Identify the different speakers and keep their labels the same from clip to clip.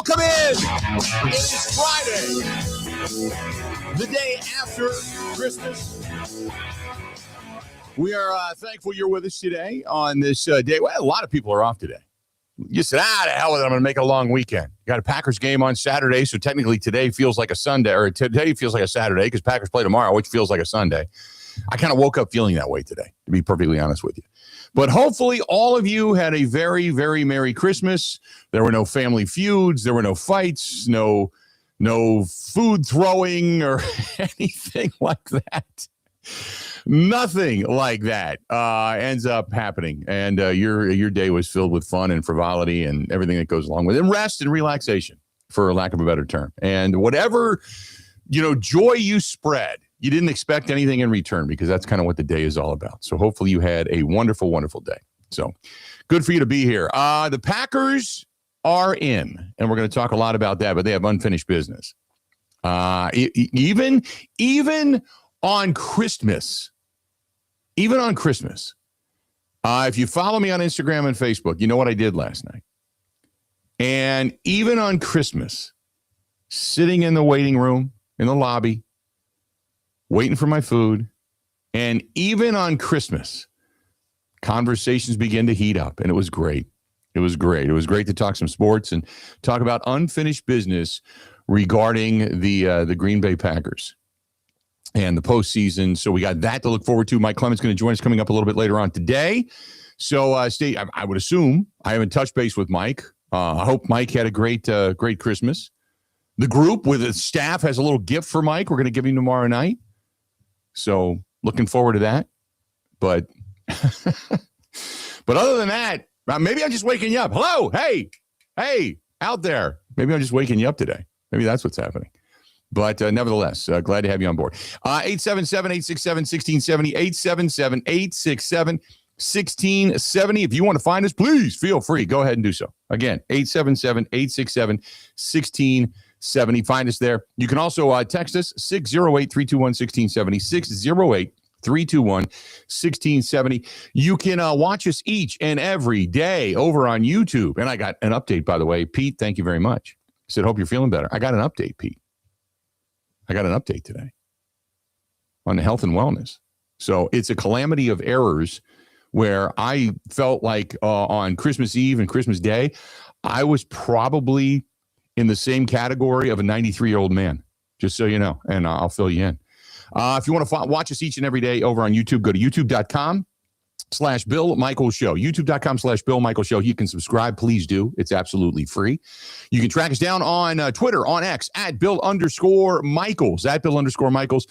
Speaker 1: Welcome in. It is Friday, the day after Christmas. We are thankful you're with us today on this day. Well, a lot of people are off today. You said, the hell with it. I'm going to make a long weekend. Got a Packers game on Saturday, so technically today feels like a Sunday, or today feels like a Saturday because Packers play tomorrow, which feels like a Sunday. I kind of woke up feeling that way today, to be perfectly honest with you. But hopefully all of you had a very, very Merry Christmas. There were no family feuds. There were no fights, no food throwing or anything like that. Nothing like that ends up happening. And your day was filled with fun and frivolity and everything that goes along with it. And rest and relaxation, for lack of a better term. And whatever, joy you spread, you didn't expect anything in return because that's kind of what the day is all about. So hopefully you had a wonderful, wonderful day. So good for you to be here. The Packers are in, and we're going to talk a lot about that, but they have unfinished business. Even on Christmas, if you follow me on Instagram and Facebook, you know what I did last night. And even on Christmas, sitting in the waiting room, in the lobby, waiting for my food, and even on Christmas, conversations began to heat up, and it was great. It was great to talk some sports and talk about unfinished business regarding the Green Bay Packers and the postseason. So we got that to look forward to. Mike Clemens is going to join us coming up a little bit later on today. So I would assume, I haven't touched base with Mike. I hope Mike had a great Christmas. The group with the staff has a little gift for Mike. We're going to give him tomorrow night. So looking forward to that. But other than that, maybe I'm just waking you up. Hello. Hey, out there. Maybe I'm just waking you up today. Maybe that's what's happening. But nevertheless, glad to have you on board. 877-867-1670, 877-867-1670. If you want to find us, please feel free. Go ahead and do so. Again, 877-867-1670. Find us there. You can also text us, 608-321-1670, 608-321-1670. You can watch us each and every day over on YouTube. And I got an update, by the way. Pete, thank you very much. I said, hope you're feeling better. I got an update, Pete. I got an update today on the health and wellness. So it's a calamity of errors where I felt like on Christmas Eve and Christmas Day, I was probably in the same category of a 93-year-old man, just so you know, and I'll fill you in. If you want to watch us each and every day over on YouTube, go to youtube.com/Bill Michaels Show. YouTube.com/Bill Michaels Show. You can subscribe. Please do. It's absolutely free. You can track us down on Twitter, on X, at Bill_Michaels,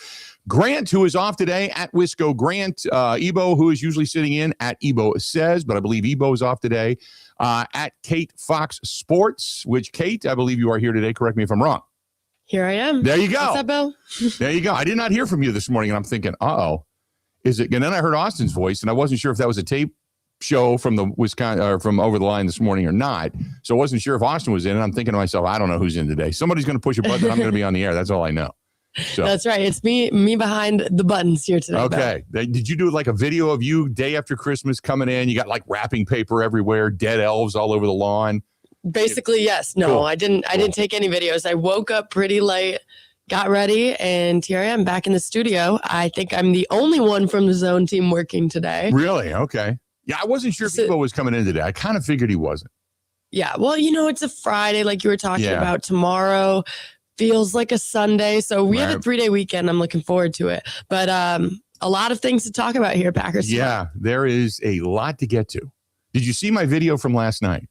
Speaker 1: Grant, who is off today, at Wisco Grant. Ebo, who is usually sitting in, at Ebo Says, but I believe Ebo is off today. At Kate Fox Sports, which, Kate, I believe you are here today. Correct me if I'm wrong.
Speaker 2: Here I am.
Speaker 1: There you go.
Speaker 2: What's up, Bill?
Speaker 1: There you go. I did not hear from you this morning, and I'm thinking, is it? And then I heard Austin's voice, and I wasn't sure if that was a tape show from the Wisconsin or from Over the Line this morning or not. So I wasn't sure if Austin was in, and I'm thinking to myself, I don't know who's in today. Somebody's going to push a button. I'm going to be on the air. That's all I know. So.
Speaker 2: That's right. It's me behind the buttons here today.
Speaker 1: Okay. Bill. Did you do like a video of you day after Christmas coming in? You got like wrapping paper everywhere, dead elves all over the lawn.
Speaker 2: Basically, yes. No, cool. I didn't take any videos. I woke up pretty late, got ready, and here I am back in the studio. I think I'm the only one from the Zone team working today.
Speaker 1: Really? Okay. Yeah, I wasn't sure if Ebo was coming in today. I kind of figured he wasn't.
Speaker 2: Yeah. Well, it's a Friday, like you were talking about. Tomorrow feels like a Sunday. So we have a 3-day weekend. I'm looking forward to it. But a lot of things to talk about here, Packers.
Speaker 1: Yeah, there is a lot to get to. Did you see my video from last night?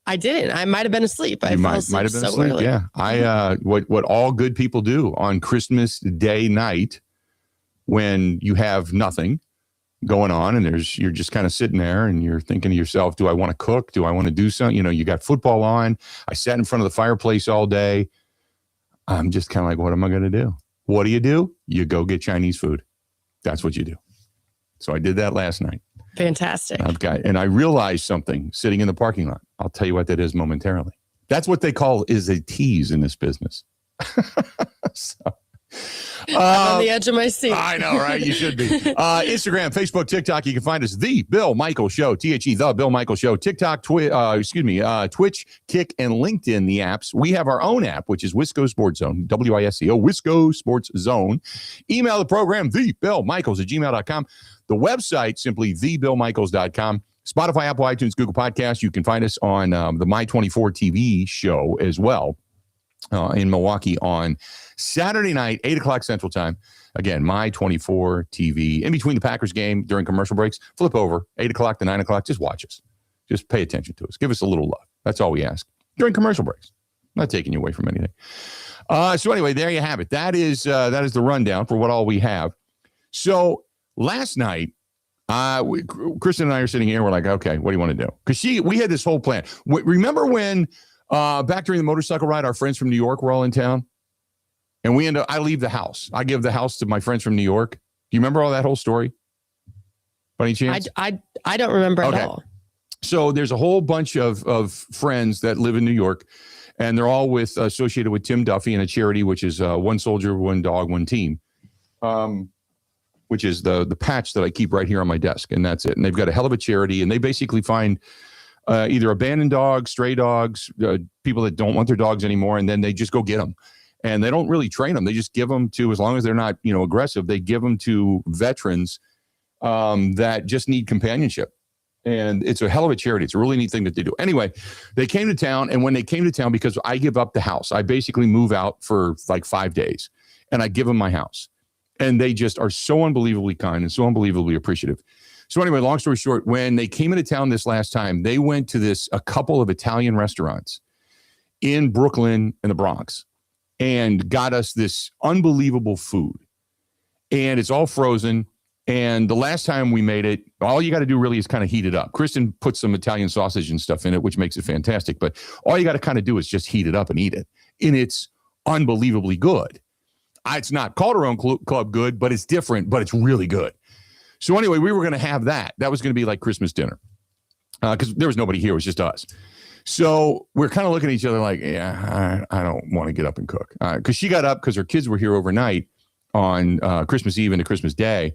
Speaker 2: I didn't. I might have been asleep. I might have been asleep. Early.
Speaker 1: Yeah. What all good people do on Christmas Day night when you have nothing going on and you're just kind of sitting there and you're thinking to yourself, do I want to cook? Do I want to do something? You got football on. I sat in front of the fireplace all day. I'm just kind of like, what am I going to do? What do? You go get Chinese food. That's what you do. So I did that last night.
Speaker 2: Fantastic.
Speaker 1: And I realized something sitting in the parking lot. I'll tell you what that is momentarily. That's what they call is a tease in this business. So
Speaker 2: I'm on the edge of my seat.
Speaker 1: I know, right? You should be. Instagram, Facebook, TikTok. You can find us, The Bill Michael Show, THE, The Bill Michael Show. TikTok, Twitch, Kick, and LinkedIn, the apps. We have our own app, which is Wisco Sports Zone, WISCO, Wisco Sports Zone. Email the program, thebillmichaels@gmail.com. The website, simply thebillmichaels.com. Spotify, Apple, iTunes, Google Podcasts. You can find us on the My24 TV show as well in Milwaukee on Saturday night, 8 o'clock Central Time. Again, My24 TV. In between the Packers game, during commercial breaks, flip over, 8 o'clock to 9 o'clock. Just watch us. Just pay attention to us. Give us a little love. That's all we ask. During commercial breaks. Not taking you away from anything. So anyway, there you have it. That is the rundown for what all we have. So last night, Kristen and I are sitting here. We're like, okay, what do you want to do? Because we had this whole plan. Remember when back during the motorcycle ride, our friends from New York were all in town, and I leave the house. I give the house to my friends from New York. Do you remember all that whole story? By any chance?
Speaker 2: I don't remember at all.
Speaker 1: So there's a whole bunch of friends that live in New York, and they're all associated with Tim Duffy and a charity, which is One Soldier, One Dog, One Team. Which is the patch that I keep right here on my desk, and that's it. And they've got a hell of a charity, and they basically find either abandoned dogs, stray dogs, people that don't want their dogs anymore, and then they just go get them. And they don't really train them. They just give them to, as long as they're not, aggressive, they give them to veterans that just need companionship. And it's a hell of a charity. It's a really neat thing that they do. Anyway, they came to town, and when they came to town, because I give up the house, I basically move out for like 5 days, and I give them my house. And they just are so unbelievably kind and so unbelievably appreciative. So anyway, long story short, when they came into town this last time, they went to a couple of Italian restaurants in Brooklyn and the Bronx and got us this unbelievable food. And it's all frozen. And the last time we made it, all you got to do really is kind of heat it up. Kristen put some Italian sausage and stuff in it, which makes it fantastic. But all you got to kind of do is just heat it up and eat it. And it's unbelievably good. It's not Calderon Club good, but it's different, but it's really good. So anyway, we were going to have that. That was going to be like Christmas dinner because there was nobody here. It was just us. So we're kind of looking at each other like, yeah, I don't want to get up and cook. Because she got up because her kids were here overnight on Christmas Eve into Christmas Day.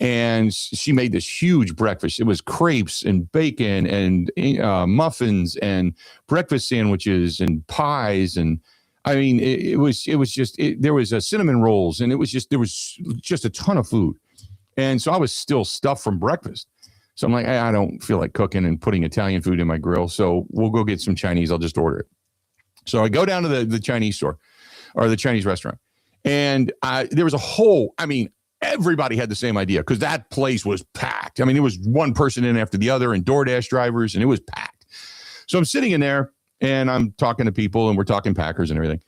Speaker 1: And she made this huge breakfast. It was crepes and bacon and muffins and breakfast sandwiches and pies and I mean, it was just there was cinnamon rolls, and there was just a ton of food, and so I was still stuffed from breakfast. So I'm like, I don't feel like cooking and putting Italian food in my grill, so we'll go get some Chinese. I'll just order it. So I go down to the Chinese store or the Chinese restaurant, and there was everybody had the same idea because that place was packed. I mean, it was one person in after the other, and DoorDash drivers, and it was packed. So I'm sitting in there. And I'm talking to people, and we're talking Packers and everything.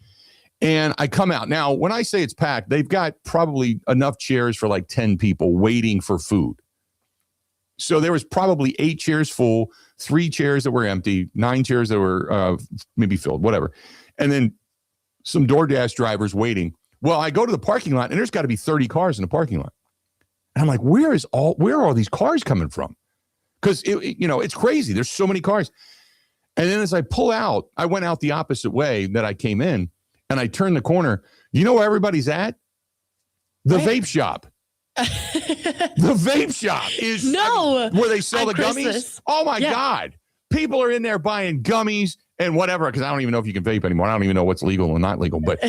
Speaker 1: And I come out. Now, when I say it's packed, they've got probably enough chairs for like 10 people waiting for food. So there was probably 8 chairs full, 3 chairs that were empty, 9 chairs that were maybe filled, whatever. And then some DoorDash drivers waiting. Well, I go to the parking lot, and there's got to be 30 cars in the parking lot. And I'm like, where are all these cars coming from? Because, it's crazy. There's so many cars. And then as I pull out, I went out the opposite way that I came in, and I turned the corner. You know where everybody's at? The vape shop. The vape shop is where they sell the gummies. Oh, my God. People are in there buying gummies and whatever, because I don't even know if you can vape anymore. I don't even know what's legal and not legal. But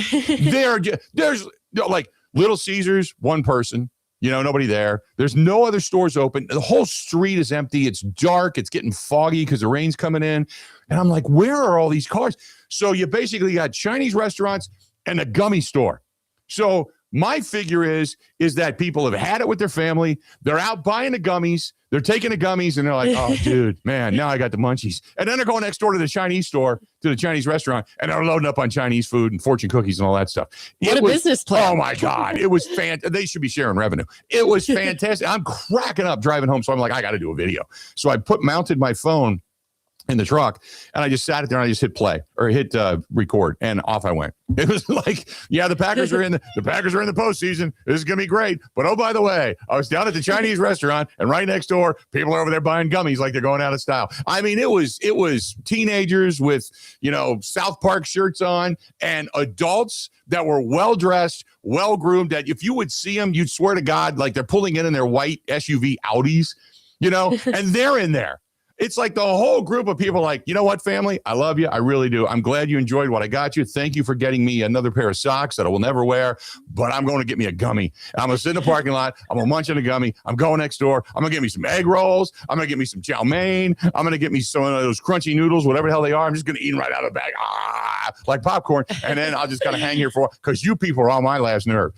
Speaker 1: there's like Little Caesars, one person. Nobody there. There's no other stores open. The whole street is empty. It's dark. It's getting foggy because the rain's coming in. And I'm like, where are all these cars? So you basically got Chinese restaurants and a gummy store. So my figure is that people have had it with their family. They're out buying the gummies. They're taking the gummies, and they're like, oh, dude, man, now I got the munchies. And then they're going next door to the Chinese store, to the Chinese restaurant, and they're loading up on Chinese food and fortune cookies and all that stuff.
Speaker 2: What a business plan.
Speaker 1: Oh, my God. It was fantastic. They should be sharing revenue. It was fantastic. I'm cracking up driving home, so I'm like, I got to do a video. So I mounted my phone in the truck, and I just sat there and I just hit play or hit record, and off I went. It was like, yeah, the Packers are in the postseason. This is gonna be great. But oh, by the way, I was down at the Chinese restaurant, and right next door, people are over there buying gummies like they're going out of style. I mean, it was teenagers with South Park shirts on, and adults that were well dressed, well groomed. That if you would see them, you'd swear to God, like they're pulling in their white SUV Audis, and they're in there. It's like the whole group of people like, you know what, family? I love you. I really do. I'm glad you enjoyed what I got you. Thank you for getting me another pair of socks that I will never wear, but I'm going to get me a gummy. I'm going to sit in the parking lot. I'm going to munch on a gummy. I'm going next door. I'm going to get me some egg rolls. I'm going to get me some chow mein. I'm going to get me some of those crunchy noodles, whatever the hell they are. I'm just going to eat them right out of the bag, like popcorn. And then I'll just kind of hang here because you people are on my last nerve.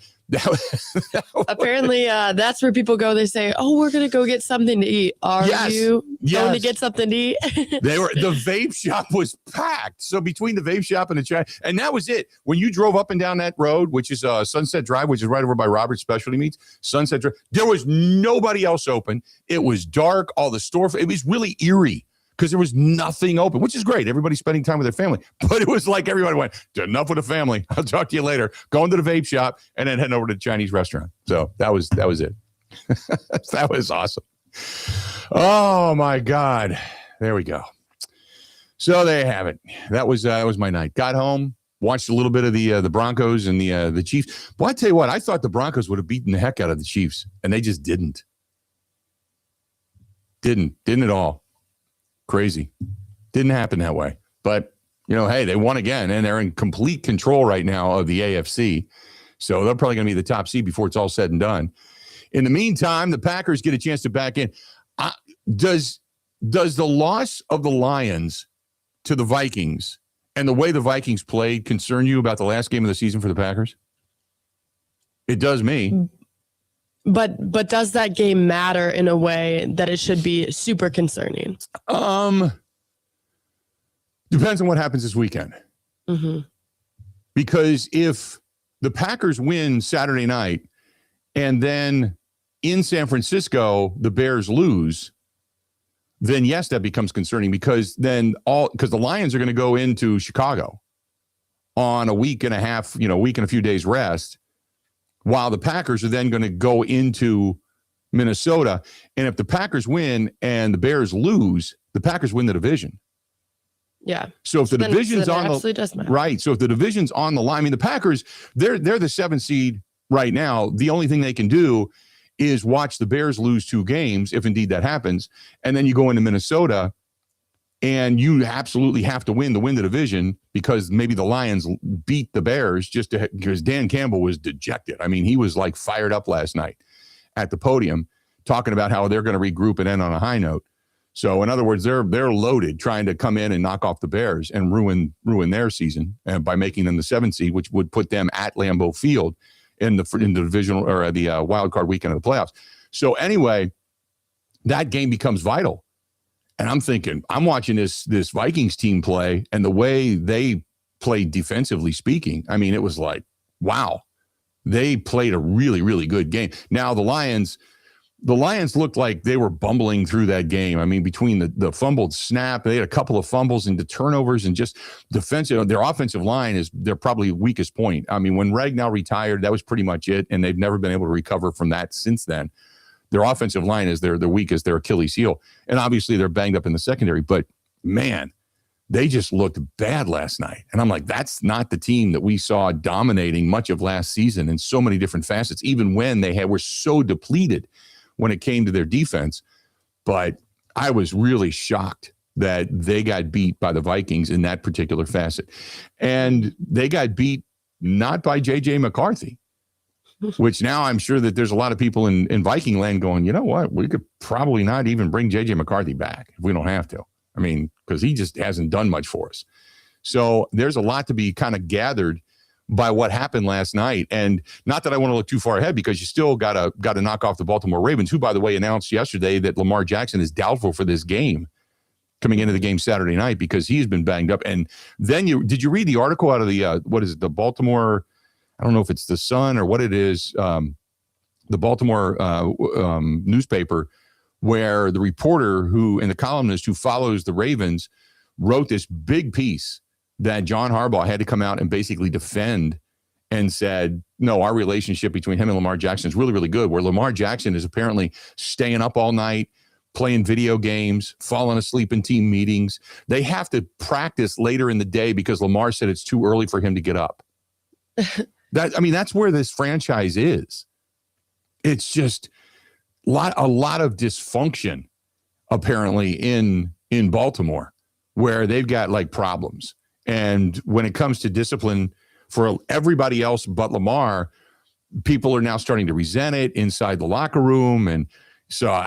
Speaker 2: Apparently, that's where people go. They say, "Oh, we're gonna go get something to eat." Are you going to get something to eat?
Speaker 1: The vape shop was packed. So between the vape shop and the chat, and that was it. When you drove up and down that road, which is Sunset Drive, which is right over by Robert's Specialty Meats, Sunset Drive, there was nobody else open. It was dark. All the it was really eerie. Because there was nothing open, which is great. Everybody's spending time with their family. But it was like everybody went, enough with the family. I'll talk to you later. Going to the vape shop and then heading over to the Chinese restaurant. So that was it. That was awesome. Oh, my God. There we go. So there you have it. That was my night. Got home, watched a little bit of the Broncos and the Chiefs. Well, I tell you what, I thought the Broncos would have beaten the heck out of the Chiefs, and they just didn't. Didn't at all. Crazy. Didn't happen that way. But, hey, they won again, and they're in complete control right now of the AFC. So they're probably going to be the top seed before it's all said and done. In the meantime, the Packers get a chance to back in. Does the loss of the Lions to the Vikings and the way the Vikings played concern you about the last game of the season for the Packers? It does me.
Speaker 2: But does that game matter in a way that it should be super concerning?
Speaker 1: Depends on what happens this weekend.
Speaker 2: Mm-hmm.
Speaker 1: Because if the Packers win Saturday night and then in San Francisco the Bears lose, then yes, that becomes concerning because the Lions are going to go into Chicago on a week and a half, week and a few days rest, while the Packers are then going to go into Minnesota. And if the Packers win and the Bears lose, the Packers win the division.
Speaker 2: Yeah.
Speaker 1: So if the division's on
Speaker 2: the
Speaker 1: right, so if the division's on the line, I mean, the Packers, they're the 7th seed right now. The only thing they can do is watch the Bears lose 2 games, if indeed that happens, and then you go into Minnesota, and you absolutely have to win the division because maybe the Lions beat the Bears because Dan Campbell was dejected. I mean, he was like fired up last night at the podium talking about how they're going to regroup and end on a high note. So in other words, they're loaded trying to come in and knock off the Bears and ruin their season by making them the 7th seed, which would put them at Lambeau Field in the divisional or the wild card weekend of the playoffs. So anyway, that game becomes vital. And I'm thinking, I'm watching this Vikings team play, and the way they played defensively speaking, I mean, it was like, wow, they played a really, really good game. Now, the Lions looked like they were bumbling through that game. I mean, between the fumbled snap, they had a couple of fumbles into turnovers and just defensive. Their offensive line is their probably weakest point. I mean, when Ragnow retired, that was pretty much it, and they've never been able to recover from that since then. Their offensive line is their weakest, their Achilles heel. And obviously they're banged up in the secondary. But, man, they just looked bad last night. And I'm like, that's not the team that we saw dominating much of last season in so many different facets, even when were so depleted when it came to their defense. But I was really shocked that they got beat by the Vikings in that particular facet. And they got beat not by J.J. McCarthy, which now I'm sure that there's a lot of people in Viking land going, you know what, we could probably not even bring J.J. McCarthy back if we don't have to. I mean, because he just hasn't done much for us. So there's a lot to be kind of gathered by what happened last night. And not that I want to look too far ahead, because you still got to knock off the Baltimore Ravens, who, by the way, announced yesterday that Lamar Jackson is doubtful for this game coming into the game Saturday night because he's been banged up. And then did you read the article out of the Baltimore, I don't know if it's the Sun or what it is, the Baltimore newspaper, where the reporter and the columnist who follows the Ravens wrote this big piece that John Harbaugh had to come out and basically defend and said, no, our relationship between him and Lamar Jackson is really, really good, where Lamar Jackson is apparently staying up all night, playing video games, falling asleep in team meetings. They have to practice later in the day because Lamar said it's too early for him to get up. That's where this franchise is. It's just a lot of dysfunction, apparently, in Baltimore, where they've got like problems. And when it comes to discipline for everybody else but Lamar, people are now starting to resent it inside the locker room. And so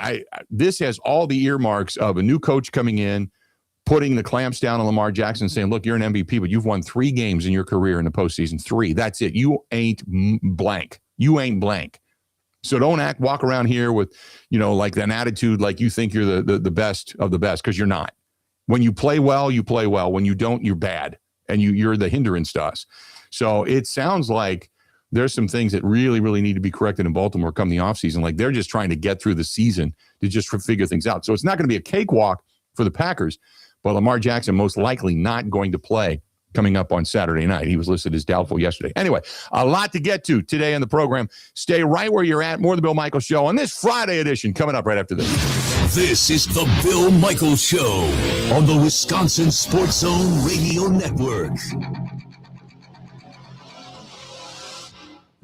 Speaker 1: this has all the earmarks of a new coach coming in, putting the clamps down on Lamar Jackson, saying, look, you're an MVP, but you've won 3 games in your career in the postseason. 3. That's it. You ain't blank. You ain't blank. So don't walk around here with, like an attitude like you think you're the best of the best, because you're not. When you play well, you play well. When you don't, you're bad. And you're the hindrance to us. So it sounds like there's some things that really, really need to be corrected in Baltimore come the offseason. Like they're just trying to get through the season to just figure things out. So it's not going to be a cakewalk for the Packers, but Lamar Jackson most likely not going to play coming up on Saturday night. He was listed as doubtful yesterday. Anyway, a lot to get to today in the program. Stay right where you're at. More of the Bill Michaels Show on this Friday edition coming up right after this.
Speaker 3: This is the Bill Michaels Show on the Wisconsin Sports Zone Radio Network.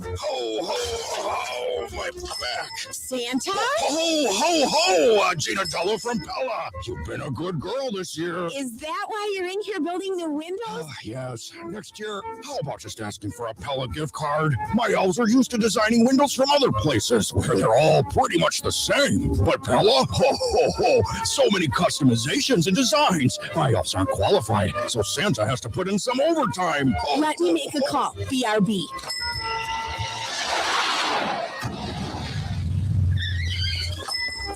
Speaker 4: Ho, ho, ho, my back.
Speaker 5: Santa?
Speaker 4: Ho, ho, ho, Gina Della from Pella. You've been a good girl this year.
Speaker 5: Is that why you're in here building the windows?
Speaker 4: Yes. Next year, how about just asking for a Pella gift card? My elves are used to designing windows from other places where they're all pretty much the same. But Pella? Ho, ho, ho. So many customizations and designs. My elves aren't qualified, so Santa has to put in some overtime.
Speaker 5: Let me make a call. BRB.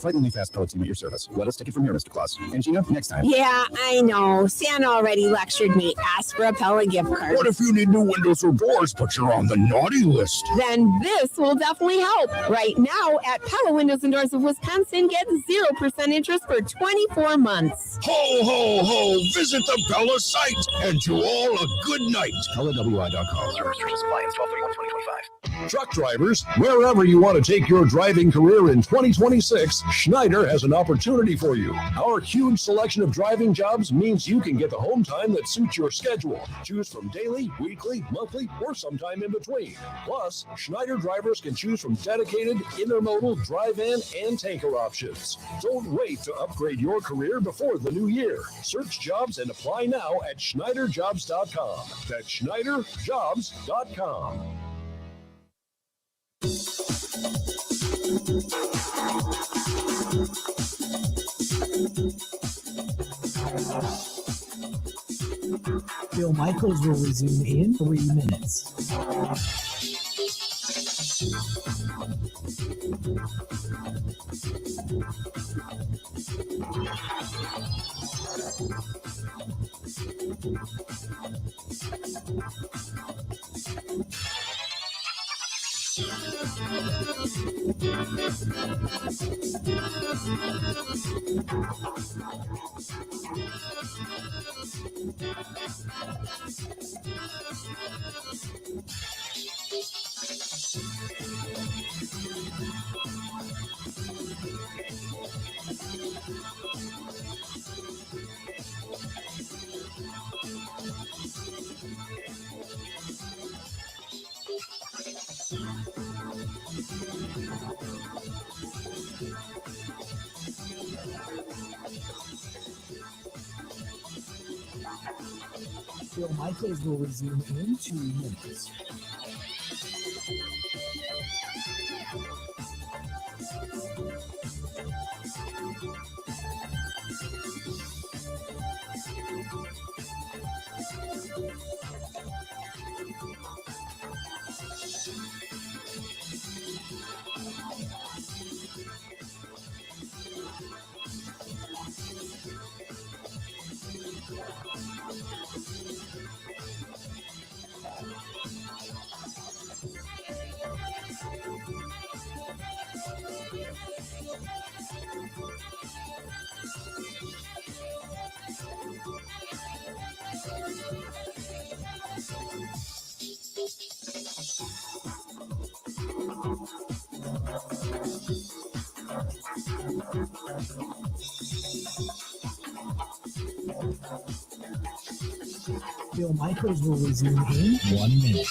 Speaker 6: Frighteningly fast pellet team at your service. Let us take it from here, Mr. Claus. And Gina, next time.
Speaker 5: Yeah, I know. Santa already lectured me. Ask for a Pella gift card.
Speaker 4: What if you need new windows or doors, but you're on the naughty list?
Speaker 5: Then this will definitely help. Right now, at Pella Windows and Doors of Wisconsin, get 0% interest for 24 months.
Speaker 4: Ho, ho, ho. Visit the Pella site and to all a good night.
Speaker 6: PellaWI.com.
Speaker 7: Restrictions apply. Install 31/20/25.
Speaker 8: Truck drivers, wherever you want to take your driving career in 2026, Schneider has an opportunity for you. Our huge selection of driving jobs means you can get the home time that suits your schedule. Choose from daily, weekly, monthly, or sometime in between. Plus, Schneider drivers can choose from dedicated, intermodal, drive-in, and tanker options. Don't wait to upgrade your career before the new year. Search jobs and apply now at SchneiderJobs.com. That's SchneiderJobs.com.
Speaker 9: Bill Michaels will resume in 3 minutes. Bill Michaels will resume in 2 minutes. Bill Michaels will resume in 1 minute.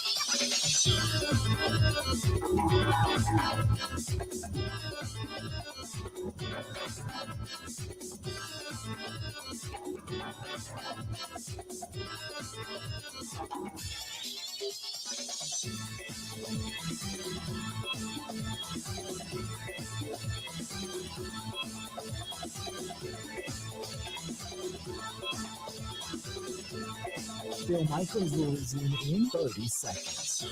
Speaker 9: Bill Michaels will resume in 30 seconds.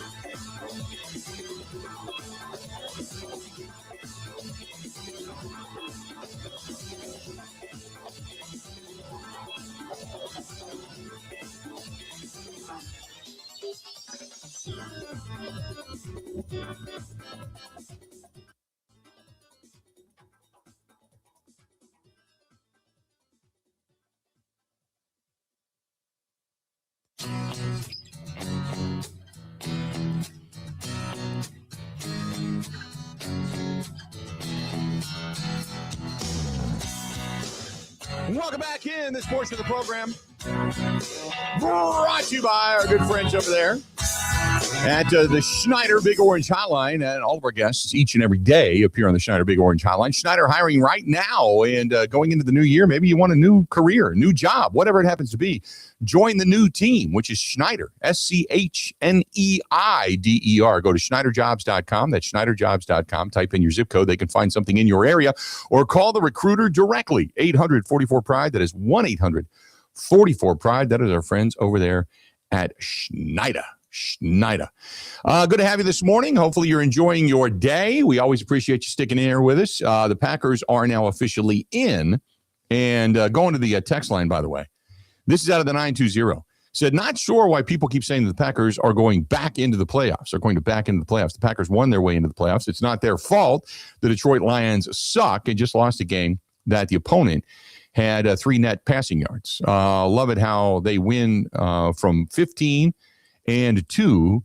Speaker 1: Welcome back in this portion of the program. Brought to you by our good friends over there at the Schneider Big Orange Hotline. And all of our guests each and every day appear on the Schneider Big Orange Hotline. Schneider hiring right now, and going into the new year, maybe you want a new career, new job, whatever it happens to be. Join the new team, which is Schneider, SCHNEIDER. Go to SchneiderJobs.com. That's SchneiderJobs.com. Type in your zip code. They can find something in your area, or call the recruiter directly, 800-44-PRIDE. That is 1-800-44-PRIDE. That is our friends over there at Schneider. Schneider. Good to have you this morning. Hopefully you're enjoying your day. We always appreciate you sticking in here with us. The Packers are now officially in, and going to the text line, by the way. This is out of the 920. Said, not sure why people keep saying that the Packers are going back into the playoffs. They're going to back into the playoffs. The Packers won their way into the playoffs. It's not their fault. The Detroit Lions suck and just lost a game that the opponent had 3 net passing yards. Love it how they win from 15 and 2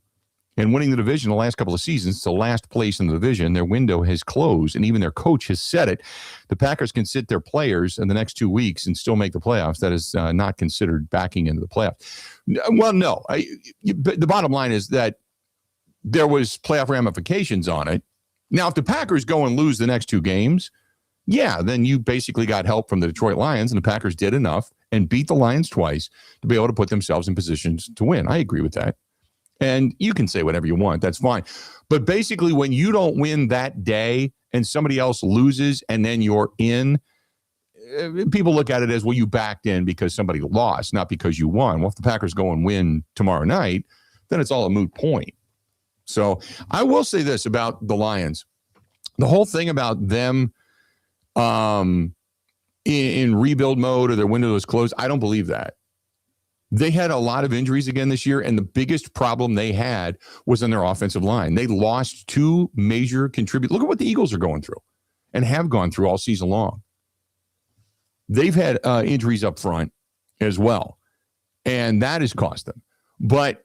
Speaker 1: and winning the division the last couple of seasons to last place in the division. Their window has closed, and even their coach has said it. The Packers can sit their players in the next 2 weeks and still make the playoffs. That is not considered backing into the playoffs. Well, no. The bottom line is that there was playoff ramifications on it. Now, if the Packers go and lose the next 2 games, yeah, then you basically got help from the Detroit Lions, and the Packers did enough and beat the Lions twice to be able to put themselves in positions to win. I agree with that. And you can say whatever you want. That's fine. But basically, when you don't win that day and somebody else loses and then you're in, people look at it as, well, you backed in because somebody lost, not because you won. Well, if the Packers go and win tomorrow night, then it's all a moot point. So I will say this about the Lions. The whole thing about them in rebuild mode or their window is closed, I don't believe that. They had a lot of injuries again this year, and the biggest problem they had was on their offensive line. They lost 2 major contributors. Look at what the Eagles are going through and have gone through all season long. They've had injuries up front as well, and that has cost them. But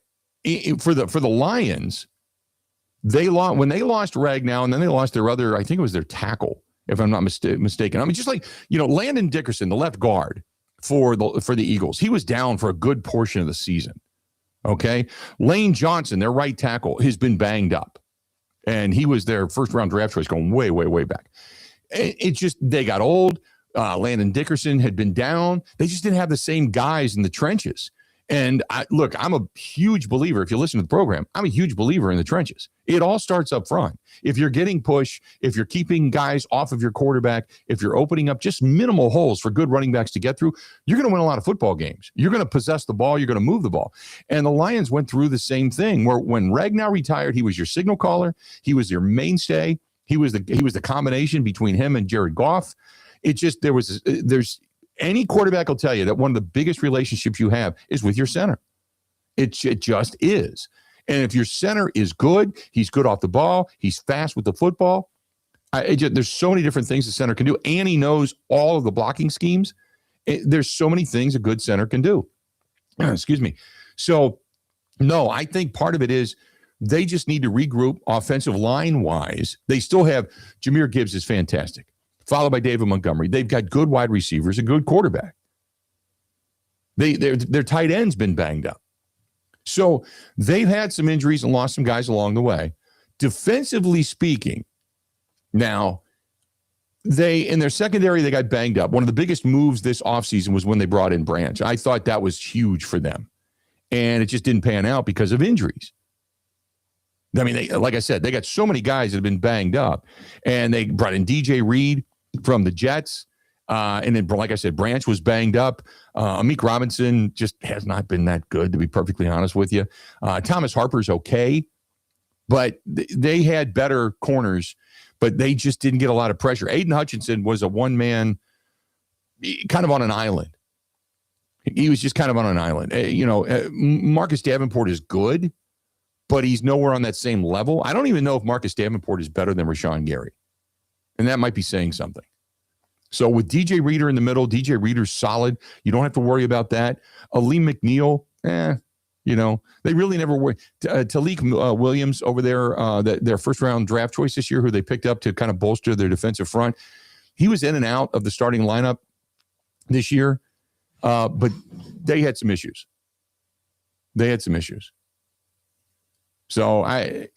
Speaker 1: for the Lions, they lost when they lost Ragnow, and then they lost their other, I think it was their tackle, if I'm not mistaken. I mean, just like, Landon Dickerson, the left guard for the Eagles, he was down for a good portion of the season. Okay. Lane Johnson, their right tackle, has been banged up, and he was their first round draft choice going way, way, way back. It's just, they got old. Landon Dickerson had been down. They just didn't have the same guys in the trenches. And I'm a huge believer. If you listen to the program, I'm a huge believer in the trenches. It all starts up front. If you're getting push, if you're keeping guys off of your quarterback, if you're opening up just minimal holes for good running backs to get through, you're going to win a lot of football games. You're going to possess the ball. You're going to move the ball. And the Lions went through the same thing where when Ragnow retired, he was your signal caller. He was your mainstay. He was the combination between him and Jared Goff. It just, there's any quarterback will tell you that one of the biggest relationships you have is with your center. It just is. And if your center is good, he's good off the ball, he's fast with the football. There's so many different things the center can do, and he knows all of the blocking schemes. There's so many things a good center can do. Excuse me. So, no, I think part of it is they just need to regroup offensive line-wise. They still have Jahmyr Gibbs is fantastic. followed by David Montgomery. They've got good wide receivers, a good quarterback. Their tight end's been banged up. So they've had some injuries and lost some guys along the way. Defensively speaking, now, in their secondary, they got banged up. One of the biggest moves this offseason was when they brought in Branch. I thought that was huge for them. And it just didn't pan out because of injuries. I mean, like I said, they got so many guys that have been banged up. And they brought in DJ Reed from the Jets. And then, like I said, Branch was banged up. Amik Robinson just has not been that good, to be perfectly honest with you. Thomas Harper's okay. But they had better corners, but they just didn't get a lot of pressure. Aiden Hutchinson was a one-man, kind of on an island. He was just kind of on an island. Marcus Davenport is good, but he's nowhere on that same level. I don't even know if Marcus Davenport is better than Rashawn Gary. And that might be saying something. So with DJ Reader in the middle, DJ Reader's solid. You don't have to worry about that. Aleem McNeil, they really never were. Talik Williams over there, their first-round draft choice this year, who they picked up to kind of bolster their defensive front. He was in and out of the starting lineup this year, but they had some issues. So I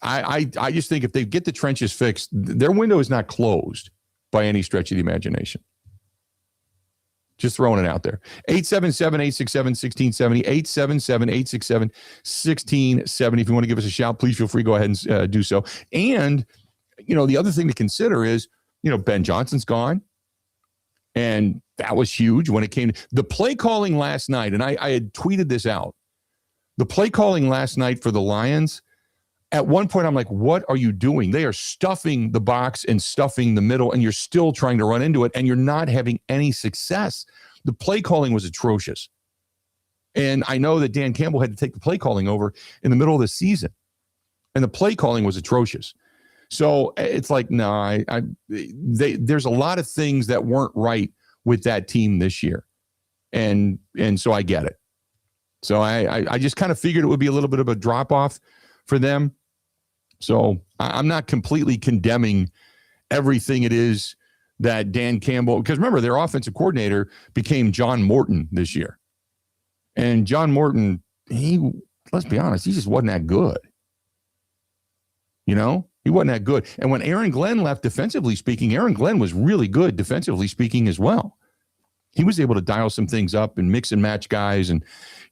Speaker 1: just think if they get the trenches fixed, their window is not closed by any stretch of the imagination. Just throwing it out there. 877-867-1670, 877-867-1670. If you want to give us a shout, please feel free to go ahead and do so. And, the other thing to consider is, Ben Johnson's gone. And that was huge when it came to the play calling last night. And I had tweeted this out. The play calling last night for the Lions, at one point I'm like, what are you doing? They are stuffing the box and stuffing the middle, and you're still trying to run into it, and you're not having any success. The play calling was atrocious. And I know that Dan Campbell had to take the play calling over in the middle of the season, and the play calling was atrocious. So it's like, no, there's a lot of things that weren't right with that team this year. And so I get it. So I just kind of figured it would be a little bit of a drop off for them. So I'm not completely condemning everything it is that Dan Campbell, because remember, their offensive coordinator became John Morton this year. And John Morton, let's be honest, he just wasn't that good. He wasn't that good. And when Aaron Glenn left, defensively speaking, Aaron Glenn was really good defensively speaking as well. He was able to dial some things up and mix and match guys. And,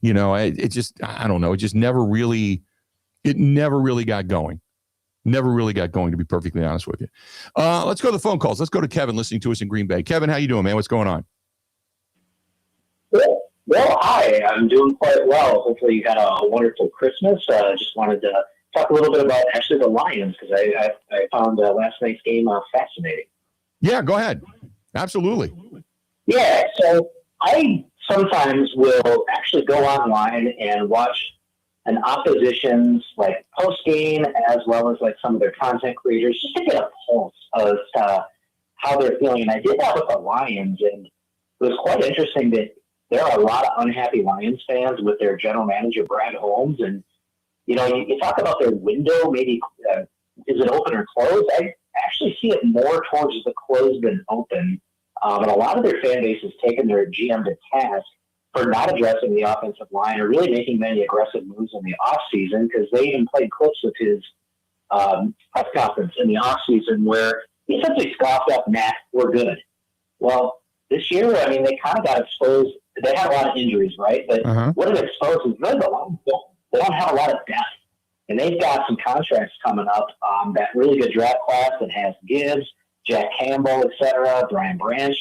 Speaker 1: it just, I don't know, it just never really got going. Never really got going, to be perfectly honest with you. Let's go to the phone calls. Let's go to Kevin listening to us in Green Bay. Kevin, how you doing, man? What's going on?
Speaker 10: Well, hi. I'm doing quite well. Hopefully you had a wonderful Christmas. Just wanted to talk a little bit about actually the Lions, because I found last night's game fascinating.
Speaker 1: Yeah, go ahead. Absolutely.
Speaker 10: Yeah, so I sometimes will actually go online and watch an opposition's post game, as well as some of their content creators, just to get a pulse of how they're feeling. And I did that with the Lions, and it was quite interesting that there are a lot of unhappy Lions fans with their general manager, Brad Holmes. And, you talk about their window, maybe is it open or closed? I actually see it more towards the closed than open. And a lot of their fan base has taken their GM to task for not addressing the offensive line or really making many aggressive moves in the offseason, because they even played clips of his press conference in the offseason where he essentially scoffed up, we're good. Well, this year, they kind of got exposed. They had a lot of injuries, right? But what it exposed is really the Lions don't have a lot of depth. And they've got some contracts coming up. That really good draft class that has Gibbs, Jack Campbell, et cetera, Brian Branch.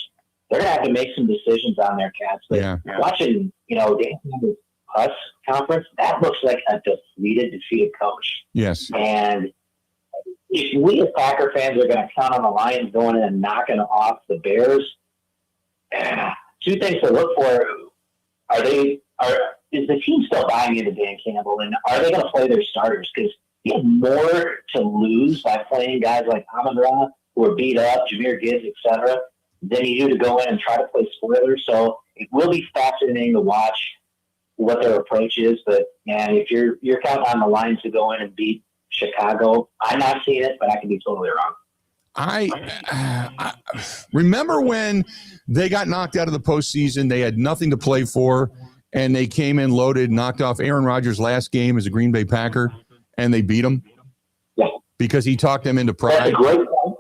Speaker 10: They're going to have to make some decisions on their cats. But watching, Dan Campbell's press conference, that looks like a defeated coach.
Speaker 1: Yes.
Speaker 10: And if we as Packer fans are going to count on the Lions going in and knocking off the Bears, two things to look for. Is the team still buying into Dan Campbell, and are they going to play their starters? Because you have more to lose by playing guys like Amon-Ra, who are beat up, Jahmyr Gibbs, et cetera, than you do to go in and try to play spoilers. So it will be fascinating to watch what their approach is. But, man, if you're counting on the Lions to go in and beat Chicago, I'm not seeing it, but I can be totally wrong.
Speaker 1: I remember when they got knocked out of the postseason. They had nothing to play for, and they came in loaded, knocked off Aaron Rodgers' last game as a Green Bay Packer, and they beat him because he talked them into pride.
Speaker 10: That's a great point.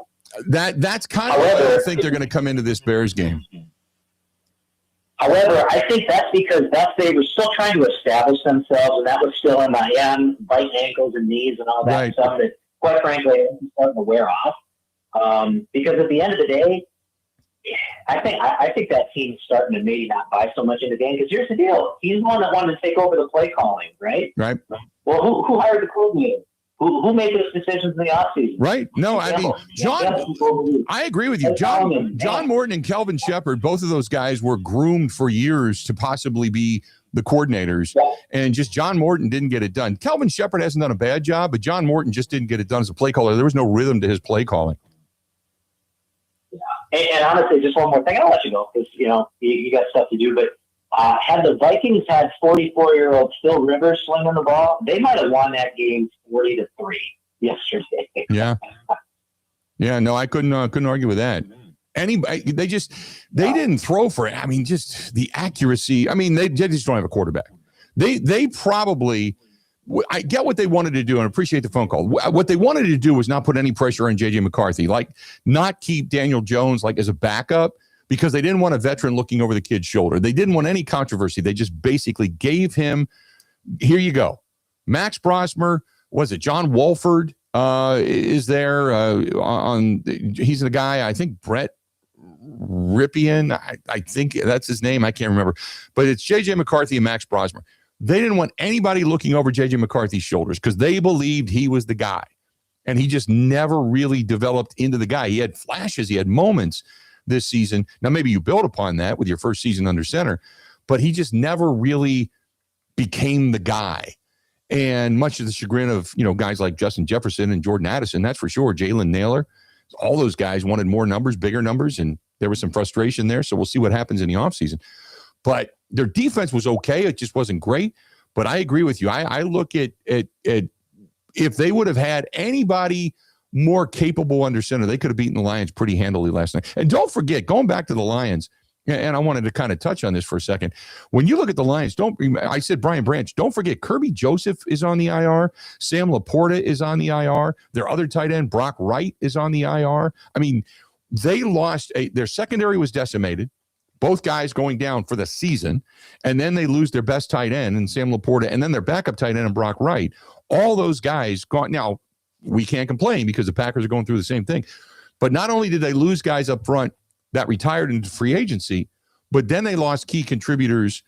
Speaker 1: That's kind of what I think they're going to come into this Bears game.
Speaker 10: However, I think that's because they were still trying to establish themselves, and that was still in the biting ankles and knees and all that stuff that, quite frankly, is starting to wear off. Because at the end of the day, I think that team's starting to maybe not buy so much into the game. Because here's the deal: he's the one that wanted to take over the play calling, right?
Speaker 1: Right.
Speaker 10: Well, who hired the coordinator? Who made those decisions in the offseason?
Speaker 1: Right. No, I mean, I agree with you. John Morton and Kelvin Shepard, both of those guys were groomed for years to possibly be the coordinators, and just John Morton didn't get it done. Kelvin Shepard hasn't done a bad job, but John Morton just didn't get it done as a play caller. There was no rhythm to his play calling.
Speaker 10: Yeah. And honestly, just one more thing. I'll let you go because, you got stuff to do, but had the Vikings had 44-year-old Phil Rivers slinging the ball, they might have won that game 40-3 yesterday.
Speaker 1: Yeah. Yeah, no, I couldn't argue with that. They didn't throw for it. I mean, just the accuracy. I mean, they just don't have a quarterback. They probably, I get what they wanted to do and appreciate the phone call. What they wanted to do was not put any pressure on J.J. McCarthy, like not keep Daniel Jones like as a backup, because they didn't want a veteran looking over the kid's shoulder. They didn't want any controversy. They just basically gave him, here you go. Max Brosmer, was it John Wolford is there he's the guy, I think Brett Ripien, I think that's his name. I can't remember. But it's J.J. McCarthy and Max Brosmer. They didn't want anybody looking over J.J. McCarthy's shoulders because they believed he was the guy. And he just never really developed into the guy. He had flashes. He had moments this season. Now, maybe you build upon that with your first season under center, but he just never really became the guy. And much to the chagrin of, guys like Justin Jefferson and Jordan Addison, that's for sure. Jalen Naylor, all those guys wanted more numbers, bigger numbers, and there was some frustration there. So we'll see what happens in the offseason. But their defense was okay. It just wasn't great. But I agree with you. I look at if they would have had anybody more capable under center, they could have beaten the Lions pretty handily last night. And don't forget, going back to the Lions, and I wanted to kind of touch on this for a second. When you look at the Lions, I said Brian Branch, don't forget Kirby Joseph is on the IR. Sam Laporta is on the IR. Their other tight end, Brock Wright, is on the IR. I mean, they lost their secondary was decimated. Both guys going down for the season, and then they lose their best tight end and Sam Laporta, and then their backup tight end and Brock Wright. All those guys gone. Now, we can't complain because the Packers are going through the same thing. But not only did they lose guys up front that retired into free agency, but then they lost key contributors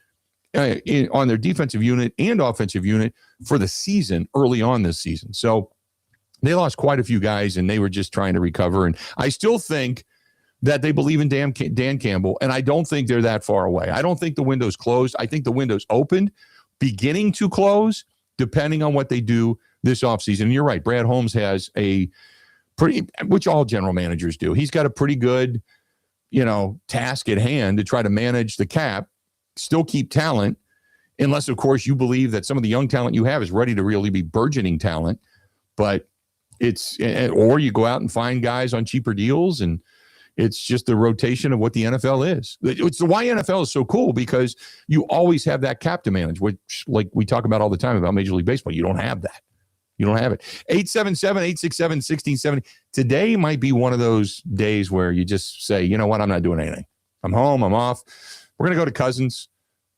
Speaker 1: on their defensive unit and offensive unit for the season early on this season. So they lost quite a few guys, and they were just trying to recover. And I still think that they believe in Dan Campbell, and I don't think they're that far away. I don't think the window's closed. I think the window's opened, beginning to close, depending on what they do this offseason. And you're right, Brad Holmes has a pretty, which all general managers do. He's got a pretty good, task at hand to try to manage the cap, still keep talent, unless, of course, you believe that some of the young talent you have is ready to really be burgeoning talent. But or you go out and find guys on cheaper deals, and it's just the rotation of what the NFL is. It's why NFL is so cool, because you always have that cap to manage, which, like we talk about all the time about Major League Baseball, you don't have that. You don't have it. 877-867-1670. Today might be one of those days where you just say, you know what, I'm not doing anything. I'm home. I'm off. We're going to go to Cousins.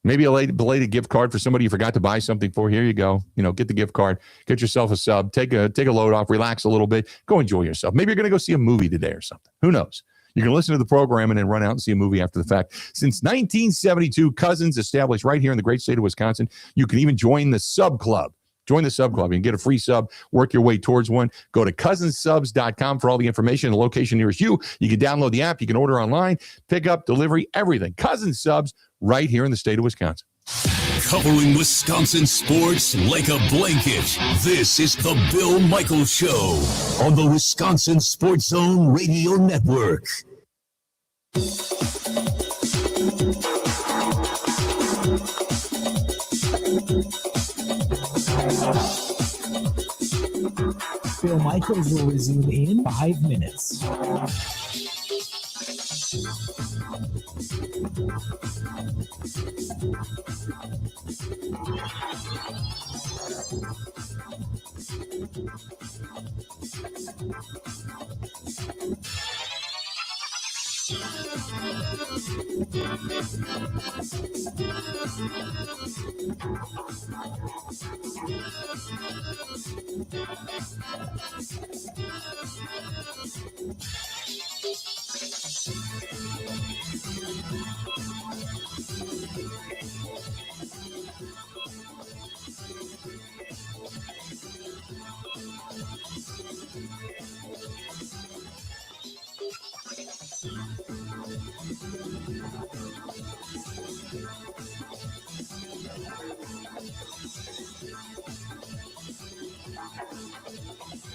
Speaker 1: Maybe a belated gift card for somebody you forgot to buy something for. Here you go. Get the gift card. Get yourself a sub. Take a load off. Relax a little bit. Go enjoy yourself. Maybe you're going to go see a movie today or something. Who knows? You can listen to the program and then run out and see a movie after the fact. Since 1972, Cousins established right here in the great state of Wisconsin. You can even join the sub club. Join the sub club. You can get a free sub, work your way towards one. Go to cousinsubs.com for all the information, the location nearest you. You can download the app. You can order online, pick up, delivery, everything. Cousins Subs right here in the state of Wisconsin.
Speaker 3: Covering Wisconsin sports like a blanket. This is the Bill Michaels Show on the Wisconsin Sports Zone Radio Network.
Speaker 9: Bill Bill Michaels will resume in 5 minutes.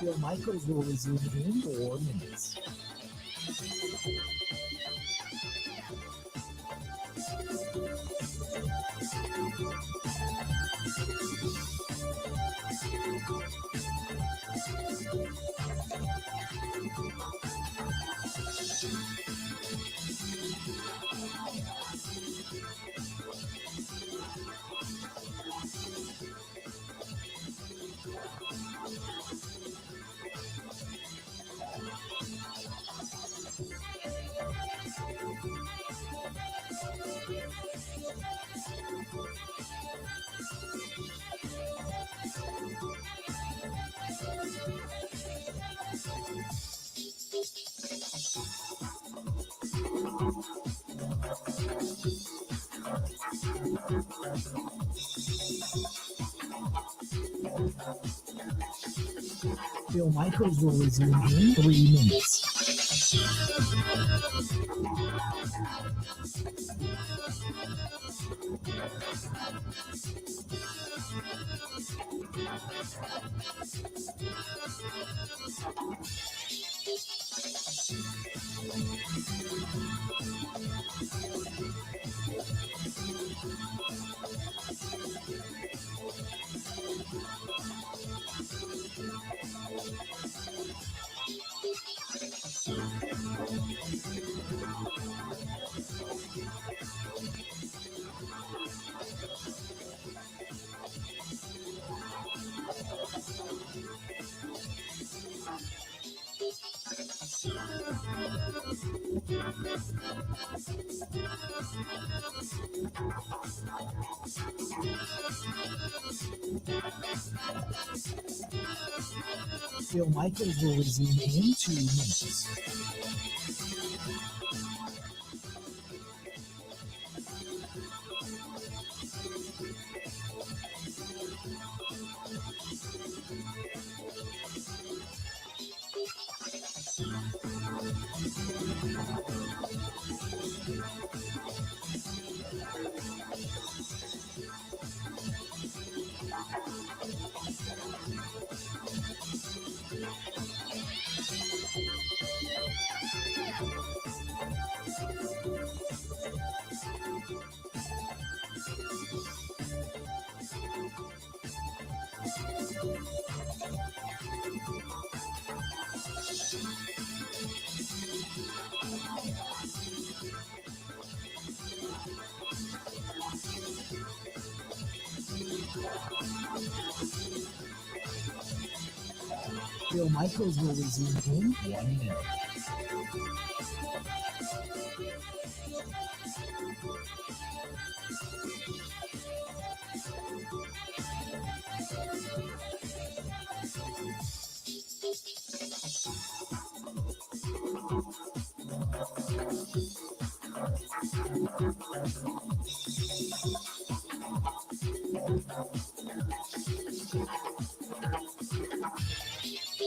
Speaker 9: Bill Michaels will resume in 4 minutes. Bill Michaels will resume in 3 minutes. Bill Michaels will resume in 2 minutes. Bill Michaels will resume in 1 minute.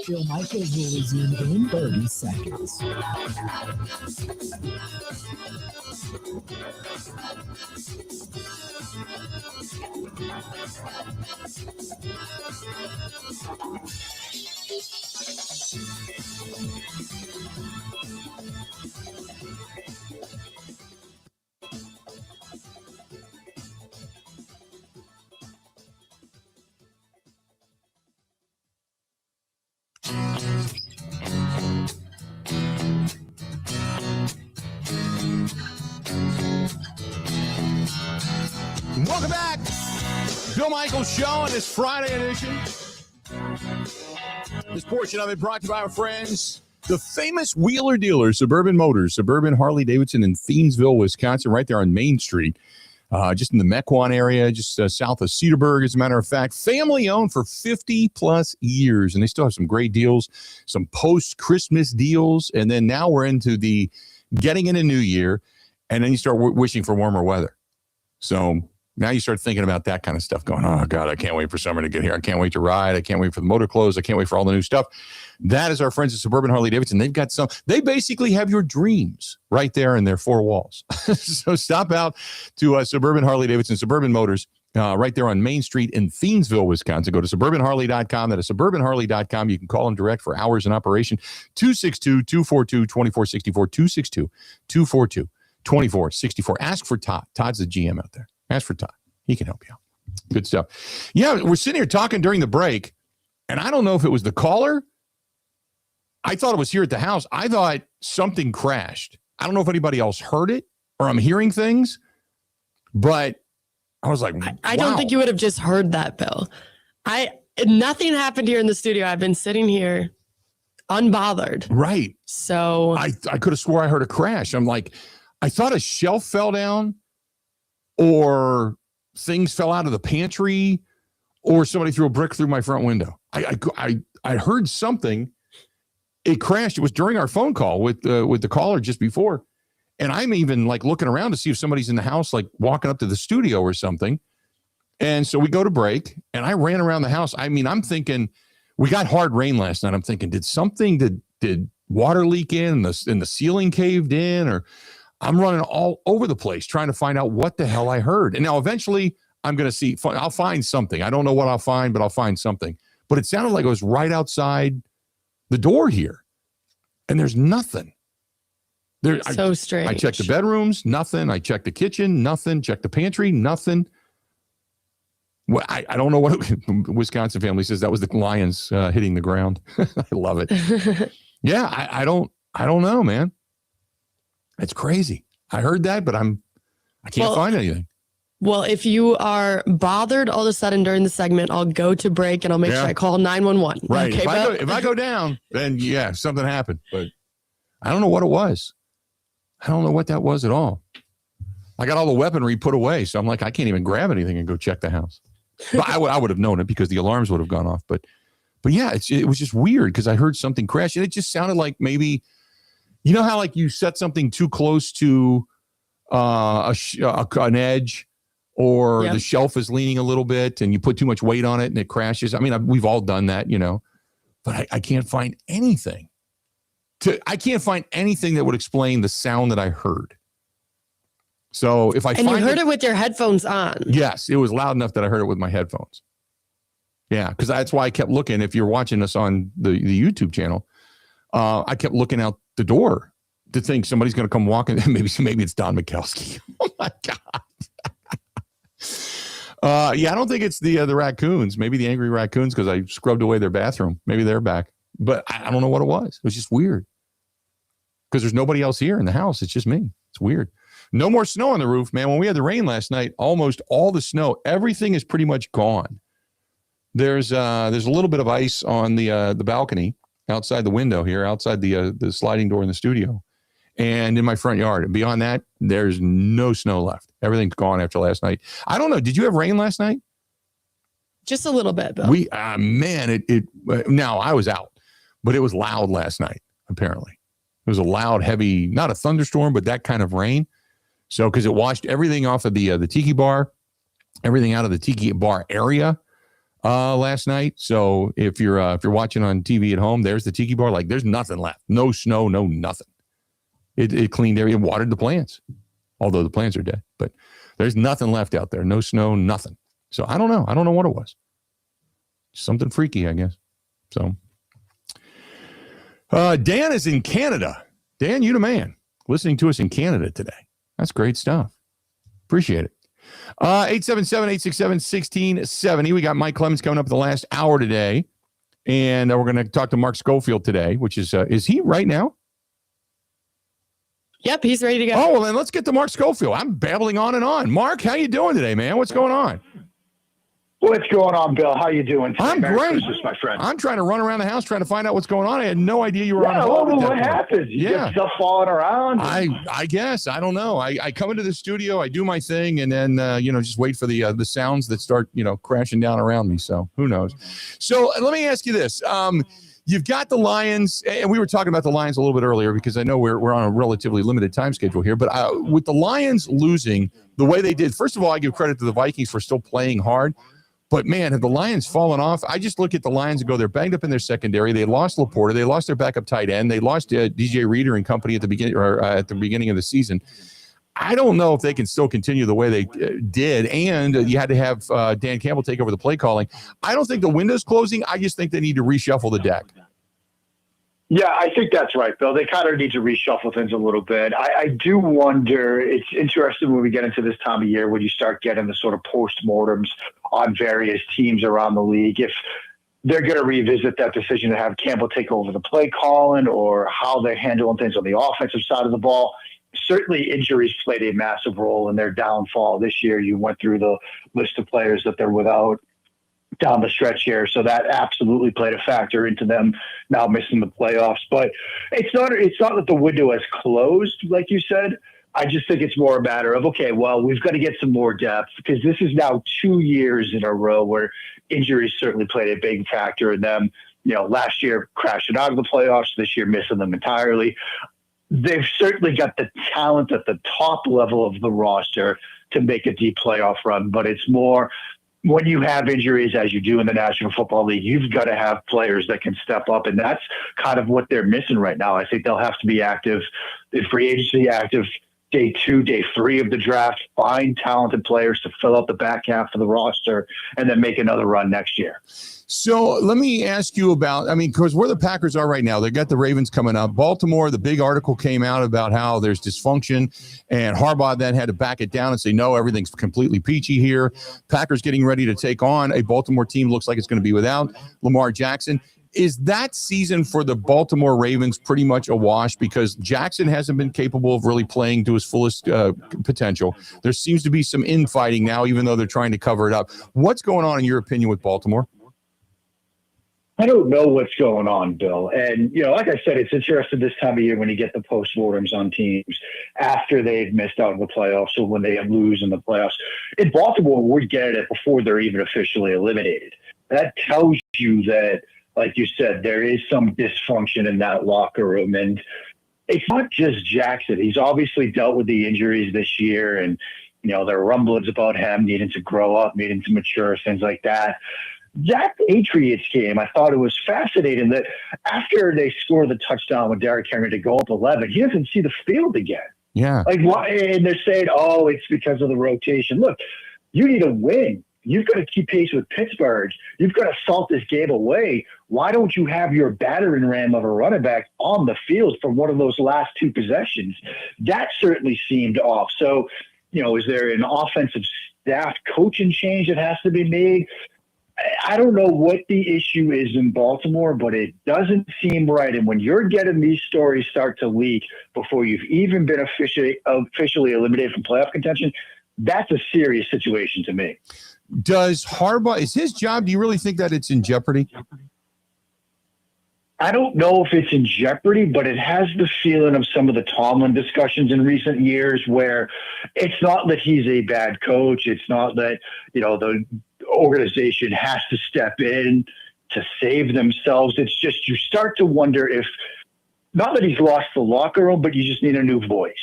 Speaker 9: Bill Michaels will resume in 30 seconds.
Speaker 1: Welcome back. Bill Michaels Show on this Friday edition. This portion of it brought to you by our friends, the famous Wheeler Dealer, Suburban Motors, Suburban Harley-Davidson in Thiensville, Wisconsin, right there on Main Street, just in the Mequon area, just south of Cedarburg, as a matter of fact. Family-owned for 50-plus years, and they still have some great deals, some post-Christmas deals, and then now we're into the getting in a new year, and then you start wishing for warmer weather. So now you start thinking about that kind of stuff, going, oh, God, I can't wait for summer to get here. I can't wait to ride. I can't wait for the motor clothes. I can't wait for all the new stuff. That is our friends at Suburban Harley-Davidson. They've got they basically have your dreams right there in their four walls. So stop out to Suburban Harley-Davidson, Suburban Motors, right there on Main Street in Thiensville, Wisconsin. Go to suburbanharley.com. That is suburbanharley.com. You can call them direct for hours in operation. 262-242-2464, 262-242-2464. Ask for Todd. Todd's the GM out there. Ask for Todd. He can help you out. Good stuff. Yeah, we're sitting here talking during the break, and I don't know if it was the caller. I thought it was here at the house. I thought something crashed. I don't know if anybody else heard it or I'm hearing things, but I was like,
Speaker 2: I don't think you would have just heard that, Bill. Nothing happened here in the studio. I've been sitting here unbothered.
Speaker 1: Right.
Speaker 2: So
Speaker 1: I could have swore I heard a crash. I'm like, I thought a shelf fell down, or things fell out of the pantry, or somebody threw a brick through my front window. I heard something. It crashed. It was during our phone call with the caller just before. And I'm even like looking around to see if somebody's in the house, like walking up to the studio or something. And so we go to break, and I ran around the house. I mean, I'm thinking, we got hard rain last night. I'm thinking, did water leak in and the ceiling caved in, or I'm running all over the place trying to find out what the hell I heard. And now eventually I'm going to see, I'll find something. I don't know what I'll find, but I'll find something. But it sounded like it was right outside the door here, and there's nothing.
Speaker 2: So strange.
Speaker 1: I checked the bedrooms, nothing. I checked the kitchen, nothing. Checked the pantry, nothing. Well, I don't know what Wisconsin family says. That was the lions hitting the ground. I love it. Yeah, I don't know, man. It's crazy. I heard that, but I can't find anything.
Speaker 2: Well, if you are bothered all of a sudden during the segment, I'll go to break and I'll make sure I call 911.
Speaker 1: Right.
Speaker 2: Okay,
Speaker 1: if I go down, then yeah, something happened. But I don't know what it was. I don't know what that was at all. I got all the weaponry put away, so I'm like, I can't even grab anything and go check the house. But I would have known it because the alarms would have gone off. But yeah, it was just weird because I heard something crash, and it just sounded like maybe, you know how like you set something too close to an edge, or the shelf is leaning a little bit and you put too much weight on it and it crashes. I mean, we've all done that, but I can't find anything. I can't find anything that would explain the sound that I heard. So if
Speaker 2: you heard it with your headphones on.
Speaker 1: Yes, it was loud enough that I heard it with my headphones. Yeah, because that's why I kept looking. If you're watching us on the YouTube channel, I kept looking out the door to think somebody's going to come walking. Maybe it's Don Mikowski. Oh my God. Yeah, I don't think it's the raccoons. Maybe the angry raccoons because I scrubbed away their bathroom. Maybe they're back. But I don't know what it was. It was just weird. Because there's nobody else here in the house. It's just me. It's weird. No more snow on the roof, man. When we had the rain last night, almost all the snow, everything is pretty much gone. There's a little bit of ice on the balcony outside the window here, outside the sliding door in the studio, and in my front yard. And beyond that, there's no snow left. Everything's gone after last night. I don't know. Did you have rain last night?
Speaker 2: Just a little bit, Bill.
Speaker 1: Now I was out, but it was loud last night, apparently. It was a loud, heavy, not a thunderstorm, but that kind of rain. So, because it washed everything off of the Tiki Bar, everything out of the Tiki Bar area last night. So, if you're watching on TV at home, there's the Tiki Bar. Like, there's nothing left. No snow, no nothing. It cleaned everything, watered the plants, although the plants are dead. But there's nothing left out there. No snow, nothing. So, I don't know. I don't know what it was. Something freaky, I guess. So, Dan is in Canada. Dan, you the man. Listening to us in Canada today. That's great stuff. Appreciate it. 877-867-1670. We got Mike Clemens coming up the last hour today. And we're going to talk to Mark Schofield today, which is he right now?
Speaker 2: Yep, he's ready to go.
Speaker 1: Oh, well, then let's get to Mark Schofield. I'm babbling on and on. Mark, how you doing today, man? What's going on?
Speaker 11: What's going on, Bill? How you doing today?
Speaker 1: I'm
Speaker 11: Merry
Speaker 1: great.
Speaker 11: Christmas, my friend.
Speaker 1: I'm trying to run around the house trying to find out what's going on. I had no idea you were on hold.
Speaker 11: Well, what happened? You get stuff falling around?
Speaker 1: I guess. I don't know. I come into the studio, I do my thing, and then, just wait for the sounds that start, crashing down around me. So who knows? So let me ask you this. You've got the Lions, and we were talking about the Lions a little bit earlier because I know we're on a relatively limited time schedule here. But with the Lions losing the way they did, first of all, I give credit to the Vikings for still playing hard. But, man, have the Lions fallen off? I just look at the Lions and go, they're banged up in their secondary. They lost Laporta. They lost their backup tight end. They lost DJ Reader and company at the beginning of the season. I don't know if they can still continue the way they did. And you had to have Dan Campbell take over the play calling. I don't think the window's closing. I just think they need to reshuffle the deck.
Speaker 11: Yeah, I think that's right, Bill. They kind of need to reshuffle things a little bit. I do wonder, it's interesting when we get into this time of year when you start getting the sort of postmortems on various teams around the league, if they're going to revisit that decision to have Campbell take over the play calling or how they're handling things on the offensive side of the ball. Certainly injuries played a massive role in their downfall this year. You went through the list of players that they're without down the stretch here. So that absolutely played a factor into them now missing the playoffs. But it's not that the window has closed, like you said. I just think it's more a matter of, okay, well, we've got to get some more depth because this is now 2 years in a row where injuries certainly played a big factor in them. Last year crashing out of the playoffs, this year missing them entirely. They've certainly got the talent at the top level of the roster to make a deep playoff run, but it's more when you have injuries, as you do in the National Football League, you've got to have players that can step up, and that's kind of what they're missing right now. I think they'll have to be active, in free agency active, day 2, day 3 of the draft, find talented players to fill out the back half of the roster, and then make another run next year.
Speaker 1: So let me ask you about, because where the Packers are right now, they got the Ravens coming up. Baltimore, the big article came out about how there's dysfunction, and Harbaugh then had to back it down and say, no, everything's completely peachy here. Packers getting ready to take on a Baltimore team, looks like it's going to be without Lamar Jackson. Is that season for the Baltimore Ravens pretty much a wash because Jackson hasn't been capable of really playing to his fullest potential? There seems to be some infighting now, even though they're trying to cover it up. What's going on, in your opinion, with Baltimore?
Speaker 11: I don't know what's going on, Bill. And, like I said, it's interesting this time of year when you get the postmortems on teams after they've missed out on the playoffs or when they lose in the playoffs. In Baltimore, we're getting it before they're even officially eliminated. That tells you that, like you said, there is some dysfunction in that locker room. And it's not just Jackson. He's obviously dealt with the injuries this year. And, there are rumblings about him needing to grow up, needing to mature, things like that. That Patriots game, I thought it was fascinating that after they score the touchdown with Derrick Henry to go up 11, he doesn't see the field again.
Speaker 1: Yeah.
Speaker 11: And they're saying, oh, it's because of the rotation. Look, you need a win. You've got to keep pace with Pittsburgh. You've got to salt this game away. Why don't you have your battering ram of a running back on the field for one of those last 2 possessions? That certainly seemed off. So, is there an offensive staff coaching change that has to be made? I don't know what the issue is in Baltimore, but it doesn't seem right. And when you're getting these stories start to leak before you've even been officially eliminated from playoff contention, that's a serious situation to me.
Speaker 1: Does Harbaugh, is his job, do you really think that it's in jeopardy?
Speaker 11: I don't know if it's in jeopardy, but it has the feeling of some of the Tomlin discussions in recent years where it's not that he's a bad coach. It's not that, the organization has to step in to save themselves. It's just you start to wonder if, not that he's lost the locker room, but you just need a new voice.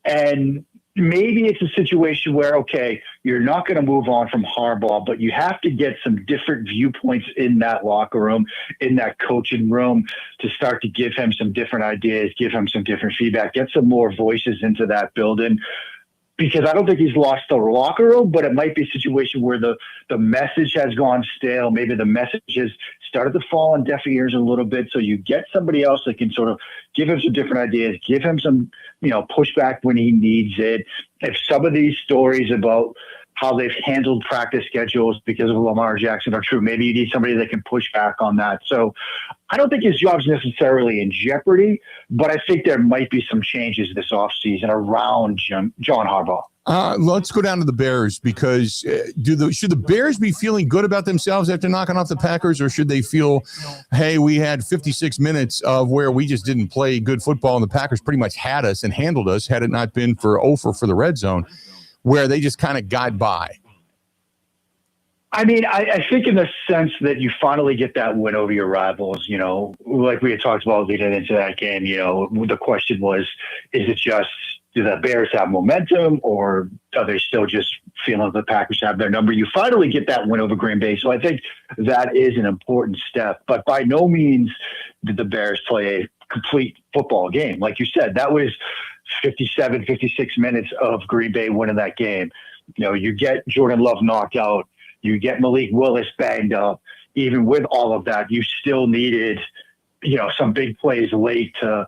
Speaker 11: And maybe it's a situation where, okay, you're not going to move on from Harbaugh, but you have to get some different viewpoints in that locker room, in that coaching room, to start to give him some different ideas, give him some different feedback, get some more voices into that building. Because I don't think he's lost the locker room, but it might be a situation where the message has gone stale. Maybe the message has started to fall on deaf ears a little bit. So you get somebody else that can sort of give him some different ideas, give him some, pushback when he needs it. If some of these stories about how they've handled practice schedules because of Lamar Jackson are true. Maybe you need somebody that can push back on that. So I don't think his job's necessarily in jeopardy, but I think there might be some changes this offseason around John Harbaugh.
Speaker 1: Let's go down to the Bears, because should the Bears be feeling good about themselves after knocking off the Packers, or should they feel, hey, we had 56 minutes of where we just didn't play good football and the Packers pretty much had us and handled us had it not been for for the red zone, where they just kind of got by?
Speaker 11: I mean, I think in the sense that you finally get that win over your rivals, like we had talked about leading into that game, the question was, is it just, do the Bears have momentum, or are they still just feeling the Packers have their number? You finally get that win over Green Bay. So I think that is an important step. But by no means did the Bears play a complete football game. Like you said, that was 57, 56 minutes of Green Bay winning that game. You get Jordan Love knocked out. You get Malik Willis banged up. Even with all of that, you still needed some big plays late to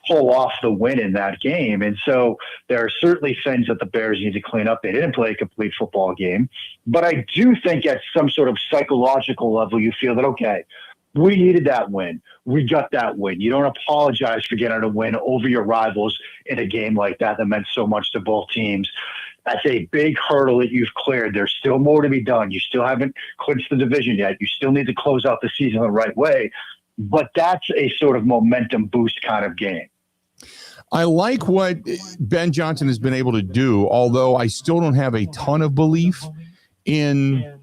Speaker 11: pull off the win in that game. And so there are certainly things that the Bears need to clean up. They didn't play a complete football game. But I do think at some sort of psychological level, you feel that, okay, we needed that win. We got that win. You don't apologize for getting a win over your rivals in a game like that meant so much to both teams. That's a big hurdle that you've cleared. There's still more to be done. You still haven't clinched the division yet. You still need to close out the season the right way. But that's a sort of momentum boost kind of game.
Speaker 1: I like what Ben Johnson has been able to do, although I still don't have a ton of belief in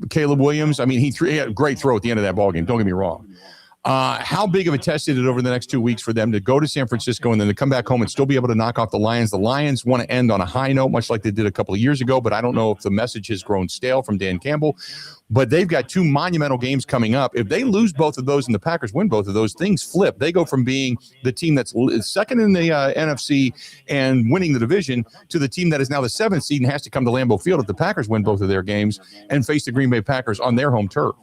Speaker 1: Caleb Williams. I mean, he had a great throw at the end of that ballgame. Don't get me wrong. How big of a test is it over the next 2 weeks for them to go to San Francisco and then to come back home and still be able to knock off the Lions? The Lions want to end on a high note, much like they did a couple of years ago, but I don't know if the message has grown stale from Dan Campbell. But they've got two monumental games coming up. If they lose both of those and the Packers win both of those, things flip. They go from being the team that's second in the NFC and winning the division to the team that is now the 7th seed and has to come to Lambeau Field if the Packers win both of their games and face the Green Bay Packers on their home turf.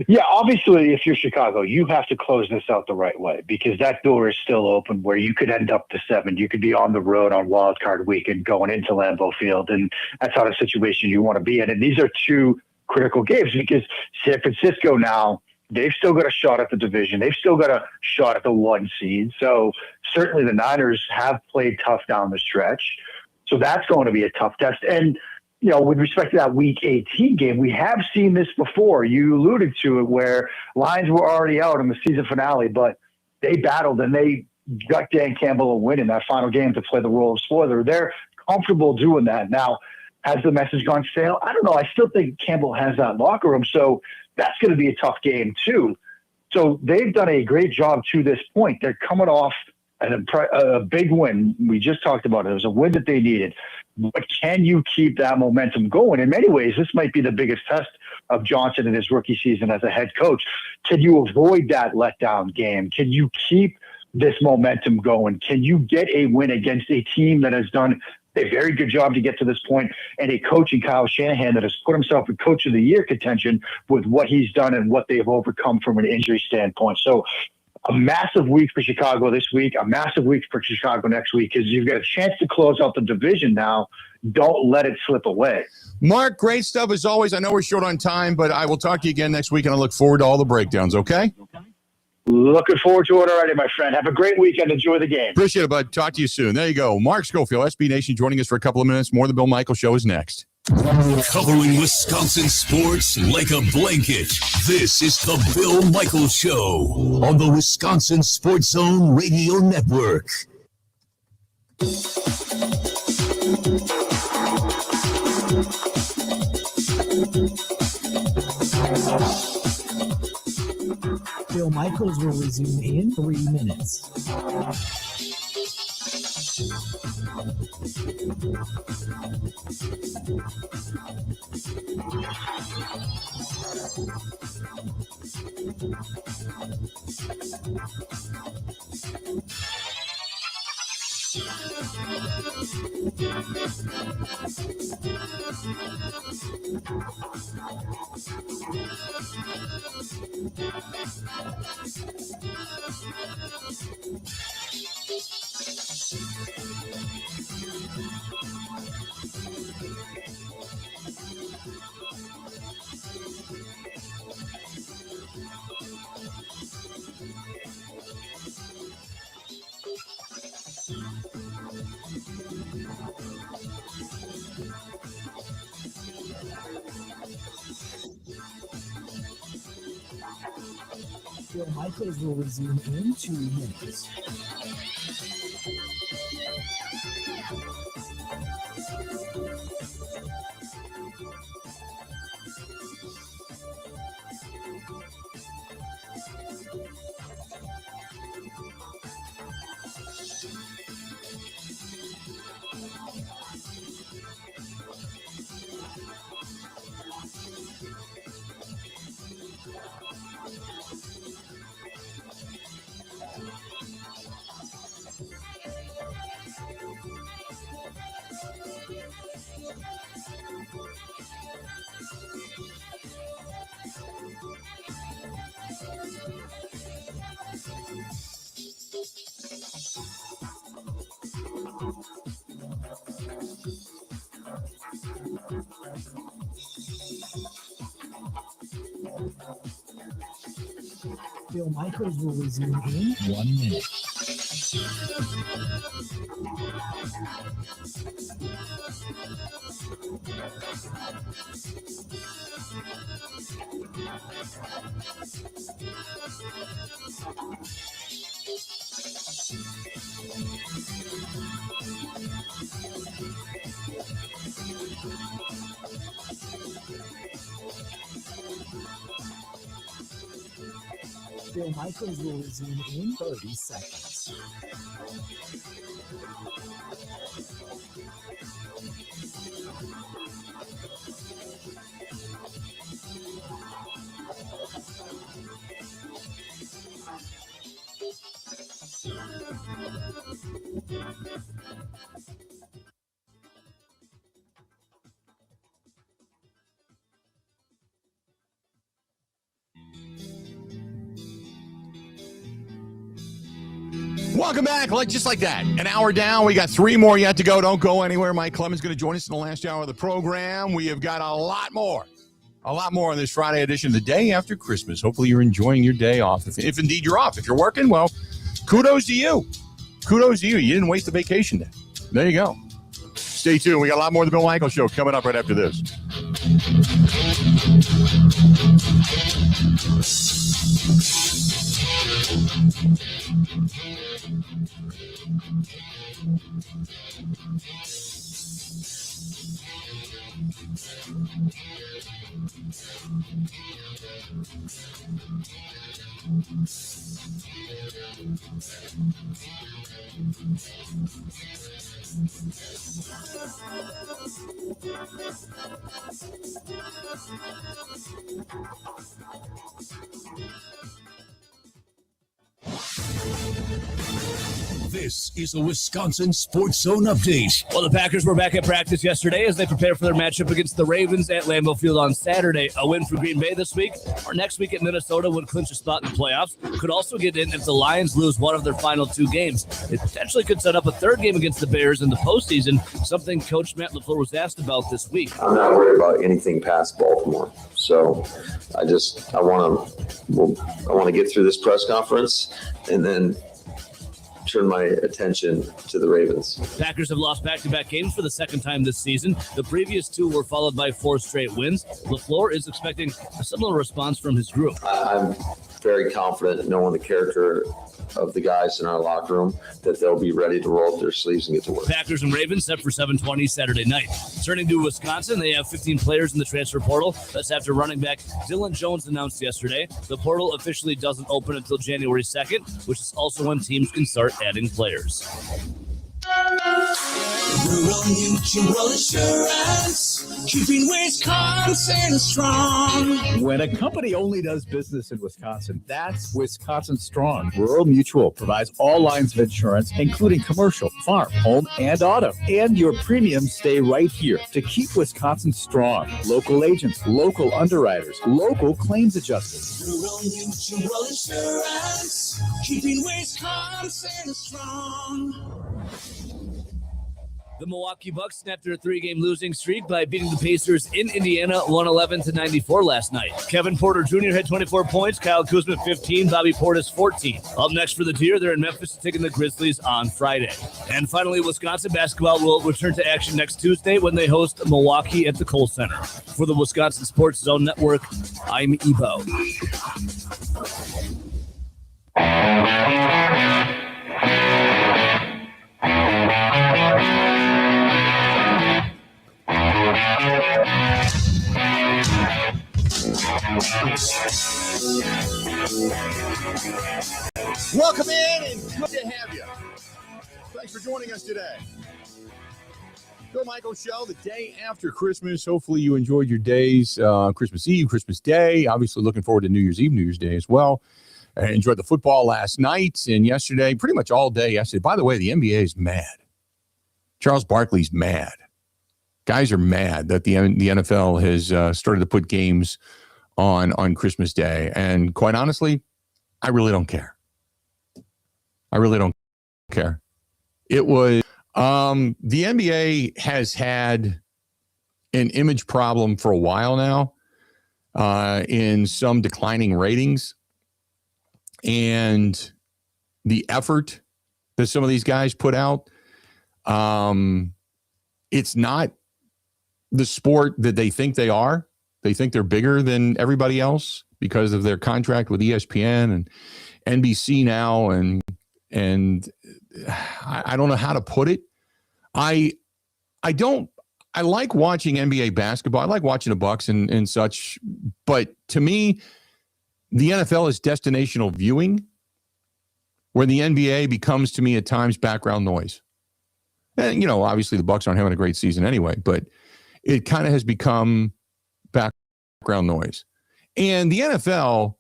Speaker 11: Yeah, obviously, if you're Chicago, you have to close this out the right way, because that door is still open where you could end up to 7. You could be on the road on wild card weekend going into Lambeau Field, and that's not a situation you want to be in. And these are two critical games, because San Francisco now, they've still got a shot at the division. They've still got a shot at the 1 seed. So certainly the Niners have played tough down the stretch. So that's going to be a tough test. And with respect to that Week 18 game, we have seen this before. You alluded to it, where Lions were already out in the season finale, but they battled and they got Dan Campbell a win in that final game to play the role of spoiler. They're comfortable doing that. Now, has the message gone stale? I don't know. I still think Campbell has that locker room, so that's going to be a tough game too. So they've done a great job to this point. They're coming off a big win. We just talked about it. It was a win that they needed. But can you keep that momentum going? In many ways, this might be the biggest test of Johnson in his rookie season as a head coach. Can you avoid that letdown game? Can you keep this momentum going? Can you get a win against a team that has done a very good job to get to this point, and a coach in Kyle Shanahan that has put himself in Coach of the Year contention with what he's done and what they've overcome from an injury standpoint? So a massive week for Chicago this week, a massive week for Chicago next week, because you've got a chance to close out the division now. Don't let it slip away.
Speaker 1: Mark, great stuff as always. I know we're short on time, but I will talk to you again next week, and I look forward to all the breakdowns, okay?
Speaker 11: Looking forward to it already, my friend. Have a great weekend. Enjoy the game.
Speaker 1: Appreciate it, bud. Talk to you soon. There you go. Mark Schofield, SB Nation, joining us for a couple of minutes. More of the Bill Michaels Show is next.
Speaker 3: Covering Wisconsin sports like a blanket. This is the Bill Michaels Show on the Wisconsin Sports Zone Radio Network.
Speaker 9: Bill Michaels will resume in 3 minutes. Bill Michaels will resume in 2 minutes. Bill Michaels will resume in 1 minute. Bill Michaels will resume in 30 seconds.
Speaker 1: Welcome back. Just like that. An hour down. We got 3 more yet to go. Don't go anywhere. Mike Clemens is going to join us in the last hour of the program. We have got a lot more on this Friday edition, the day after Christmas. Hopefully you're enjoying your day off. If indeed you're off. If you're working, well, kudos to you. Kudos to you. You didn't waste the vacation day. There you go. Stay tuned. We got a lot more of the Bill Michaels Show coming up right after this.
Speaker 3: This is a Wisconsin Sports Zone update.
Speaker 12: Well, the Packers were back at practice yesterday as they prepare for their matchup against the Ravens at Lambeau Field on Saturday. A win for Green Bay this week or next week at Minnesota would clinch a spot in the playoffs. Could also get in if the Lions lose one of their final 2 games. It potentially could set up a 3rd game against the Bears in the postseason, something Coach Matt LaFleur was asked about this week.
Speaker 13: I'm not worried about anything past Baltimore. So I want to get through this press conference and then turn my attention to the Ravens.
Speaker 12: Packers have lost back-to-back games for the 2nd time this season. The previous 2 were followed by 4 straight wins. LaFleur is expecting a similar response from his group.
Speaker 13: I'm very confident knowing the character of the guys in our locker room that they'll be ready to roll up their sleeves and get to work.
Speaker 12: Packers and Ravens set for 7:20 Saturday night. Turning to Wisconsin, they have 15 players in the transfer portal. That's after running back Dylan Jones announced yesterday. The portal officially doesn't open until January 2nd, which is also when teams can start adding players.
Speaker 3: Rural Mutual Insurance, keeping Wisconsin strong.
Speaker 14: When a company only does business in Wisconsin, that's Wisconsin strong. Rural Mutual provides all lines of insurance, including commercial, farm, home, and auto. And your premiums stay right here to keep Wisconsin strong. Local agents, local underwriters, local claims adjusters.
Speaker 3: Rural Mutual Insurance, keeping Wisconsin strong.
Speaker 12: The Milwaukee Bucks snapped their 3-game losing streak by beating the Pacers in Indiana 111-94 last night. Kevin Porter Jr. had 24 points, Kyle Kuzma 15, Bobby Portis 14. Up next for the Deer, they're in Memphis taking the Grizzlies on Friday. And finally, Wisconsin basketball will return to action next Tuesday when they host Milwaukee at the Kohl Center. For the Wisconsin Sports Zone Network, I'm Ebo.
Speaker 1: Welcome in and good to have you. Thanks for joining us today. Bill Michaels Show, the day after Christmas. Hopefully you enjoyed your days, Christmas Eve, Christmas Day. Obviously looking forward to New Year's Eve, New Year's Day as well. I enjoyed the football last night and yesterday, pretty much all day yesterday. By the way, the NBA is mad. Charles Barkley's mad. Guys are mad that the NFL has started to put games on Christmas Day. And quite honestly, I really don't care. I really don't care. It was the NBA has had an image problem for a while now in some declining ratings. And the effort that some of these guys put out, it's not the sport that they think they are. They think they're bigger than everybody else because of their contract with ESPN and NBC now. And I don't know how to put it. I like watching NBA basketball. I like watching the Bucks and such. But to me, the NFL is destinational viewing, where the NBA becomes, to me, at times, background noise. And, obviously the Bucks aren't having a great season anyway, but it kind of has become background noise. And the NFL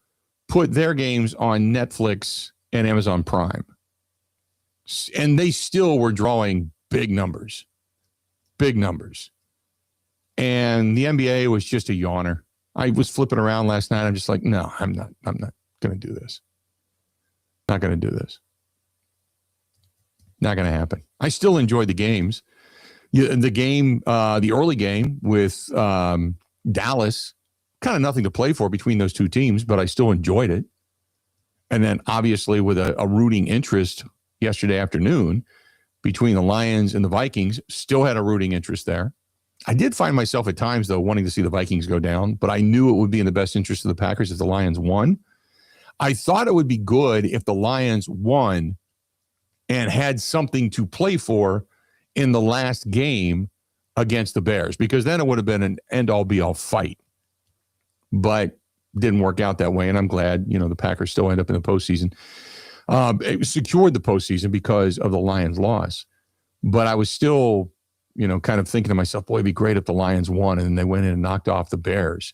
Speaker 1: put their games on Netflix and Amazon Prime. And they still were drawing big numbers. And the NBA was just a yawner. I was flipping around last night. I'm just like, no, I'm not going to do this. Not going to do this. Not going to happen. I still enjoyed the games. The early game with Dallas, kind of nothing to play for between those two teams, but I still enjoyed it. And then obviously with a rooting interest yesterday afternoon between the Lions and the Vikings, still had a rooting interest there. I did find myself at times, though, wanting to see the Vikings go down, but I knew it would be in the best interest of the Packers if the Lions won. I thought it would be good if the Lions won and had something to play for in the last game against the Bears, because then it would have been an end-all be-all fight. But didn't work out that way, and I'm glad, the Packers still end up in the postseason. It secured the postseason because of the Lions' loss. But I was still, kind of thinking to myself, boy, it'd be great if the Lions won, and then they went in and knocked off the Bears.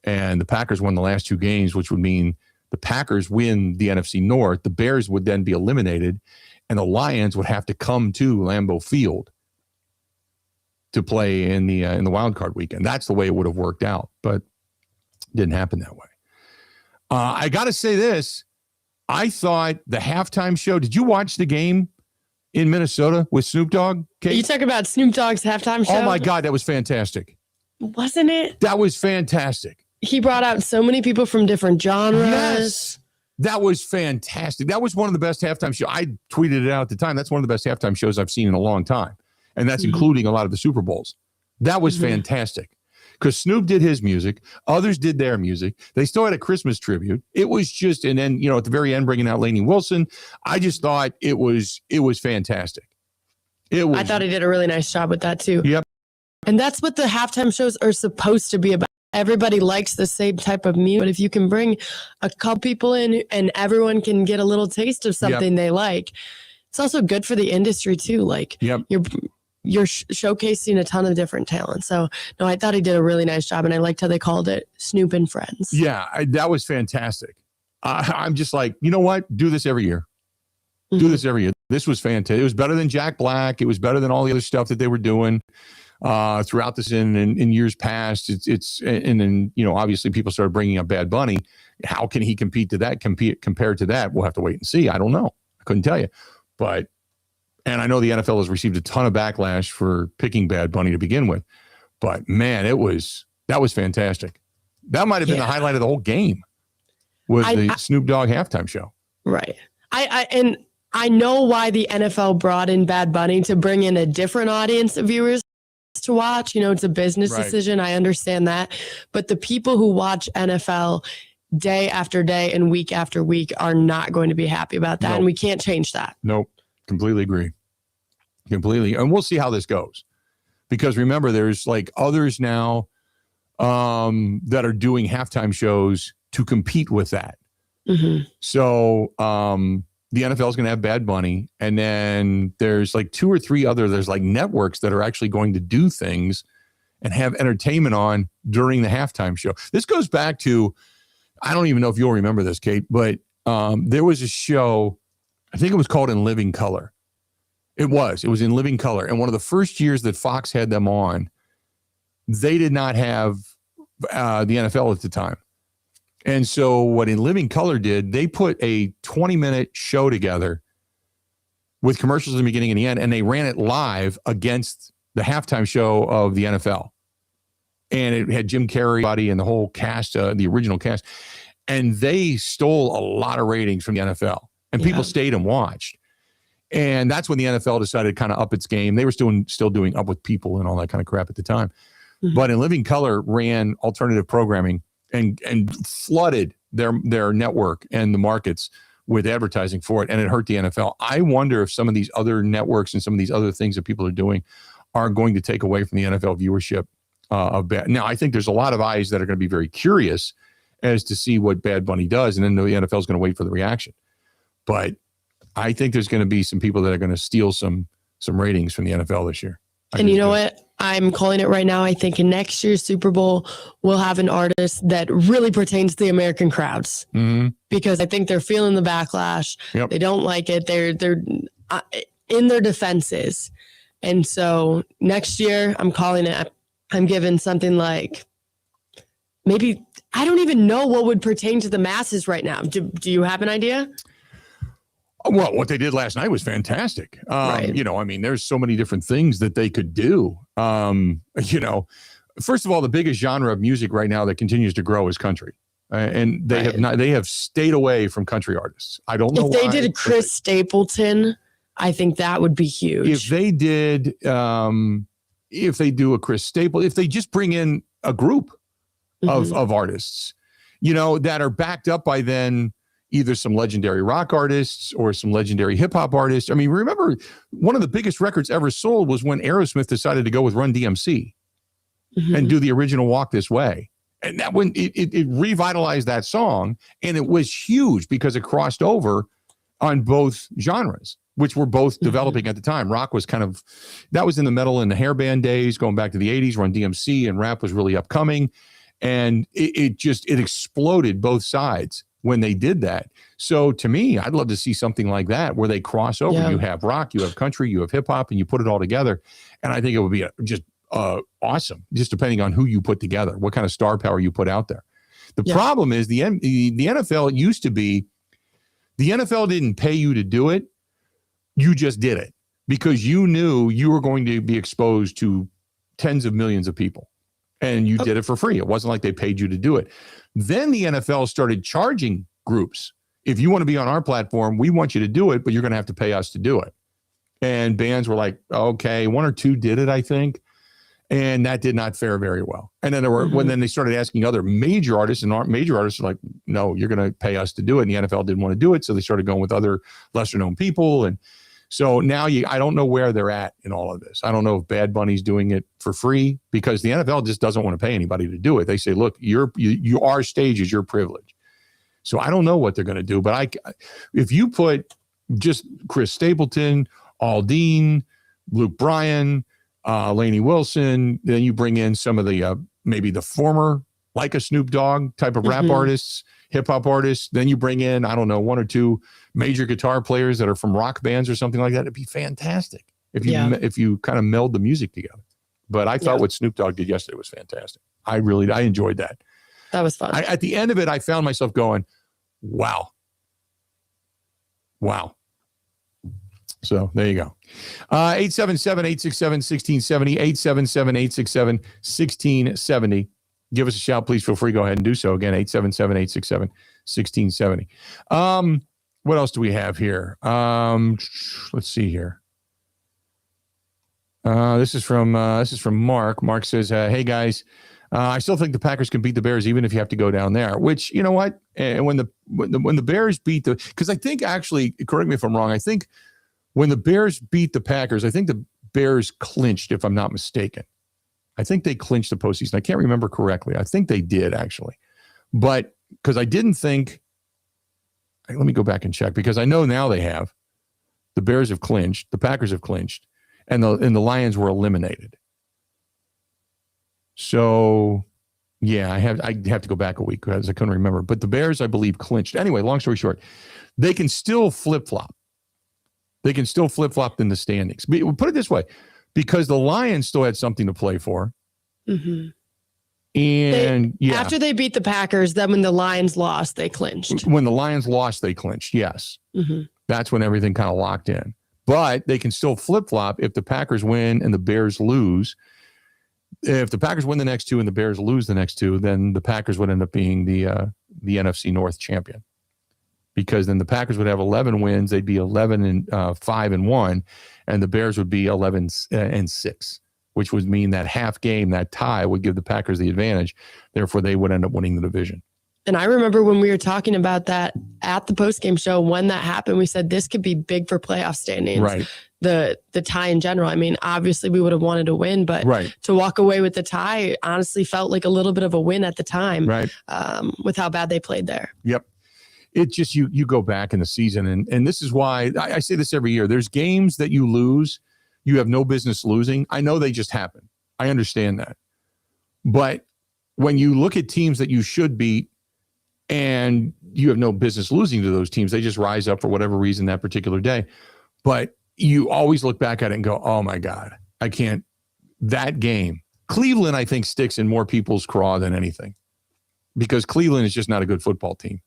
Speaker 1: And the Packers won the last two games, which would mean the Packers win the NFC North. The Bears would then be eliminated, and the Lions would have to come to Lambeau Field to play in the wild card weekend. That's the way it would have worked out, but it didn't happen that way. I got to say this. I thought the halftime show, did you watch the game in Minnesota with Snoop Dogg? Kate?
Speaker 2: You talk about Snoop Dogg's halftime show?
Speaker 1: Oh, my God, that was fantastic.
Speaker 2: Wasn't it?
Speaker 1: That was fantastic.
Speaker 2: He brought out so many people from different genres.
Speaker 1: Yes. That was fantastic. That was one of the best halftime shows. I tweeted it out at the time. That's one of the best halftime shows I've seen in a long time. And that's including a lot of the Super Bowls. That was fantastic. Because Snoop did his music. Others did their music. They still had a Christmas tribute. It was just, and then, at the very end, bringing out Lainey Wilson. I just thought it was fantastic. I
Speaker 2: thought he did a really nice job with that, too.
Speaker 1: Yep.
Speaker 2: And that's what the halftime shows are supposed to be about. Everybody likes the same type of music, but if you can bring a couple people in and everyone can get a little taste of something they like, it's also good for the industry too. Like you're showcasing a ton of different talent. So no, I thought he did a really nice job, and I liked how they called it Snoop and Friends.
Speaker 1: Yeah, that was fantastic. I'm just like, you know what? Do this every year. Do this every year. This was fantastic. It was better than Jack Black. It was better than all the other stuff that they were doing throughout this in years past. And then, obviously people started bringing up Bad Bunny. How can he compare to that? We'll have to wait and see. I don't know. I couldn't tell you. But And I know the NFL has received a ton of backlash for picking Bad Bunny to begin with, but man, that was fantastic. That might have been the highlight of the whole game, was the Snoop Dogg halftime show.
Speaker 2: Right. I know why the NFL brought in Bad Bunny, to bring in a different audience of viewers to watch. You know, it's a business decision. I understand that. But the people who watch NFL day after day and week after week are not going to be happy about that. And we can't change that.
Speaker 1: Nope. Completely agree. Completely. And we'll see how this goes. Because remember, there's like others now that are doing halftime shows to compete with that.
Speaker 2: Mm-hmm.
Speaker 1: So the NFL is going to have Bad Bunny. And then there's like 2 or 3 other, there's like networks that are actually going to do things and have entertainment on during the halftime show. This goes back to, I don't even know if you'll remember this, Kate, but there was a show, I think it was called In Living Color. It was In Living Color. And one of the first years that Fox had them on, they did not have the NFL at the time. And so what In Living Color did, they put a 20-minute show together with commercials in the beginning and the end, and they ran it live against the halftime show of the NFL. And it had Jim Carrey and the whole cast, the original cast. And they stole a lot of ratings from the NFL. And people stayed and watched. And that's when the NFL decided to kind of up its game. They were still doing Up With People and all that kind of crap at the time. Mm-hmm. But In Living Color ran alternative programming and flooded their network and the markets with advertising for it. And it hurt the NFL. I wonder if some of these other networks and some of these other things that people are doing are going to take away from the NFL viewership of Bad. Now, I think there's a lot of eyes that are going to be very curious as to see what Bad Bunny does. And then the NFL is going to wait for the reaction. But I think there's going to be some people that are going to steal some ratings from the NFL this year.
Speaker 2: And you know what? I'm calling it right now. I think in next year's Super Bowl, we'll have an artist that really pertains to the American crowds, because I think they're feeling the backlash. Yep. They don't like it. They're in their defenses. And so next year, I'm calling it, I'm giving something like, maybe, I don't even know what would pertain to the masses right now. Do you have an idea?
Speaker 1: Well, what they did last night was fantastic.
Speaker 2: Right.
Speaker 1: You know, I mean, there's so many different things that they could do. You know, first of all, the biggest genre of music right now that continues to grow is country. And they have stayed away from country artists. I don't know
Speaker 2: if they did a Chris Stapleton, I think that would be huge.
Speaker 1: If they did, if they do a Chris Stapleton, if they just bring in a group of artists, you know, that are backed up by then either some legendary rock artists or some legendary hip hop artists. I mean, remember, one of the biggest records ever sold was when Aerosmith decided to go with Run DMC and do the original Walk This Way. And that when it revitalized that song, and it was huge because it crossed over on both genres, which were both developing at the time. Rock was that was in the metal and the hair band days, going back to the 80s. Run DMC and rap was really upcoming. And it exploded both sides when they did that. So to me, I'd love to see something like that where they cross over. Yeah. You have rock, you have country, you have hip hop, and you put it all together. And I think it would be just awesome, just depending on who you put together, what kind of star power you put out there. The problem is the NFL used to be, the NFL didn't pay you to do it. You just did it because you knew you were going to be exposed to tens of millions of people. And you did it for free. It wasn't like they paid you to do it. Then the NFL started charging groups. If you want to be on our platform, we want you to do it, but you're going to have to pay us to do it. And bands were like, okay, 1 or 2 did it, I think. And that did not fare very well. And then when they started asking other major artists, and major artists are like, no, you're going to pay us to do it. And the NFL didn't want to do it. So they started going with other lesser known people. And so now I don't know where they're at in all of this. I don't know if Bad Bunny's doing it for free because the NFL just doesn't want to pay anybody to do it. They say, look, our stage is your privilege. So I don't know what they're going to do. But if you put just Chris Stapleton, Aldean, Luke Bryan, Lainey Wilson, then you bring in some of the maybe the former, like a Snoop Dogg type of rap artists, hip hop artists. Then you bring in, I don't know, 1 or 2 major guitar players that are from rock bands or something like that. It'd be fantastic if you kind of meld the music together. But I thought what Snoop Dogg did yesterday was fantastic. I enjoyed that.
Speaker 2: That was fun.
Speaker 1: At the end of it, I found myself going, wow. So there you go. 877-867-1670, 877-867-1670. Give us a shout. Please feel free. Go ahead and do so. Again, 877-867-1670. What else do we have here? Let's see here. This is from Mark. Mark says, hey guys, I still think the Packers can beat the Bears even if you have to go down there, which, you know what? And when the Bears beat because I think actually, correct me if I'm wrong, I think when the Bears beat the Packers, I think the Bears clinched, if I'm not mistaken. I think they clinched the postseason. I can't remember correctly. I think they did actually, but because I didn't think, let me go back and check because I know now they have. The Bears have clinched, the Packers have clinched, and the Lions were eliminated. So, yeah, I have to go back a week because I couldn't remember. But the Bears, I believe, clinched. Anyway, long story short, they can still flip-flop. They can still flip-flop in the standings. But put it this way, because the Lions still had something to play for.
Speaker 2: Mm-hmm.
Speaker 1: And
Speaker 2: after they beat the Packers, then when the Lions lost, they clinched.
Speaker 1: When the Lions lost, they clinched. Yes.
Speaker 2: Mm-hmm.
Speaker 1: That's when everything kind of locked in. But they can still flip-flop if the Packers win and the Bears lose. If the Packers win the next two and the Bears lose the next two, then the Packers would end up being the NFC North champion. Because then the Packers would have 11 wins, they'd be 11-5-1, and the Bears would be 11-6, which would mean that half game, that tie, would give the Packers the advantage. Therefore, they would end up winning the division.
Speaker 2: And I remember when we were talking about that at the postgame show, when that happened, we said this could be big for playoff standings.
Speaker 1: Right.
Speaker 2: The tie in general. I mean, obviously we would have wanted to win, but to walk away with the tie honestly felt like a little bit of a win at the time.
Speaker 1: Right.
Speaker 2: With how bad they played there.
Speaker 1: Yep. It just, you go back in the season, and this is why I say this every year. There's games that you lose, you have no business losing. I know they just happen. I understand that. But when you look at teams that you should beat and you have no business losing to those teams, they just rise up for whatever reason that particular day. But you always look back at it and go, oh my God, I can't. That game, Cleveland, I think, sticks in more people's craw than anything because Cleveland is just not a good football team.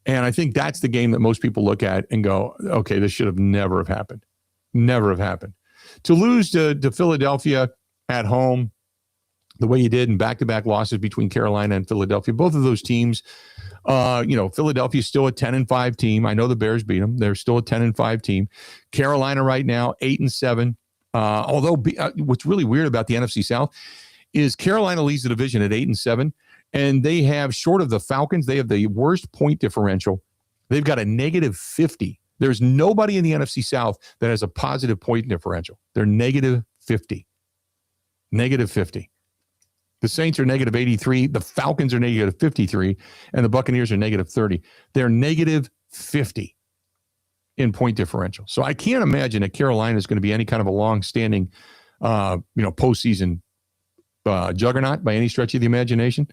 Speaker 1: And I think that's the game that most people look at and go, okay, this should have never have happened. Never have happened. To lose to Philadelphia at home the way you did in back-to-back losses between Carolina and Philadelphia, both of those teams, Philadelphia is still a 10-5 team. I know the Bears beat them. They're still a 10-5 team. Carolina right now, 8-7. Although what's really weird about the NFC South is Carolina leads the division at 8-7. And they have, short of the Falcons, they have the worst point differential. They've got a -50. There's nobody in the NFC South that has a positive point differential. They're -50. -50. The Saints are -83. The Falcons are -53. And the Buccaneers are -30. They're -50 in point differential. So I can't imagine that Carolina is going to be any kind of a long-standing, postseason juggernaut by any stretch of the imagination.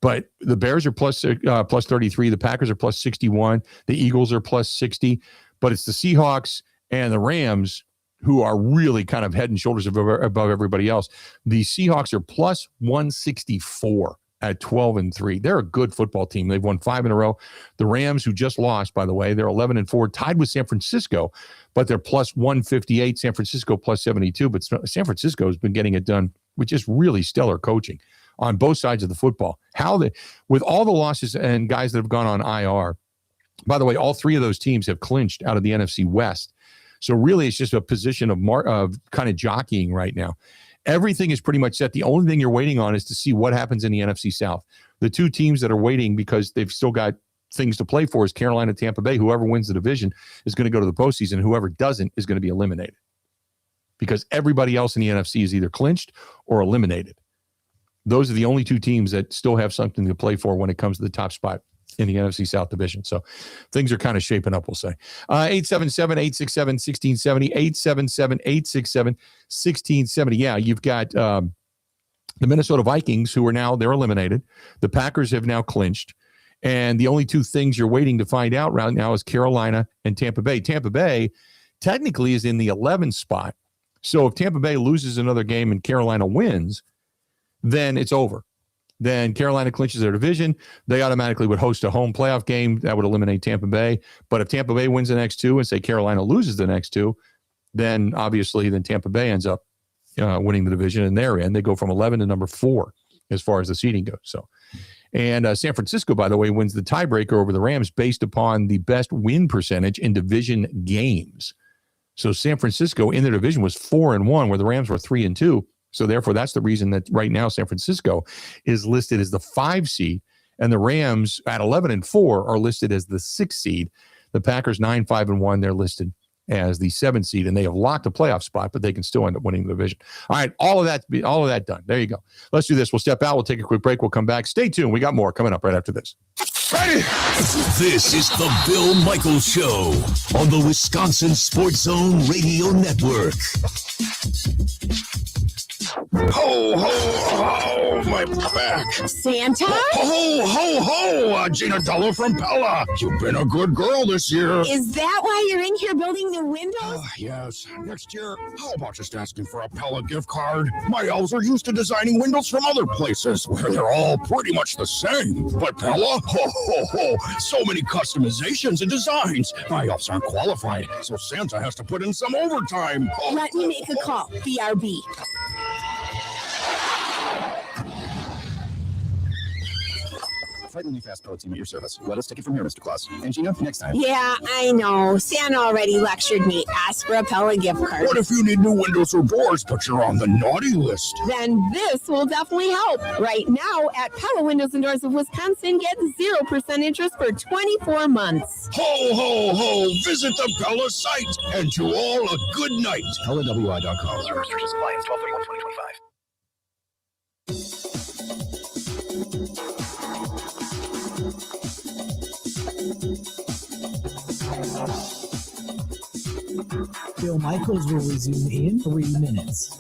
Speaker 1: But the Bears are plus 33. The Packers are plus 61. The Eagles are plus 60. But it's the Seahawks and the Rams who are really kind of head and shoulders above everybody else. The Seahawks are plus 164 at 12-3. They're a good football team. They've won 5 in a row. The Rams, who just lost, by the way, they're 11-4, tied with San Francisco, but they're plus 158. San Francisco plus 72. But San Francisco has been getting it done with just really stellar coaching on both sides of the football. With all the losses and guys that have gone on IR, by the way, all 3 of those teams have clinched out of the NFC West. So really, it's just a position of kind of jockeying right now. Everything is pretty much set. The only thing you're waiting on is to see what happens in the NFC South. The 2 teams that are waiting because they've still got things to play for is Carolina and Tampa Bay. Whoever wins the division is going to go to the postseason. Whoever doesn't is going to be eliminated because everybody else in the NFC is either clinched or eliminated. Those are the only 2 teams that still have something to play for when it comes to the top spot in the NFC South division. So things are kind of shaping up, we'll say. 877-867-1670, 877-867-1670. Yeah, you've got the Minnesota Vikings, who are they're eliminated. The Packers have now clinched. And the only 2 things you're waiting to find out right now is Carolina and Tampa Bay. Tampa Bay technically is in the 11th spot. So if Tampa Bay loses another game and Carolina wins, then it's over. then Carolina clinches their division. They automatically would host a home playoff game. That would eliminate Tampa Bay. But if Tampa Bay wins the next two and say Carolina loses the next two, then obviously Tampa Bay ends up winning the division in their end. They go from 11 to number 4 as far as the seeding goes. So, and San Francisco, by the way, wins the tiebreaker over the Rams based upon the best win percentage in division games. So San Francisco in their division was 4-1, where the Rams were 3-2. So therefore, that's the reason that right now San Francisco is listed as the 5 seed, and the Rams at 11-4 are listed as the 6 seed. The Packers 9-5-1, they're listed as the 7 seed, and they have locked a playoff spot, but they can still end up winning the division. All right, all of that done. There you go. Let's do this. We'll step out. We'll take a quick break. We'll come back. Stay tuned. We got more coming up right after this.
Speaker 3: Ready? This is the Bill Michaels Show on the Wisconsin Sports Zone Radio Network.
Speaker 4: Ho, ho, ho, my back.
Speaker 5: Santa?
Speaker 4: Ho, ho, ho, Gina Della from Pella. You've been a good girl this year.
Speaker 5: Is that why you're in here building the windows?
Speaker 4: Yes. Next year, how about just asking for a Pella gift card? My elves are used to designing windows from other places where they're all pretty much the same. But Pella? Ho, ho, ho. So many customizations and designs. My elves aren't qualified, so Santa has to put in some overtime. Ho,
Speaker 5: Let me make a call. BRB.
Speaker 6: Frighteningly fast pellet team at your service. Let us take it from here, Mr. Claus. And Gina, next time.
Speaker 5: Yeah, I know. Santa already lectured me. Ask for a Pella gift card.
Speaker 4: What if you need new windows or doors, but you're on the naughty list?
Speaker 5: Then this will definitely help. Right now, at Pella Windows and Doors of Wisconsin, get 0% interest for 24 months.
Speaker 4: Ho, ho, ho. Visit the Pella site. And to all, a good night.
Speaker 6: PellaWI.com.
Speaker 7: Service restrictions apply. Install 31/2025.
Speaker 9: Bill Michaels will resume in 3 minutes.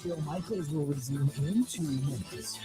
Speaker 9: Bill Michaels will resume in 2 minutes.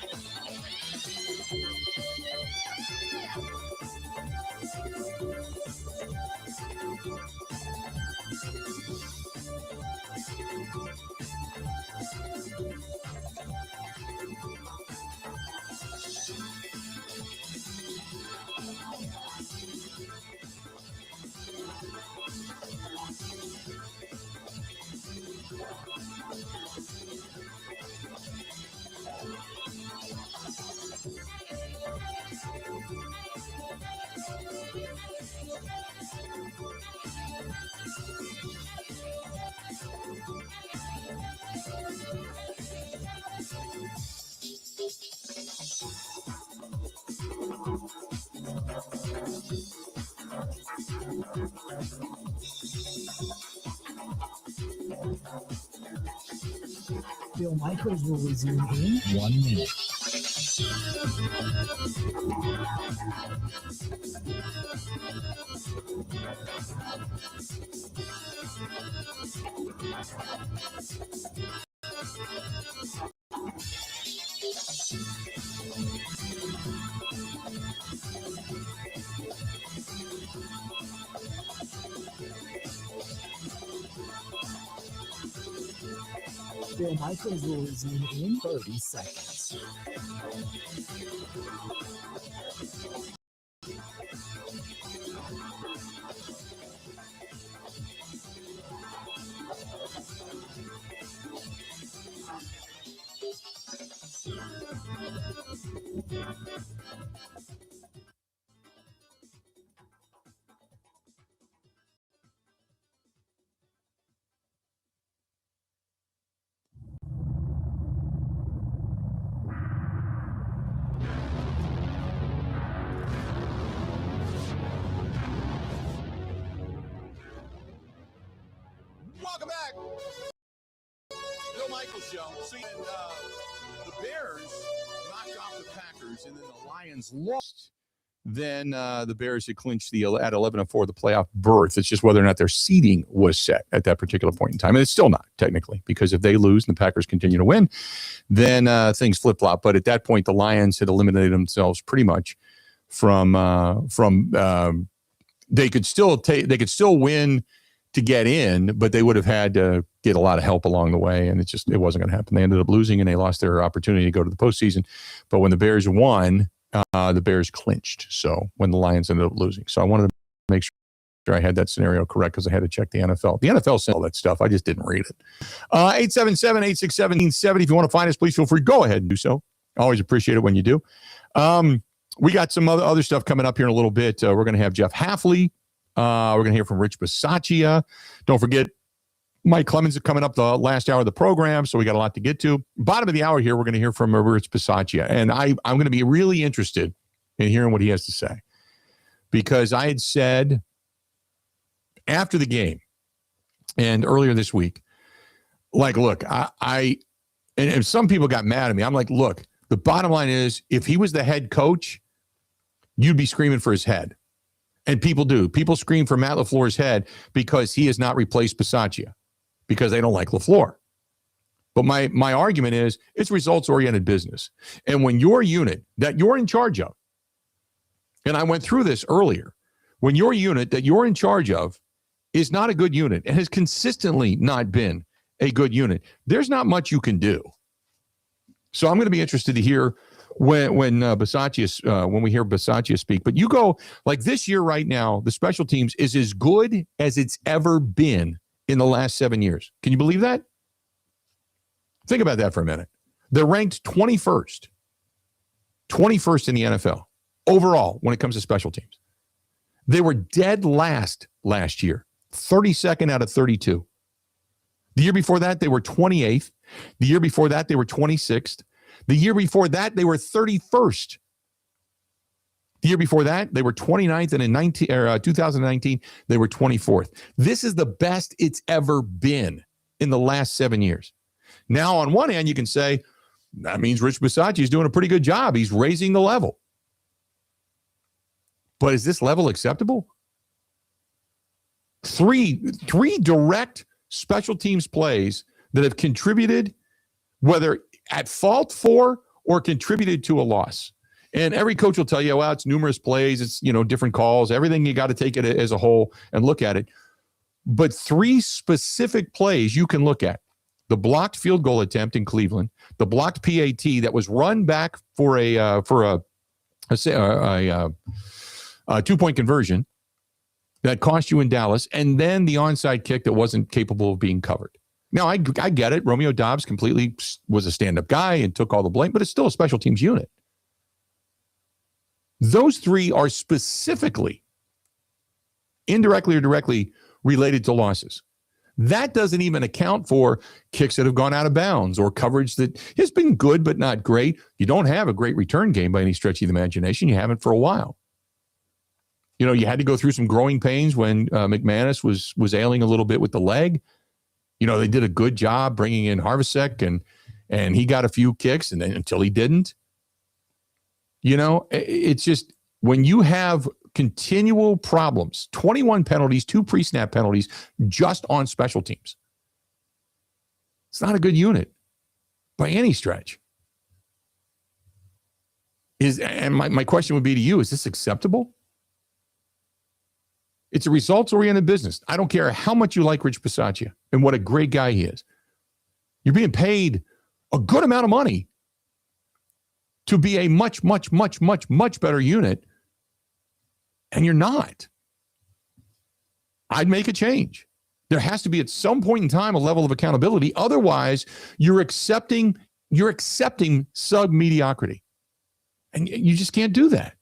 Speaker 9: Bill Michaels will resume in 1 minute. Bill Michaels will resume in 30 seconds.
Speaker 1: Show. So the Bears knocked off the Packers, and then the Lions lost. Then the Bears had clinched at 11-4 the playoff berth. It's just whether or not their seeding was set at that particular point in time. And it's still not, technically, because if they lose and the Packers continue to win, then things flip-flop. But at that point, the Lions had eliminated themselves pretty much from they could still win to get in, but they would have had to get a lot of help along the way, and it wasn't going to happen. They ended up losing, and they lost their opportunity to go to the postseason. But when the Bears won, the Bears clinched. So when the Lions ended up losing. So I wanted to make sure I had that scenario correct because I had to check the NFL. The NFL sent all that stuff. I just didn't read it. 877-867-1770. If you want to find us, please feel free. Go ahead and do so. Always appreciate it when you do. We got some other stuff coming up here in a little bit. We're going to have Jeff Halfley. We're going to hear from Rich Bisaccia. Don't forget, Mike Clemens is coming up the last hour of the program, so we got a lot to get to. Bottom of the hour here, we're going to hear from Rich Bisaccia, and I'm going to be really interested in hearing what he has to say, because I had said after the game and earlier this week, like, look, and some people got mad at me. I'm like, look, the bottom line is, if he was the head coach, you'd be screaming for his head. And people do. People scream for Matt LaFleur's head because he has not replaced Bisaccia, because they don't like LaFleur. But my argument is, it's results-oriented business. And when your unit that you're in charge of, and I went through this earlier, when your unit that you're in charge of is not a good unit and has consistently not been a good unit, there's not much you can do. So I'm going to be interested to hear when we hear Bisaccia speak. But you go, like this year right now, the special teams is as good as it's ever been in the last 7 years. Can you believe that? Think about that for a minute. They're ranked 21st in the NFL overall when it comes to special teams. They were dead last year, 32nd out of 32. The year before that, they were 28th. The year before that, they were 26th. The year before that, they were 31st. The year before that, they were 29th, and in 2019, they were 24th. This is the best it's ever been in the last 7 years. Now, on one hand, you can say, that means Rich Bisaccia is doing a pretty good job. He's raising the level. But is this level acceptable? Three direct special teams plays that have contributed, whether at fault for or contributed to a loss. And every coach will tell you, well, it's numerous plays, it's, different calls, everything, you got to take it as a whole and look at it. But three specific plays you can look at: the blocked field goal attempt in Cleveland, the blocked PAT that was run back for a 2-point conversion that cost you in Dallas, and then the onside kick that wasn't capable of being covered. Now, I get it. Romeo Doubs completely was a stand-up guy and took all the blame, but it's still a special teams unit. Those three are specifically, indirectly or directly, related to losses. That doesn't even account for kicks that have gone out of bounds or coverage that has been good but not great. You don't have a great return game by any stretch of the imagination. You haven't for a while. You had to go through some growing pains when McManus was ailing a little bit with the leg. They did a good job bringing in Harvasek, and he got a few kicks, and then until he didn't. It's just, when you have continual problems, 21 penalties, 2 pre-snap penalties just on special teams, it's not a good unit by any stretch. And my question would be to you, is this acceptable? It's a results-oriented business. I don't care how much you like Rich Bisaccia and what a great guy he is. You're being paid a good amount of money to be a much, much, much, much, much better unit, and you're not. I'd make a change. There has to be, at some point in time, a level of accountability. Otherwise, you're accepting sub-mediocrity. And you just can't do that.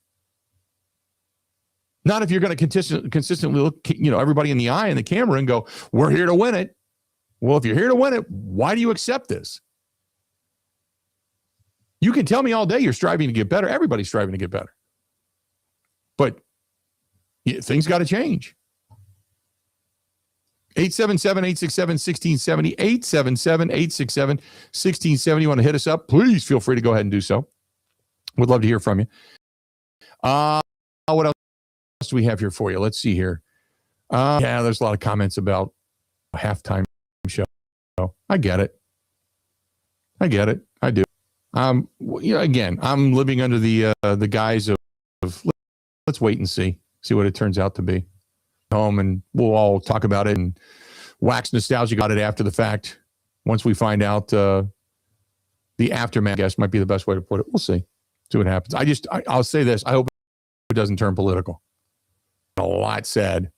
Speaker 1: Not if you're going to consistently look, everybody in the eye and the camera and go, we're here to win it. Well, if you're here to win it, why do you accept this? You can tell me all day you're striving to get better. Everybody's striving to get better. But things got to change. 877-867-1670, 877-867-1670. You want to hit us up? Please feel free to go ahead and do so. Would love to hear from you. What else do we have here for you? Let's see here. Yeah, there's a lot of comments about halftime show. I get it. I do. Again, I'm living under the guise of let's wait and see what it turns out to be. Home, and we'll all talk about it and wax nostalgic about it after the fact. Once we find out the aftermath, I guess might be the best way to put it. We'll see what happens. I'll say this: I hope it doesn't turn political. A lot said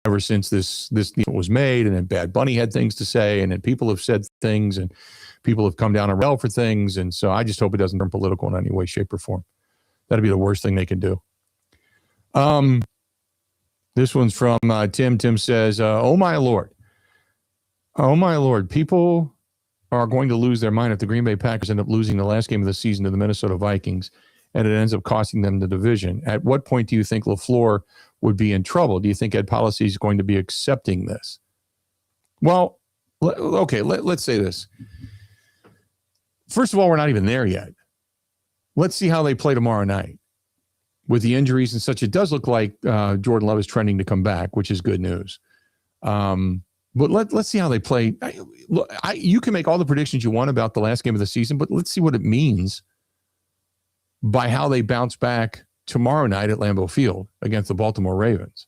Speaker 1: ever since this was made, and then Bad Bunny had things to say, and then people have said things, and people have come down a rail for things, and so I just hope it doesn't turn political in any way, shape, or form. That'd be the worst thing they can do. This one's from Tim. Tim says, oh my Lord, people are going to lose their mind if the Green Bay Packers end up losing the last game of the season to the Minnesota Vikings, and it ends up costing them the division. At what point do you think LaFleur would be in trouble? Do you think Ed Policy is going to be accepting this? Well, okay, let's say this. First of all, we're not even there yet. Let's see how they play tomorrow night. With the injuries and such, it does look like Jordan Love is trending to come back, which is good news. But let's see how they play. You can make all the predictions you want about the last game of the season, but let's see what it means by how they bounce back tomorrow night at Lambeau Field against the Baltimore Ravens.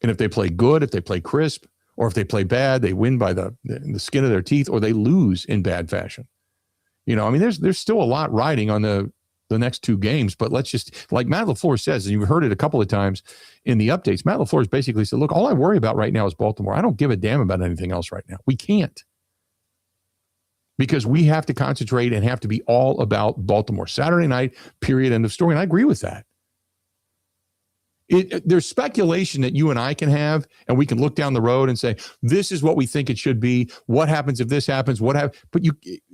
Speaker 1: And if they play good, if they play crisp, or if they play bad, they win by the skin of their teeth, or they lose in bad fashion. There's still a lot riding on the next two games, but let's just, like Matt LaFleur says, and you've heard it a couple of times in the updates, Matt LaFleur has basically said, look, all I worry about right now is Baltimore. I don't give a damn about anything else right now. We can't. Because we have to concentrate and have to be all about Baltimore. Saturday night, period, end of story. And I agree with that. There's speculation that you and I can have, and we can look down the road and say, this is what we think it should be. What happens if this happens? But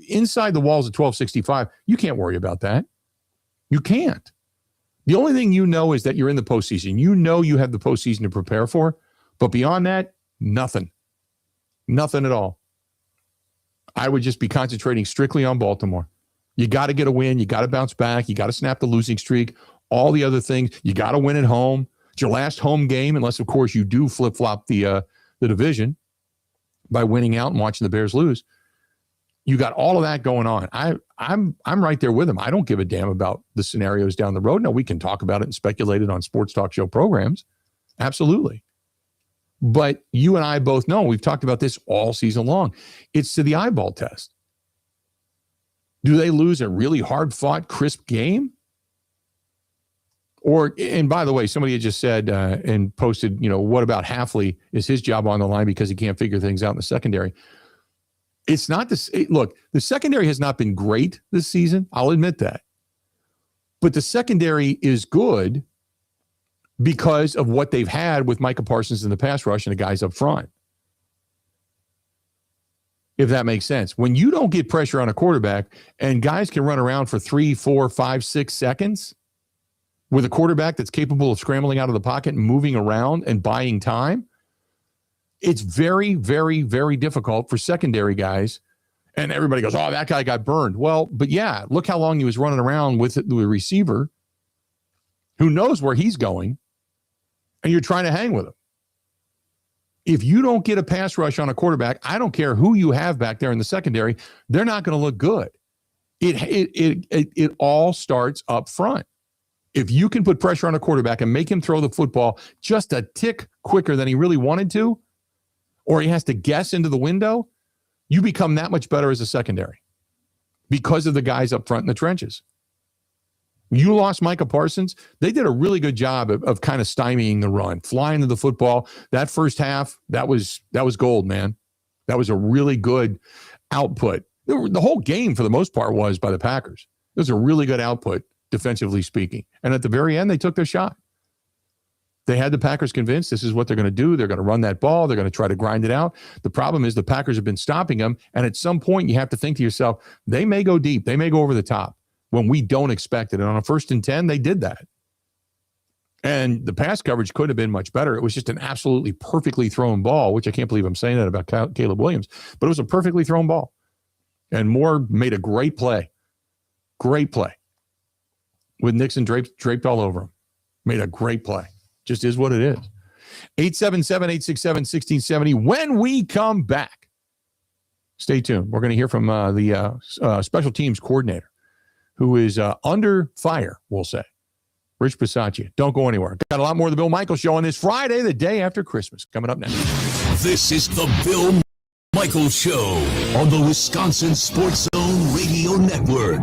Speaker 1: inside the walls of 1265, you can't worry about that. You can't. The only thing you know is that you're in the postseason. You know you have the postseason to prepare for. But beyond that, nothing. Nothing at all. I would just be concentrating strictly on Baltimore. You got to get a win. You got to bounce back. You got to snap the losing streak. All the other things. You got to win at home. It's your last home game, unless, of course, you do flip-flop the division by winning out and watching the Bears lose. You got all of that going on. I'm right there with him. I don't give a damn about the scenarios down the road. No, we can talk about it and speculate it on sports talk show programs. Absolutely. But you and I both know, we've talked about this all season long. It's to the eyeball test. Do they lose a really hard-fought, crisp game? And by the way, somebody had just said and posted, what about Hafley? Is his job on the line because he can't figure things out in the secondary? It's not this. Look, the secondary has not been great this season. I'll admit that. But the secondary is good because of what they've had with Micah Parsons in the pass rush and the guys up front. If that makes sense. When you don't get pressure on a quarterback and guys can run around for 3, 4, 5, 6 seconds with a quarterback that's capable of scrambling out of the pocket and moving around and buying time, it's very, very, very difficult for secondary guys. And everybody goes, oh, that guy got burned. Well, but yeah, look how long he was running around with the receiver who knows where he's going, and you're trying to hang with him. If you don't get a pass rush on a quarterback, I don't care who you have back there in the secondary, they're not going to look good. It all starts up front. If you can put pressure on a quarterback and make him throw the football just a tick quicker than he really wanted to, or he has to guess into the window, you become that much better as a secondary because of the guys up front in the trenches. You lost Micah Parsons. They did a really good job of kind of stymieing the run, flying to the football. That first half, that was gold, man. That was a really good output. The whole game, for the most part, was by the Packers. It was a really good output, defensively speaking. And at the very end, they took their shot. They had the Packers convinced this is what they're going to do. They're going to run that ball. They're going to try to grind it out. The problem is the Packers have been stopping them. And at some point, you have to think to yourself, they may go deep. They may go over the top when we don't expect it. And on a 1st and 10, they did that. And the pass coverage could have been much better. It was just an absolutely perfectly thrown ball, which I can't believe I'm saying that about Caleb Williams, but it was a perfectly thrown ball. And Moore made a great play. Great play. With Nixon draped all over him. Made a great play. Just is what it is. 877-867-1670. When we come back, stay tuned. We're going to hear from the special teams coordinator, who is under fire, we'll say. Rich Bisaccia. Don't go anywhere. Got a lot more of the Bill Michaels Show on this Friday, the day after Christmas. Coming up next.
Speaker 3: This is the Bill Michaels Show on the Wisconsin Sports Zone Radio Network.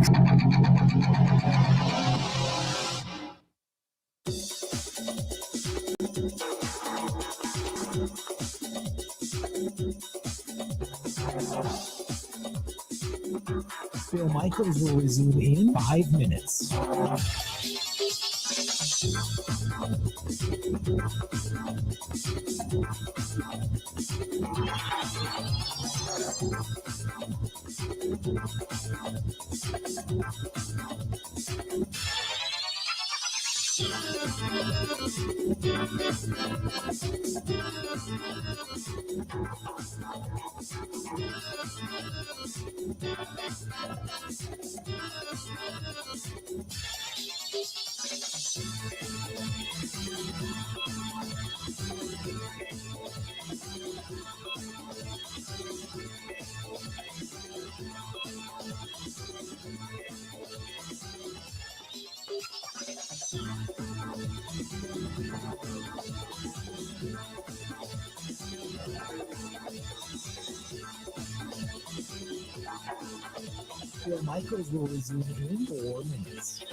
Speaker 9: Bill Michaels will resume in 5 minutes. Bill Michaels will resume in 4 minutes.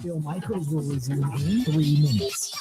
Speaker 9: Bill Michaels will resume in 3 minutes.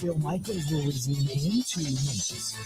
Speaker 9: Bill Michaels will resume in 2 minutes.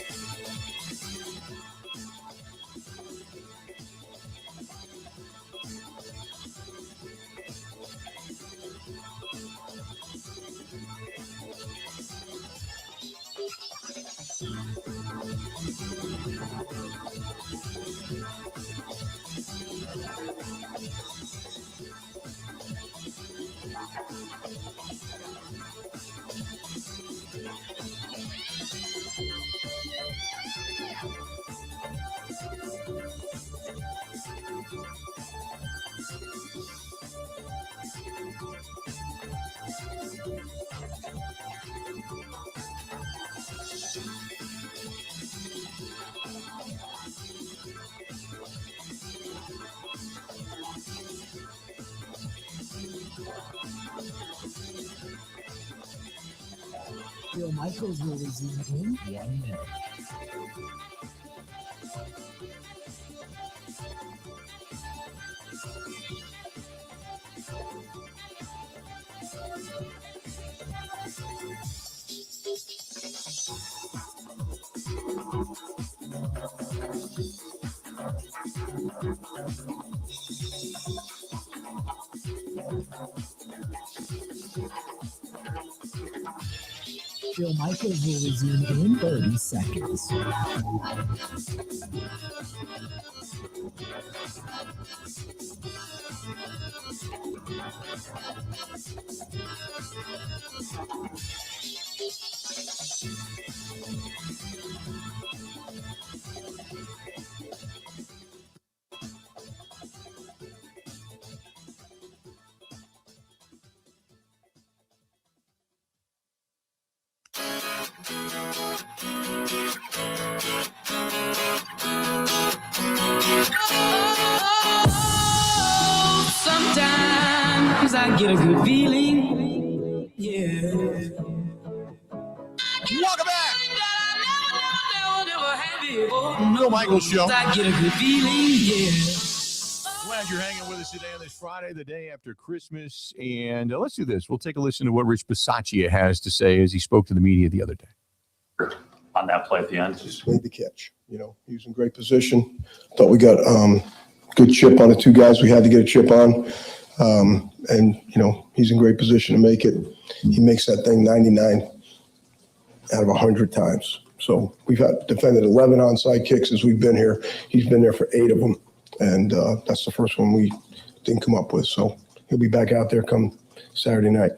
Speaker 9: Bill Michaels will resume in 1 minute. Bill Michaels will resume in 30 seconds.
Speaker 15: Sometimes I get a good feeling. Yeah.
Speaker 1: Welcome back.
Speaker 15: Bill
Speaker 1: Michaels Show.
Speaker 15: I get a good feeling. Yeah.
Speaker 1: Glad you're hanging with us today on this Friday, the day after Christmas. And let's do this. We'll take a listen to what Rich Bisaccia has to say as he spoke to the media the other day.
Speaker 16: On that play at the end.
Speaker 8: Just made the catch. You know, he was in great position. Thought we got good chip on the two guys we had to get a chip on. And, you know, he's in great position to make it. He makes that thing 99 out of 100 times. So we've defended 11 onside kicks since we've been here. He's been there for 8 of them. And that's the first one we didn't come up with. So he'll be back out there come Saturday night.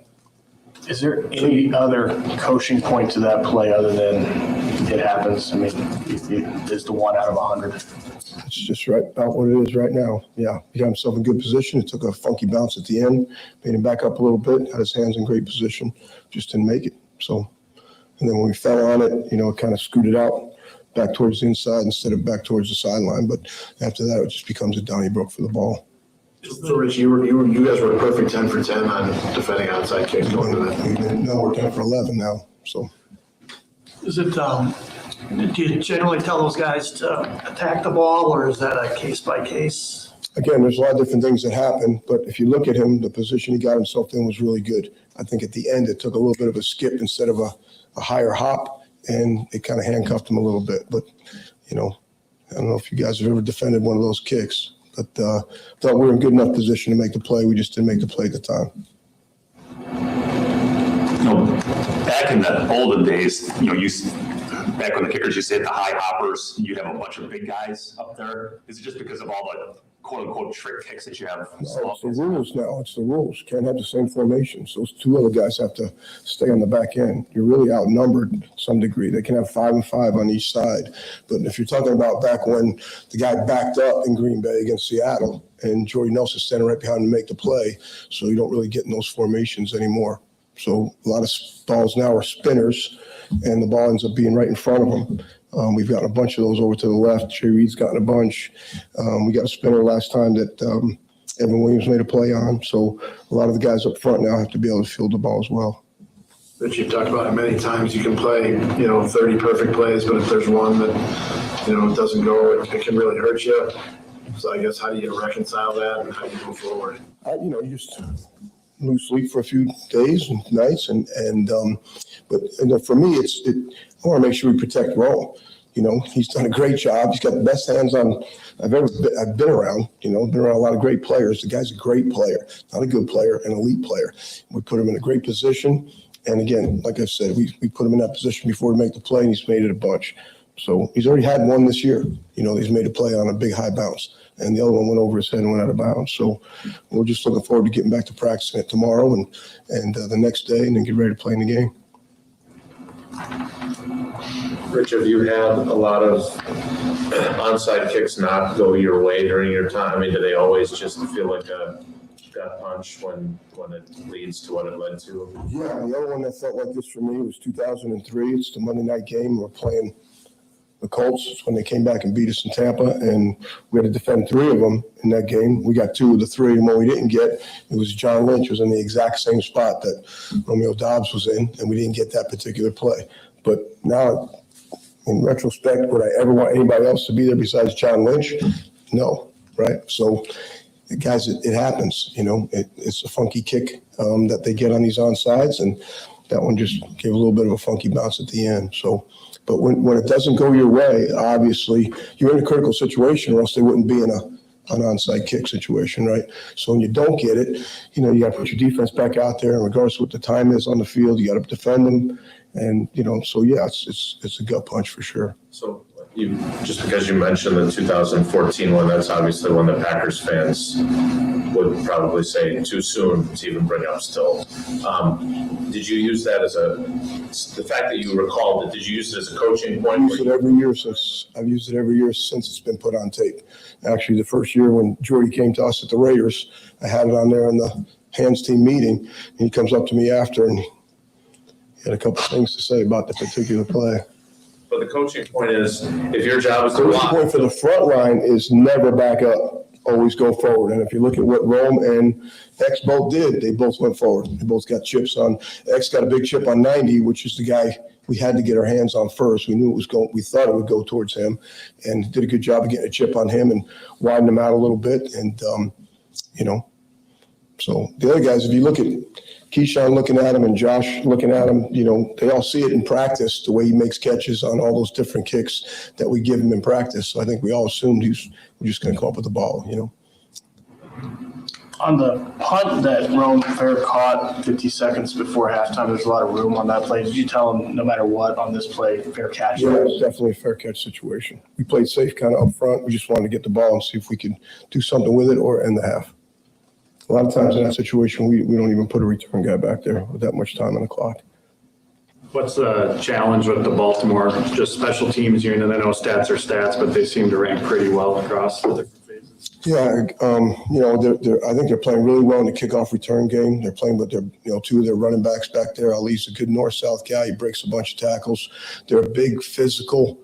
Speaker 17: Is there any other coaching point to that play other than it happens? I mean, it's the 1 out of 100.
Speaker 8: It's just right about what it is right now. Yeah, he got himself in good position. It took a funky bounce at the end, made him back up a little bit, had his hands in great position, just didn't make it. So, and then when we fell on it, you know, it kind of scooted out back towards the inside instead of back towards the sideline. But after that, it just becomes a Donnybrook for the ball.
Speaker 18: So, Rich, you guys were a perfect 10 for 10 on defending outside kicks going to that.
Speaker 8: No, we're 10 for 11 now. So,
Speaker 19: is it? Do you generally tell those guys to attack the ball, or is that a case by case?
Speaker 8: Again, there's a lot of different things that happen, but if you look at him, the position he got himself in was really good. I think at the end, it took a little bit of a skip instead of a higher hop, and it kind of handcuffed him a little bit. But, you know, I don't know if you guys have ever defended one of those kicks, but thought we were in good enough position to make the play. We just didn't make the play at the time.
Speaker 16: You know, back in the olden days, you know, back when the kickers used to hit the high hoppers, you'd have a bunch of big guys up there. Is it just because of all the quote-unquote trick kicks that you have?
Speaker 8: No, it's the rules now. It's the rules. Can't have the same formations. Those two other guys have to stay on the back end. You're really outnumbered to some degree. They can have 5 and 5 on each side. But if you're talking about back when the guy backed up in Green Bay against Seattle and Jordy Nelson standing right behind him to make the play, so you don't really get in those formations anymore. So a lot of balls now are spinners, and the ball ends up being right in front of them. We've gotten a bunch of those over to the left. Jay Reed's gotten a bunch. We got a spinner last time that Evan Williams made a play on. So a lot of the guys up front now have to be able to field the ball as well.
Speaker 18: Rich, you've talked about it many times. You can play, 30 perfect plays, but if there's one that, it doesn't go, it can really hurt you. So I guess how do you reconcile that and how do you move forward?
Speaker 8: You just lose sleep for a few days and nights, but for me, I want to make sure we protect Rome. He's done a great job. He's got the best hands on I've been around. Been around a lot of great players. The guy's a great player, not a good player, an elite player. We put him in a great position, and again, like I said, we put him in that position before to make the play, and he's made it a bunch. So he's already had one this year. He's made a play on a big high bounce, and the other one went over his head and went out of bounds. So we're just looking forward to getting back to practicing it tomorrow and the next day, and then get ready to play in the game.
Speaker 18: Rich, have you had a lot of onside kicks not go your way during your time? I mean, do they always just feel like a gut punch when it leads to what it led to?
Speaker 8: Yeah, the other one that felt like this for me was 2003. It's the Monday night game. We're playing the Colts. It's when they came back and beat us in Tampa, and we had to defend 3 of them in that game. We got 2 of the 3, and what we didn't get, it was John Lynch was in the exact same spot that Romeo Dobbs was in, and we didn't get that particular play. But now, in retrospect, would I ever want anybody else to be there besides John Lynch? No.
Speaker 20: right? So, guys, it happens. It's a funky kick that they get on these onsides, and that one just gave a little bit of a funky bounce at the end. So, but when it doesn't go your way, obviously you're in a critical situation, or else they wouldn't be in an onside kick situation, right? So when you don't get it, you got to put your defense back out there, and regardless of what the time is on the field, you got to defend them, and so yeah, it's a gut punch for sure.
Speaker 18: So just because you mentioned the 2014 one, that's obviously one that Packers fans would probably say too soon to even bring up still. Did you use that as the fact that you recalled it, did you use it as a coaching point?
Speaker 20: I've used it every year since it's been put on tape. Actually, the first year when Jordy came to us at the Raiders, I had it on there in the hands team meeting, and he comes up to me after, and he had a couple of things to say about the particular play.
Speaker 18: But the coaching point is, if your job is to
Speaker 20: block. The
Speaker 18: block.
Speaker 20: point for the front line is never back up, always go forward. And if you look at what Rome and X both did, they both went forward. They both got chips on. X got a big chip on 90, which is the guy we had to get our hands on first. We knew it was going. We thought it would go towards him, and did a good job of getting a chip on him and widening him out a little bit. And so the other guys, if you look at Keyshawn looking at him and Josh looking at him, they all see it in practice, the way he makes catches on all those different kicks that we give him in practice. So I think we all assumed we're just going to come up with the ball,
Speaker 17: On the punt that Rome Fair caught 50 seconds before halftime, there's a lot of room on that play. Did you tell him no matter what on this play, fair catch?
Speaker 20: Yeah, it was definitely a fair catch situation. We played safe kind of up front. We just wanted to get the ball and see if we could do something with it or end the half. A lot of times in that situation, we don't even put a return guy back there with that much time on the clock.
Speaker 21: What's the challenge with the Baltimore, just special teams unit? I know stats are stats, but they seem to rank pretty well across the different phases.
Speaker 20: Yeah, I think they're playing really well in the kickoff return game. They're playing with their, two of their running backs back there. Ali's a good north-south guy. He breaks a bunch of tackles. They're a big physical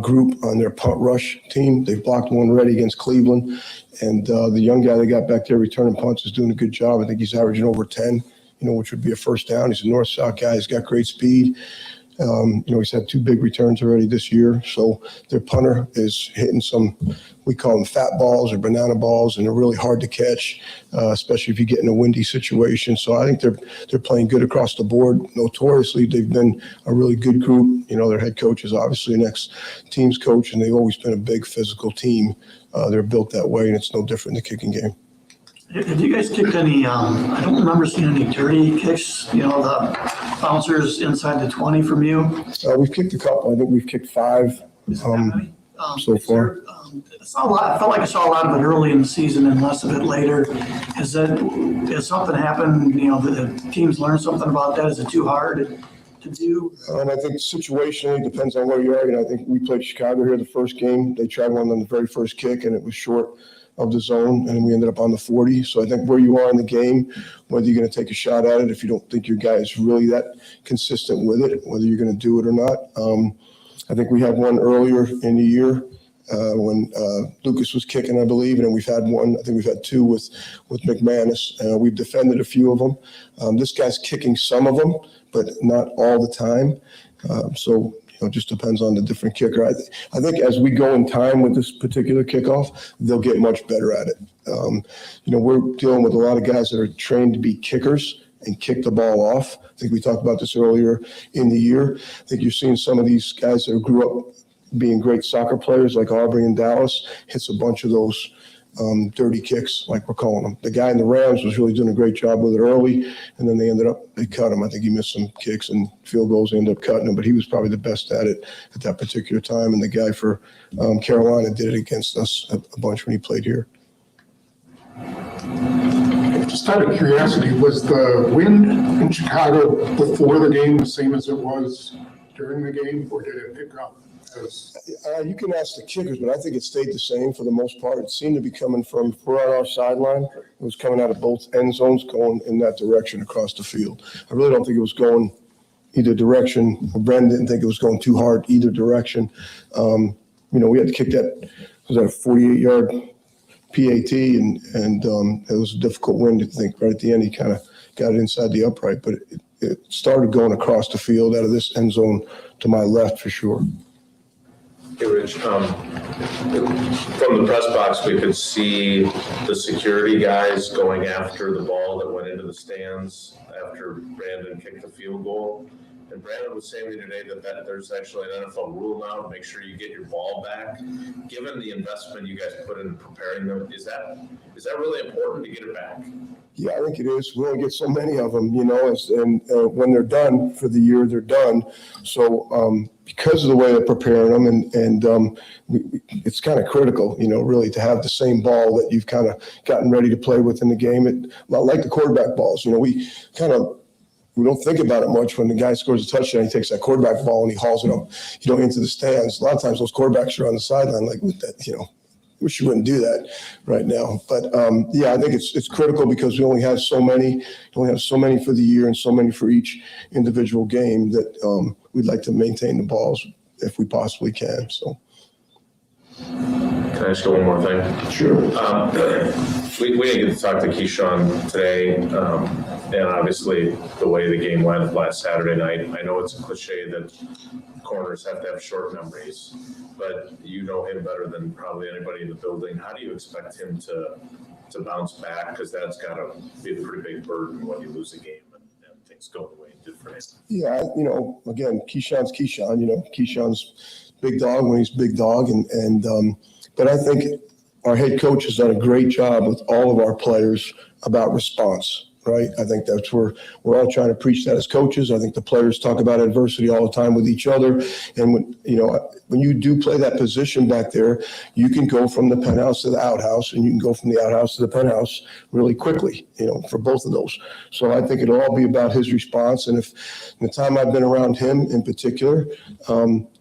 Speaker 20: group on their punt rush team. They've blocked one already against Cleveland. And the young guy they got back there returning punts is doing a good job. I think he's averaging over 10, which would be a first down. He's a north-south guy. He's got great speed. He's had 2 big returns already this year. So their punter is hitting some, we call them fat balls or banana balls, and they're really hard to catch, especially if you get in a windy situation. So I think they're playing good across the board. Notoriously, they've been a really good group. Their head coach is obviously an ex-teams coach, and they've always been a big physical team. They're built that way, and it's no different in the kicking game.
Speaker 19: Have you guys kicked any, I don't remember seeing any dirty kicks, the bouncers inside the 20 from you?
Speaker 20: We've kicked a couple. I think we've kicked 5 so far.
Speaker 19: I felt like I saw a lot of it early in the season and less of it later. Has something happened, the teams learned something about that? Is it too hard to do?
Speaker 20: I think situationally it depends on where you are. I think we played Chicago here the first game. They tried one on the very first kick, and it was short of the zone, and we ended up on the 40. So I think where you are in the game, whether you're going to take a shot at it, if you don't think your guy is really that consistent with it, whether you're going to do it or not. I think we had one earlier in the year when Lucas was kicking, I believe, and we've had one. I think we've had 2 with McManus. We've defended a few of them. This guy's kicking some of them, but not all the time. So it just depends on the different kicker. I think as we go in time with this particular kickoff, they'll get much better at it. We're dealing with a lot of guys that are trained to be kickers and kick the ball off. I think we talked about this earlier in the year. I think you're seeing some of these guys that grew up being great soccer players like Aubrey and Dallas hits a bunch of those dirty kicks, like we're calling them. The guy in the Rams was really doing a great job with it early, and then they cut him. I think he missed some kicks and field goals. They ended up cutting him, but he was probably the best at it at that particular time. And the guy for Carolina did it against us a bunch when he played here.
Speaker 22: Just out of curiosity, was the wind in Chicago before the game the same as it was during the game, or did it pick up?
Speaker 20: You can ask the kickers, but I think it stayed the same for the most part. It seemed to be coming from, if we're on our sideline, it was coming out of both end zones going in that direction across the field. I really don't think it was going either direction. Brendan didn't think it was going too hard either direction. We had to kick that, was that a 48-yard PAT, and it was a difficult win to think. Right at the end, he kind of got it inside the upright, but it started going across the field out of this end zone to my left for sure.
Speaker 18: Hey, Rich, from the press box, we could see the security guys going after the ball that went into the stands after Brandon kicked the field goal. And Brandon was saying today that there's actually an NFL rule now to make sure you get your ball back. Given the investment you guys put in preparing them, is that really important to get it back?
Speaker 20: Yeah, I think it is. We only get so many of them, and when they're done for the year, they're done. So because of the way they're preparing them, and it's kind of critical, really to have the same ball that you've kind of gotten ready to play with in the game. Like the quarterback balls, we don't think about it much. When the guy scores a touchdown, he takes that quarterback ball and he hauls it up, into the stands. A lot of times those quarterbacks are on the sideline like, with that, wish you wouldn't do that right now. But I think it's critical because we only have so many. We only have so many for the year and so many for each individual game that we'd like to maintain the balls if we possibly can. So.
Speaker 18: Can I ask you one more thing?
Speaker 20: Sure.
Speaker 18: We didn't get to talk to Keyshawn today, and obviously the way the game went last Saturday night. I know it's a cliche that corners have to have short memories, but you know him better than probably anybody in the building. How do you expect him to bounce back? Because that's got to be a pretty big burden when you lose a game and things go the way it did for him.
Speaker 20: Yeah, again, Keyshawn's Keyshawn. Keyshawn's big dog when he's big dog, but I think our head coach has done a great job with all of our players about response. Right. I think that's where we're all trying to preach that as coaches. I think the players talk about adversity all the time with each other. And when you do play that position back there, you can go from the penthouse to the outhouse, and you can go from the outhouse to the penthouse really quickly, for both of those. So I think it'll all be about his response. And if in the time I've been around him in particular,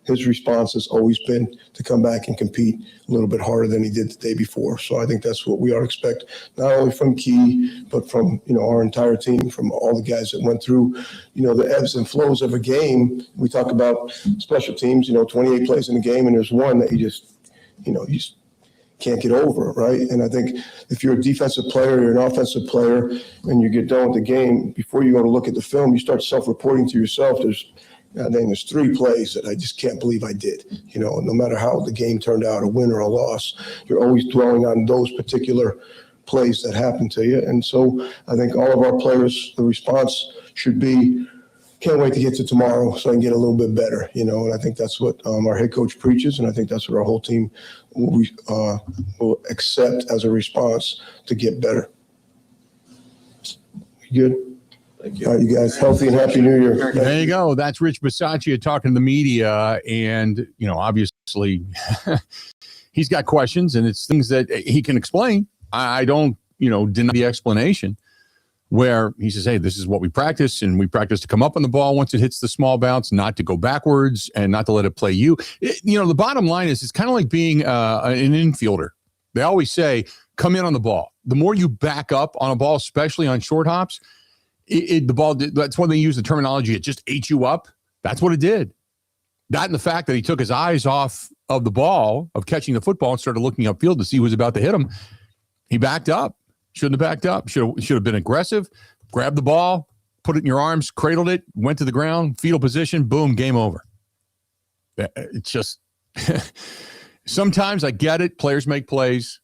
Speaker 20: his response has always been to come back and compete a little bit harder than he did the day before. So I think that's what we ought to expect, not only from Key, but from, our entire team, from all the guys that went through, the ebbs and flows of a game. We talk about special teams, 28 plays in a game, and there's one that you just can't get over, right? And I think if you're a defensive player, you're an offensive player, and you get done with the game, before you go to look at the film, you start self-reporting to yourself. There's 3 plays that I just can't believe I did. No matter how the game turned out, a win or a loss, you're always dwelling on those particular plays that happened to you. And so I think all of our players, the response should be, can't wait to get to tomorrow so I can get a little bit better, and I think that's what our head coach preaches, and I think that's what our whole team will accept as a response to get better. You good? Thank you. All right, you guys, healthy and happy New Year.
Speaker 1: There you go. That's Rich Bisaccia talking to the media, and obviously he's got questions, and it's things that he can explain. I don't, deny the explanation where he says, hey, this is what we practice, and we practice to come up on the ball once it hits the small bounce, not to go backwards and not to let it play you. The bottom line is it's kind of like being an infielder. They always say, come in on the ball. The more you back up on a ball, especially on short hops, the ball, that's when they use the terminology, it just ate you up. That's what it did. That and the fact that he took his eyes off of the ball, of catching the football, and started looking upfield to see who was about to hit him. He backed up. Shouldn't have backed up. Should have been aggressive. Grabbed the ball, put it in your arms, cradled it, went to the ground, fetal position, boom, game over. It's just sometimes I get it. Players make plays.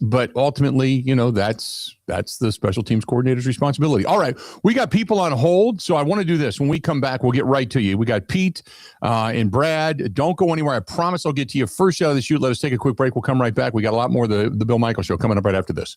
Speaker 1: But ultimately, that's the special teams coordinator's responsibility. All right, we got people on hold, so I want to do this. When we come back, we'll get right to you. We got Pete and Brad. Don't go anywhere. I promise I'll get to you first out of the chute. Let us take a quick break. We'll come right back. We got a lot more of the Bill Michaels Show coming up right after this.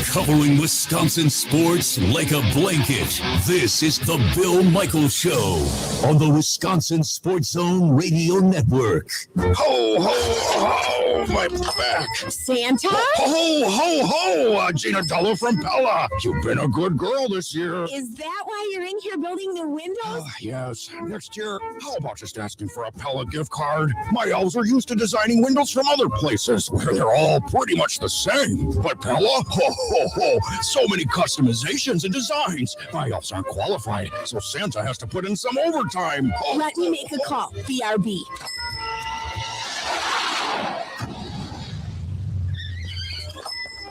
Speaker 3: Covering Wisconsin sports like a blanket. This is the Bill Michaels Show on the Wisconsin Sports Zone Radio Network.
Speaker 4: Ho, ho, ho, my back.
Speaker 5: Santa?
Speaker 4: Ho, ho, ho, Gina Dello from Pella. You've been a good girl this year.
Speaker 5: Is that why you're in here building new windows?
Speaker 4: Yes. Next year, how about just asking for a Pella gift card? My elves are used to designing windows from other places where they're all pretty much the same. But Pella? Ho, ho, ho. So many customizations and designs. My elves aren't qualified, so Santa has to put in some overtime.
Speaker 5: Let me make a call. BRB.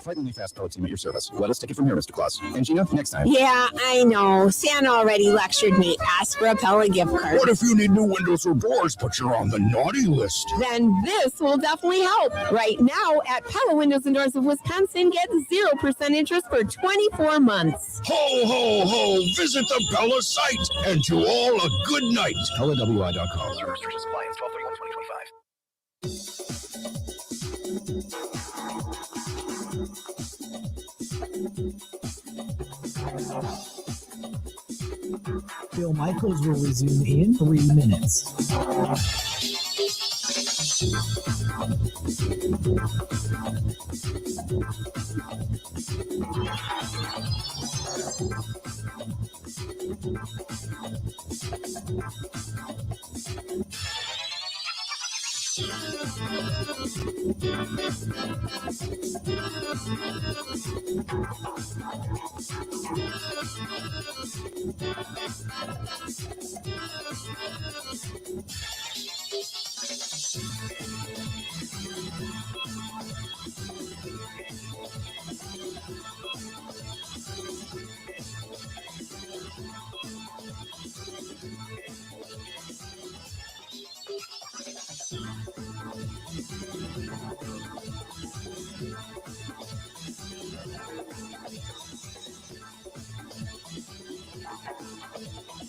Speaker 6: Frighteningly fast pro team at your service. Let us take it from here, Mr. Claus. And Gina, next time.
Speaker 5: Yeah, I know. Santa already lectured me. Ask for a Pella gift card.
Speaker 4: What if you need new windows or doors, but you're on the naughty list?
Speaker 5: Then this will definitely help. Right now at Pella Windows and Doors of Wisconsin, get 0% interest for 24 months.
Speaker 4: Ho, ho, ho. Visit the Pella site and to all a good night.
Speaker 6: PellaWI.com.
Speaker 7: Restrictions apply. 12/31/2025.
Speaker 9: Bill Michaels will resume in 3 minutes.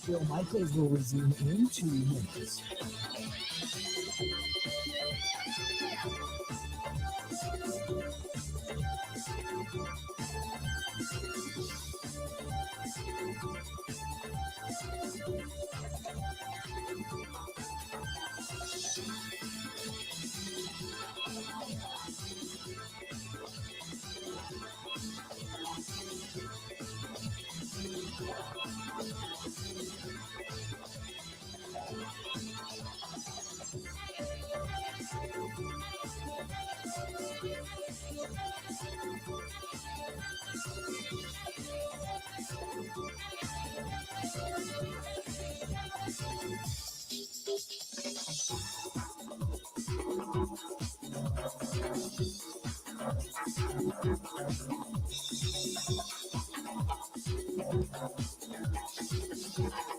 Speaker 9: Bill Michaels will resume in 2 minutes.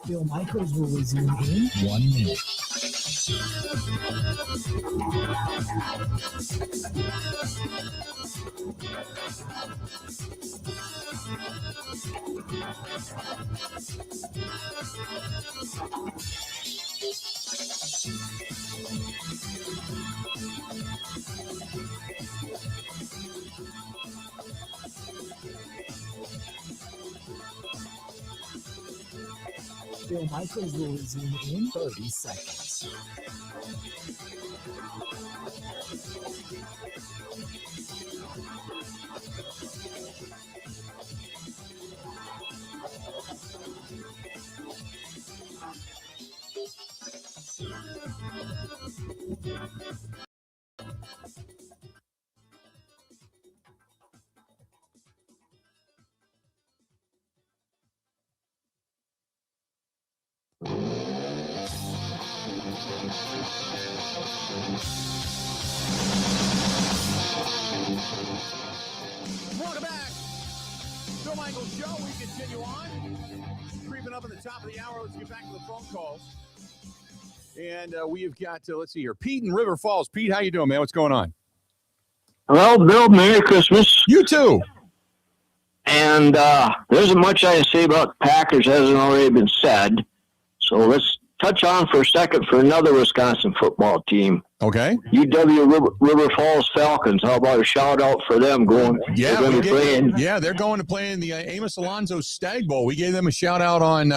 Speaker 9: Bill Michaels will resume in 1 minute. Bill Michaels will resume in 30 seconds.
Speaker 1: Welcome back. Bill Michaels Show. We continue on. Creeping up at the top of the hour. Let's get back to the phone calls. And we have got, let's see here, Pete in River Falls. Pete, how you doing, man? What's going on?
Speaker 10: Well, Bill, Merry Christmas.
Speaker 1: You too.
Speaker 10: And there isn't much I can say about the Packers hasn't already been said. So let's touch on for a second for another Wisconsin football team.
Speaker 1: Okay.
Speaker 10: UW River Falls Falcons. How about a shout out for them going?
Speaker 1: Yeah,
Speaker 10: they're
Speaker 1: they're going to play in the Amos Alonzo Stag Bowl. We gave them a shout out on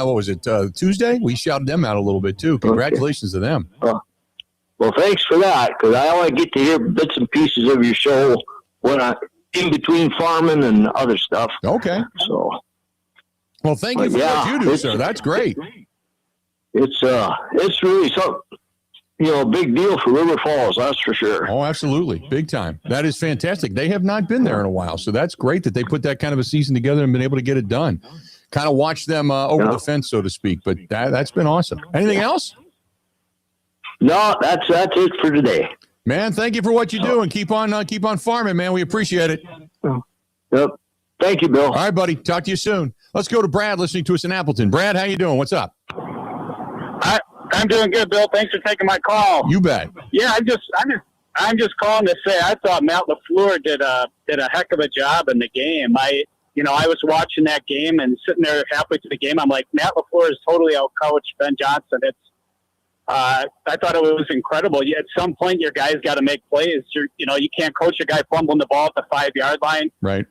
Speaker 1: Tuesday. We shouted them out a little bit too. Congratulations to them.
Speaker 10: Well, thanks for that, because I only get to hear bits and pieces of your show when I'm in between farming and other stuff.
Speaker 1: Okay.
Speaker 10: So.
Speaker 1: Well, thank you for what you do, sir. That's great.
Speaker 10: It's really something. A big deal for River Falls, that's for sure.
Speaker 1: Oh, absolutely. Big time. That is fantastic. They have not been there in a while, so that's great that they put that kind of a season together and been able to get it done. Kind of watch them over the fence, so to speak, but that's been awesome. Anything else?
Speaker 10: No, that's it for today.
Speaker 1: Man, thank you for what you do, and keep on farming, man. We appreciate it.
Speaker 10: Yep. Thank you, Bill.
Speaker 1: All right, buddy. Talk to you soon. Let's go to Brad listening to us in Appleton. Brad, how you doing? What's up?
Speaker 11: I'm doing good, Bill. Thanks for taking my call.
Speaker 1: You bet.
Speaker 11: Yeah, I'm just calling to say I thought Matt LaFleur did a heck of a job in the game. I was watching that game and sitting there halfway through the game. I'm like, Matt LaFleur is totally outcoached Ben Johnson. I thought it was incredible. At some point, your guys got to make plays. You can't coach a guy fumbling the ball at the 5-yard line.
Speaker 1: Right.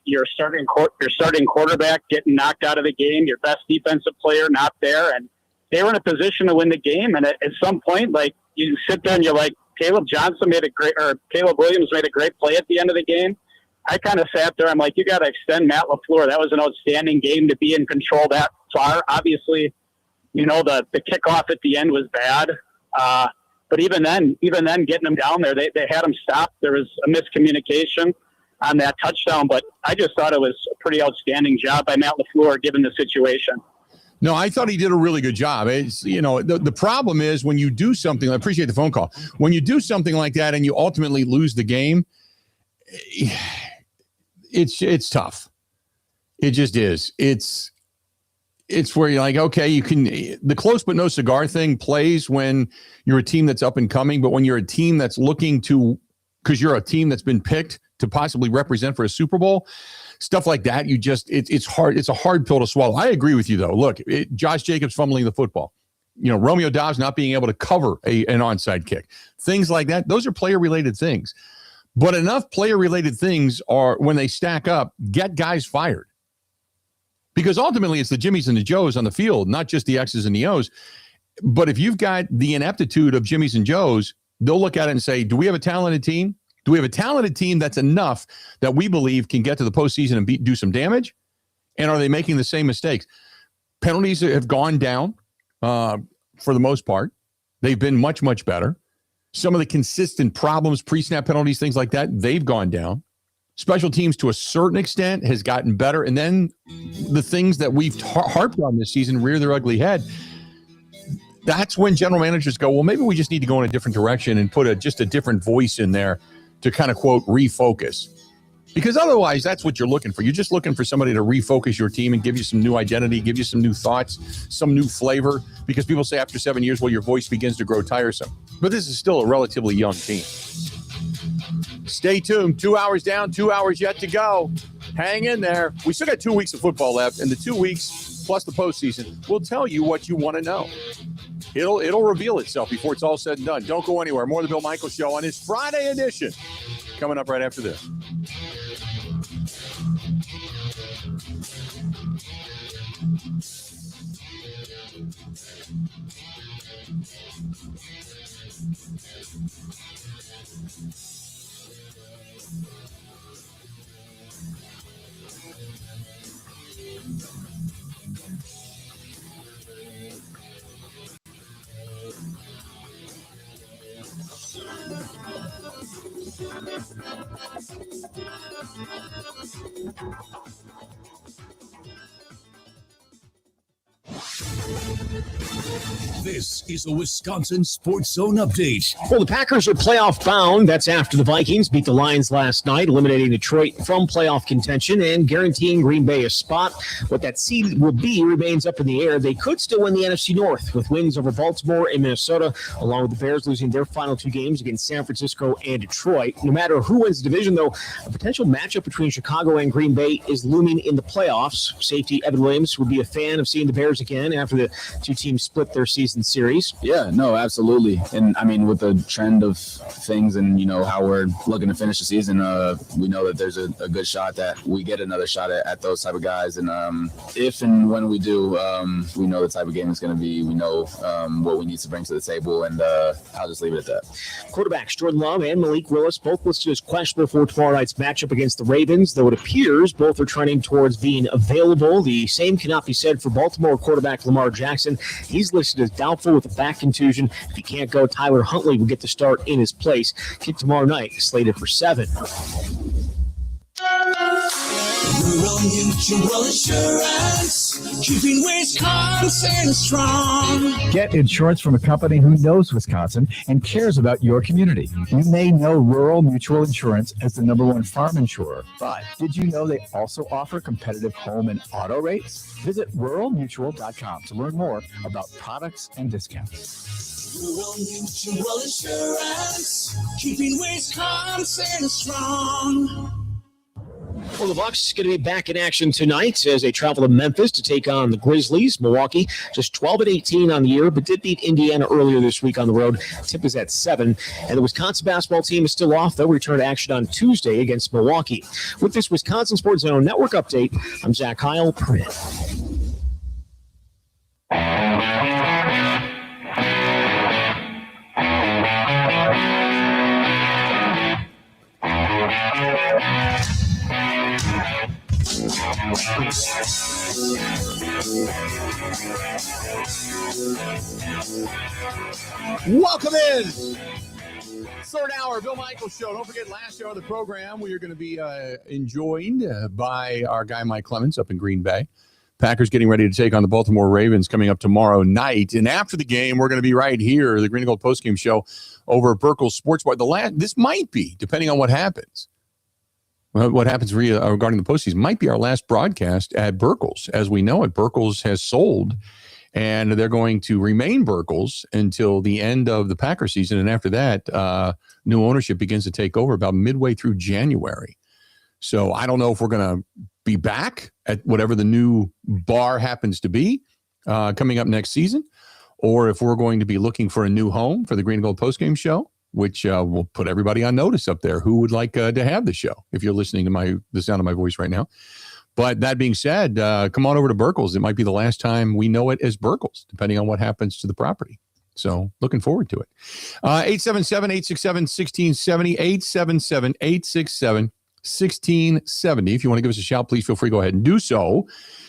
Speaker 11: Your starting quarterback getting knocked out of the game. Your best defensive player not there, and they were in a position to win the game. And at some point, like, you sit there and you're like, Caleb Williams made a great play at the end of the game. I kind of sat there. I'm like, you got to extend Matt LaFleur. That was an outstanding game to be in control that far. Obviously, the kickoff at the end was bad. But even then getting them down there, they had them stopped. There was a miscommunication on that touchdown, but I just thought it was a pretty outstanding job by Matt LaFleur given the situation.
Speaker 1: No, I thought he did a really good job. It's, the problem is when you do something, I appreciate the phone call. When you do something like that and you ultimately lose the game, it's tough. It just is. It's where you're like, okay, the close but no cigar thing plays when you're a team that's up and coming, but when you're a team that's looking to, because you're a team that's been picked to possibly represent for a Super Bowl, stuff like that, it's hard. It's a hard pill to swallow. I agree with you, though. Look, Josh Jacobs fumbling the football, Romeo Dobbs not being able to cover an onside kick, things like that. Those are player-related things. But enough player-related things are, when they stack up, get guys fired. Because ultimately, it's the Jimmies and the Joes on the field, not just the X's and the O's. But if you've got the ineptitude of Jimmies and Joes, they'll look at it and say, do we have a talented team? Do we have a talented team that's enough that we believe can get to the postseason and do some damage? And are they making the same mistakes? Penalties have gone down for the most part. They've been much, much better. Some of the consistent problems, pre-snap penalties, things like that, they've gone down. Special teams, to a certain extent, has gotten better. And then the things that we've harped on this season rear their ugly head. That's when general managers go, well, maybe we just need to go in a different direction and put just a different voice in there to kind of, quote, refocus. Because otherwise, that's what you're looking for. You're just looking for somebody to refocus your team and give you some new identity, give you some new thoughts, some new flavor. Because people say after 7 years, well, your voice begins to grow tiresome. But this is still a relatively young team. Stay tuned. 2 hours down, 2 hours yet to go. Hang in there. We still got 2 weeks of football left, and the 2 weeks plus the postseason will tell you what you want to know. It'll reveal itself before it's all said and done. Don't go anywhere. More of the Bill Michaels Show on his Friday edition. Coming up right after this.
Speaker 3: This is a Wisconsin Sports Zone update.
Speaker 13: Well, the Packers are playoff bound. That's after the Vikings beat the Lions last night, eliminating Detroit from playoff contention and guaranteeing Green Bay a spot. What that seed will be remains up in the air. They could still win the NFC North with wins over Baltimore and Minnesota, along with the Bears losing their final 2 games against San Francisco and Detroit. No matter who wins the division, though, a potential matchup between Chicago and Green Bay is looming in the playoffs. Safety Evan Williams would be a fan of seeing the Bears again after the 2 teams split their season series.
Speaker 6: Yeah, no, absolutely. And I mean, with the trend of things and, how we're looking to finish the season, we know that there's a good shot that we get another shot at those type of guys. And if and when we do, we know the type of game it's going to be. We know what we need to bring to the table. And I'll just leave it at that.
Speaker 13: Quarterbacks Jordan Love and Malik Willis both listed as questionable for tomorrow night's matchup against the Ravens, though it appears both are trending towards being available. The same cannot be said for Baltimore quarterback Lamar Jackson. He's listed as doubtful with a back contusion. If he can't go, Tyler Huntley will get the start in his place. Kick tomorrow night, slated for 7.
Speaker 3: Rural Mutual Insurance, keeping Wisconsin strong.
Speaker 12: Get insurance from a company who knows Wisconsin and cares about your community. You may know Rural Mutual Insurance as the #1 farm insurer, but did you know they also offer competitive home and auto rates? Visit ruralmutual.com to learn more about products and discounts.
Speaker 3: Rural Mutual Insurance, keeping Wisconsin strong.
Speaker 13: Well, the Bucks going to be back in action tonight as they travel to Memphis to take on the Grizzlies. Milwaukee just 12-18 on the year, but did beat Indiana earlier this week on the road. Tip is at 7. And the Wisconsin basketball team is still off. They'll return to action on Tuesday against Milwaukee. With this Wisconsin Sports Zone Network update, I'm Zach Heil.
Speaker 1: Welcome in. Third hour, Bill Michaels Show. Don't forget, last hour of the program, we are going to be joined by our guy, Mike Clemens, up in Green Bay. Packers getting ready to take on the Baltimore Ravens coming up tomorrow night. And after the game, we're going to be right here, the Green and Gold postgame show over at Burkle's Sports Bar. This might be, depending on what happens. What happens regarding the postseason might be our last broadcast at Burkle's. As we know it, Burkle's has sold, and they're going to remain Burkle's until the end of the Packer season. And after that, new ownership begins to take over about midway through January. So I don't know if we're going to be back at whatever the new bar happens to be coming up next season, or if we're going to be looking for a new home for the Green and Gold postgame show, which will put everybody on notice up there who would like to have the show, if you're listening to the sound of my voice right now. But that being said, come on over to Burkle's. It might be the last time we know it as Burkle's, depending on what happens to the property. So looking forward to it. 877-867-1670, 877-867-1670. If you want to give us a shout, please feel free to go ahead and do so.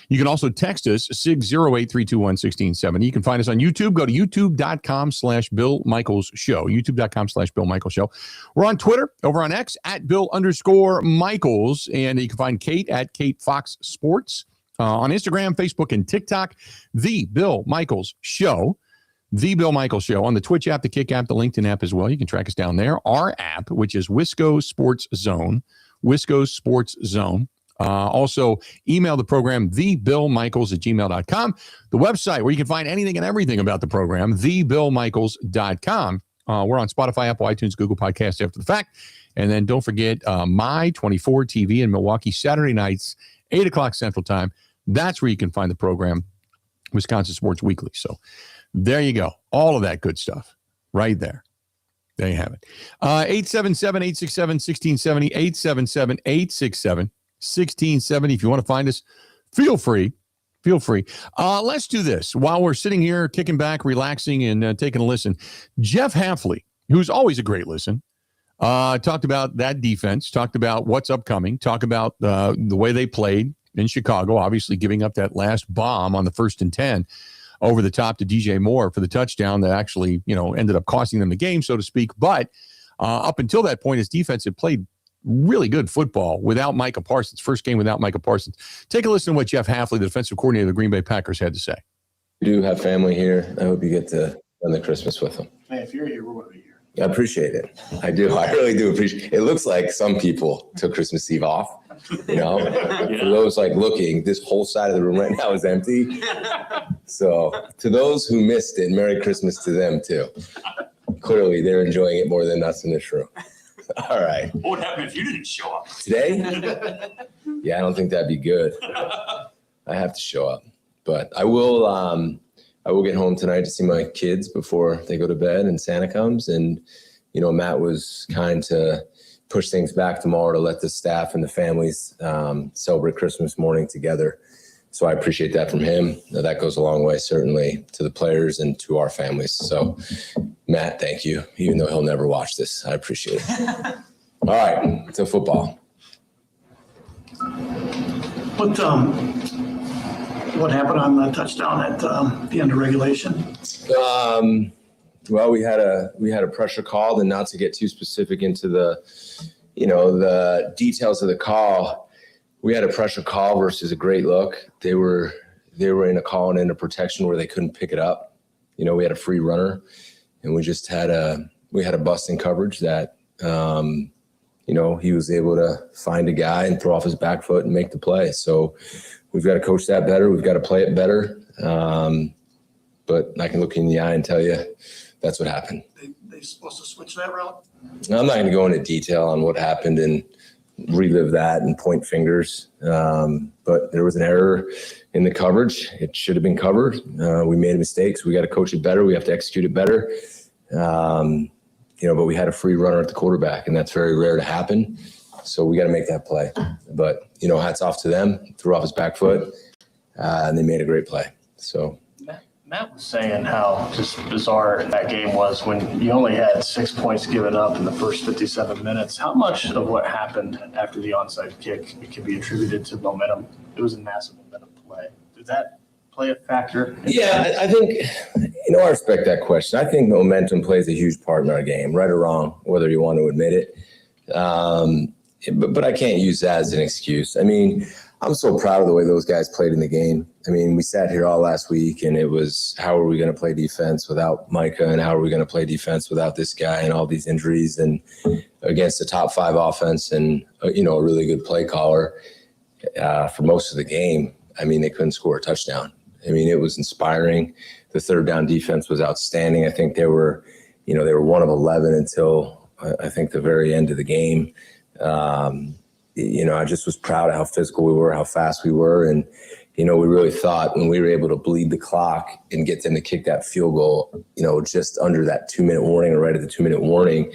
Speaker 1: You can also text us 608-321-1670. You can find us on YouTube. Go to youtube.com/Bill Michaels Show. YouTube.com/Bill Michaels Show. We're on Twitter, over on X, at Bill_Michaels. And you can find Kate at Kate Fox Sports. On Instagram, Facebook, and TikTok, The Bill Michaels Show. The Bill Michaels Show. On the Twitch app, the Kick app, the LinkedIn app as well. You can track us down there. Our app, which is Wisco Sports Zone. Wisco Sports Zone. Also, email the program, thebillmichaels@gmail.com. The website where you can find anything and everything about the program, thebillmichaels.com. We're on Spotify, Apple, iTunes, Google Podcasts after the fact. And then don't forget My 24 TV in Milwaukee, Saturday nights, 8 o'clock Central Time. That's where you can find the program, Wisconsin Sports Weekly. So there you go. All of that good stuff right there. There you have it. 877-867-1670, 877-867-1670. If you want to find us, feel free. Let's do this while we're sitting here kicking back, relaxing, and taking a listen. Jeff Hafley, who's always a great listen, talked about that defense, talked about what's upcoming, talked about the way they played in Chicago, obviously giving up that last bomb on the 1st and 10 over the top to DJ Moore for the touchdown that actually, ended up costing them the game, so to speak. But up until that point, his defense had played really good football without Micah Parsons. First game without Micah Parsons. Take a listen to what Jeff Hafley, the defensive coordinator of the Green Bay Packers, had to say.
Speaker 14: We do have family here. I hope you get to spend the Christmas with them.
Speaker 17: Man, if you're here, we're going to be here.
Speaker 14: I appreciate it. I do. I really do appreciate it. It looks like some people took Christmas Eve off. Yeah. For those looking, this whole side of the room right now is empty. So to those who missed it, Merry Christmas to them too. Clearly, they're enjoying it more than us in this room. All right.
Speaker 16: What would happen if you didn't show up?
Speaker 14: Today? Yeah, I don't think that'd be good. I have to show up. But I will get home tonight to see my kids before they go to bed and Santa comes. And, Matt was kind to push things back tomorrow to let the staff and the families celebrate Christmas morning together. So I appreciate that from him. That goes a long way, certainly, to the players and to our families. So, Matt, thank you. Even though he'll never watch this, I appreciate it. All right, to football.
Speaker 19: What happened on the touchdown at the end of regulation?
Speaker 14: Well, we had a pressure call, and not to get too specific into the details of the call. we had a pressure call versus a great look. They were in a call and in a protection where they couldn't pick it up. You know, we had a free runner, and we just had a busting coverage that, you know, he was able to find a guy and throw off his back foot and make the play. So we've got to coach that better. We've got to play it better. But I can look you in the eye and tell you that's what happened.
Speaker 19: They supposed to switch that route?
Speaker 14: I'm not going to go into detail on what happened and relive that and point fingers. But there was an error in the coverage. It should have been covered. We made mistakes. We got to coach it better. We have to execute it better. You know, but we had a free runner at the quarterback, and that's very rare to happen. So we got to make that play. But, you know, hats off to them. Threw off his back foot, and they made a great play. So.
Speaker 17: Matt was saying how just bizarre that game was when you only had 6 points given up in the first 57 minutes. How much of what happened after the onside kick can be attributed to momentum? It was a massive momentum play. Did that play a factor?
Speaker 14: Yeah, I think, you know, I respect that question. I think momentum plays a huge part in our game, right or wrong, whether you want to admit it. But I can't use that as an excuse. I mean, I'm so proud of the way those guys played in the game. I mean, we sat here all last week, and it was, how are we going to play defense without Micah, and how are we going to play defense without this guy and all these injuries, and against a top 5 offense and, you know, a really good play caller for most of the game. I mean, they couldn't score a touchdown. I mean, it was inspiring. The third down defense was outstanding. I think they were 1 of 11 until I think the very end of the game. You know, I just was proud of how physical we were, how fast we were. And, you know, we really thought when we were able to bleed the clock and get them to kick that field goal, you know, just under that 2-minute warning or right at the 2-minute warning,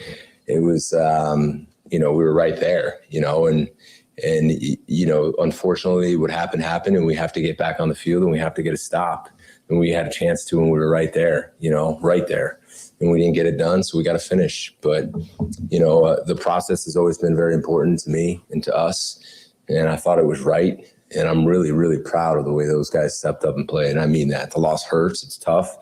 Speaker 14: it was, you know, we were right there, you know, and, you know, unfortunately what happened, and we have to get back on the field and we have to get a stop. And we had a chance to, and we were right there, you know, right there. And we didn't get it done, so we got to finish. But, you know, the process has always been very important to me and to us, and I thought it was right. And I'm really, really proud of the way those guys stepped up and played. And I mean that. The loss hurts. It's tough.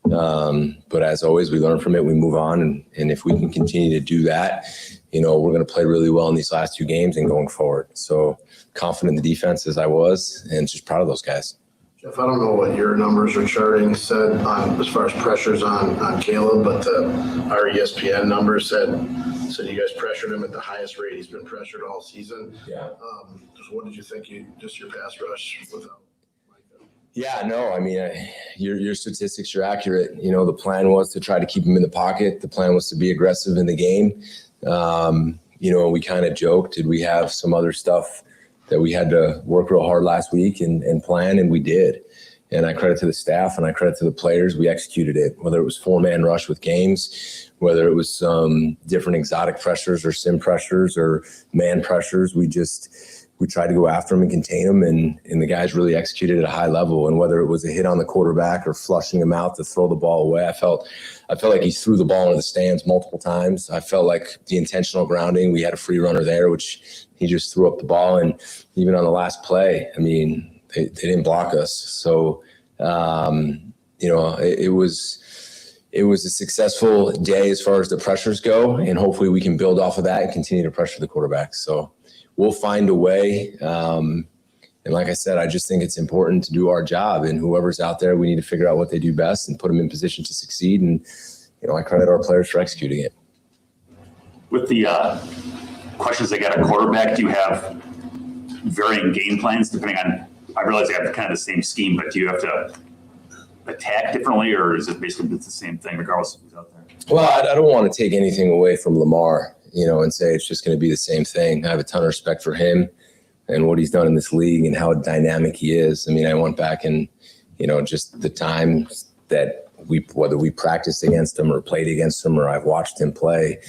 Speaker 14: But as always, we learn from it. We move on. And if we can continue to do that, you know, we're going to play really well in these last 2 games and going forward. So confident in the defense as I was, and just proud of those guys.
Speaker 22: Jeff, I don't know what your numbers or charting said on as far as pressures on Caleb, but our ESPN numbers said you guys pressured him at the highest rate he's been pressured all season.
Speaker 14: Yeah.
Speaker 22: Just what did you think? Just your pass rush without Micah?
Speaker 14: Yeah, no, I mean, your statistics are accurate. You know, the plan was to try to keep him in the pocket. The plan was to be aggressive in the game. You know, we kind of joked, did we have some other stuff that we had to work real hard last week and plan, and we did. And I credit to the staff and I credit to the players. We executed it, whether it was 4-man rush with games, whether it was some different exotic pressures or sim pressures or man pressures. We tried to go after them and contain them, and the guys really executed at a high level. And whether it was a hit on the quarterback or flushing him out to throw the ball away, I felt like he threw the ball into the stands multiple times. I felt like the intentional grounding, we had a free runner there, which he just threw up the ball. And even on the last play, I mean, they didn't block us. So, you know, it was a successful day as far as the pressures go, and hopefully we can build off of that and continue to pressure the quarterback. So we'll find a way. And like I said, I just think it's important to do our job, and whoever's out there, we need to figure out what they do best and put them in position to succeed. And, you know, I credit our players for executing it.
Speaker 16: With the questions they got at quarterback, do you have varying game plans depending on, I realize they have kind of the same scheme, but do you have to attack differently, or is it basically the same thing regardless of who's out there?
Speaker 14: Well, I don't want to take anything away from Lamar, you know, and say it's just going to be the same thing. I have a ton of respect for him and what he's done in this league and how dynamic he is. I mean, I went back and, you know, just the times that whether we practiced against him or played against him or I've watched him play,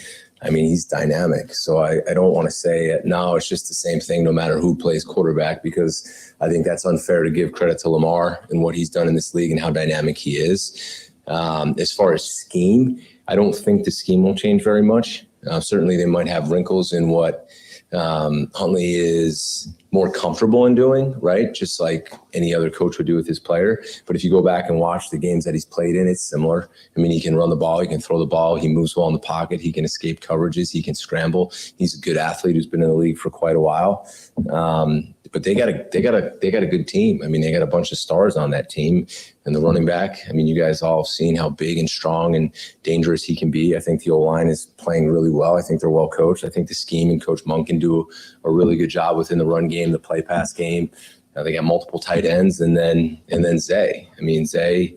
Speaker 14: I mean, he's dynamic. So I don't want to say, no, it's just the same thing no matter who plays quarterback, because I think that's unfair to give credit to Lamar and what he's done in this league and how dynamic he is. As far as scheme, I don't think the scheme will change very much. Certainly they might have wrinkles in what Huntley is more comfortable in doing, right? Just like any other coach would do with his player. But if you go back and watch the games that he's played in, it's similar. I mean, he can run the ball, he can throw the ball, he moves well in the pocket, he can escape coverages, he can scramble. He's a good athlete who's been in the league for quite a while. but they got a good team. I mean, they got a bunch of stars on that team, and the running back. I mean, you guys all have seen how big and strong and dangerous he can be. I think the O-line is playing really well. I think they're well coached. I think the scheme and Coach Monk can do a really good job within the run game, the play pass game. They got multiple tight ends, and then Zay. I mean, Zay,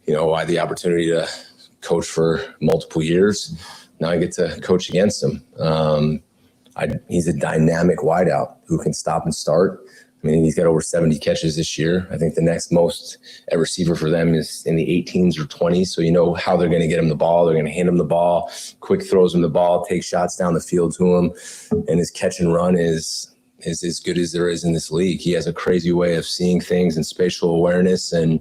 Speaker 14: I had the opportunity to coach for multiple years. Now I get to coach against him. He's a dynamic wideout who can stop and start. I mean, he's got over 70 catches this year. I think the next most at receiver for them is in the 18s or 20s. So you know how they're going to get him the ball. They're going to hand him the ball, quick throws him the ball, take shots down the field to him. And his catch and run is as good as there is in this league. He has a crazy way of seeing things and spatial awareness. And,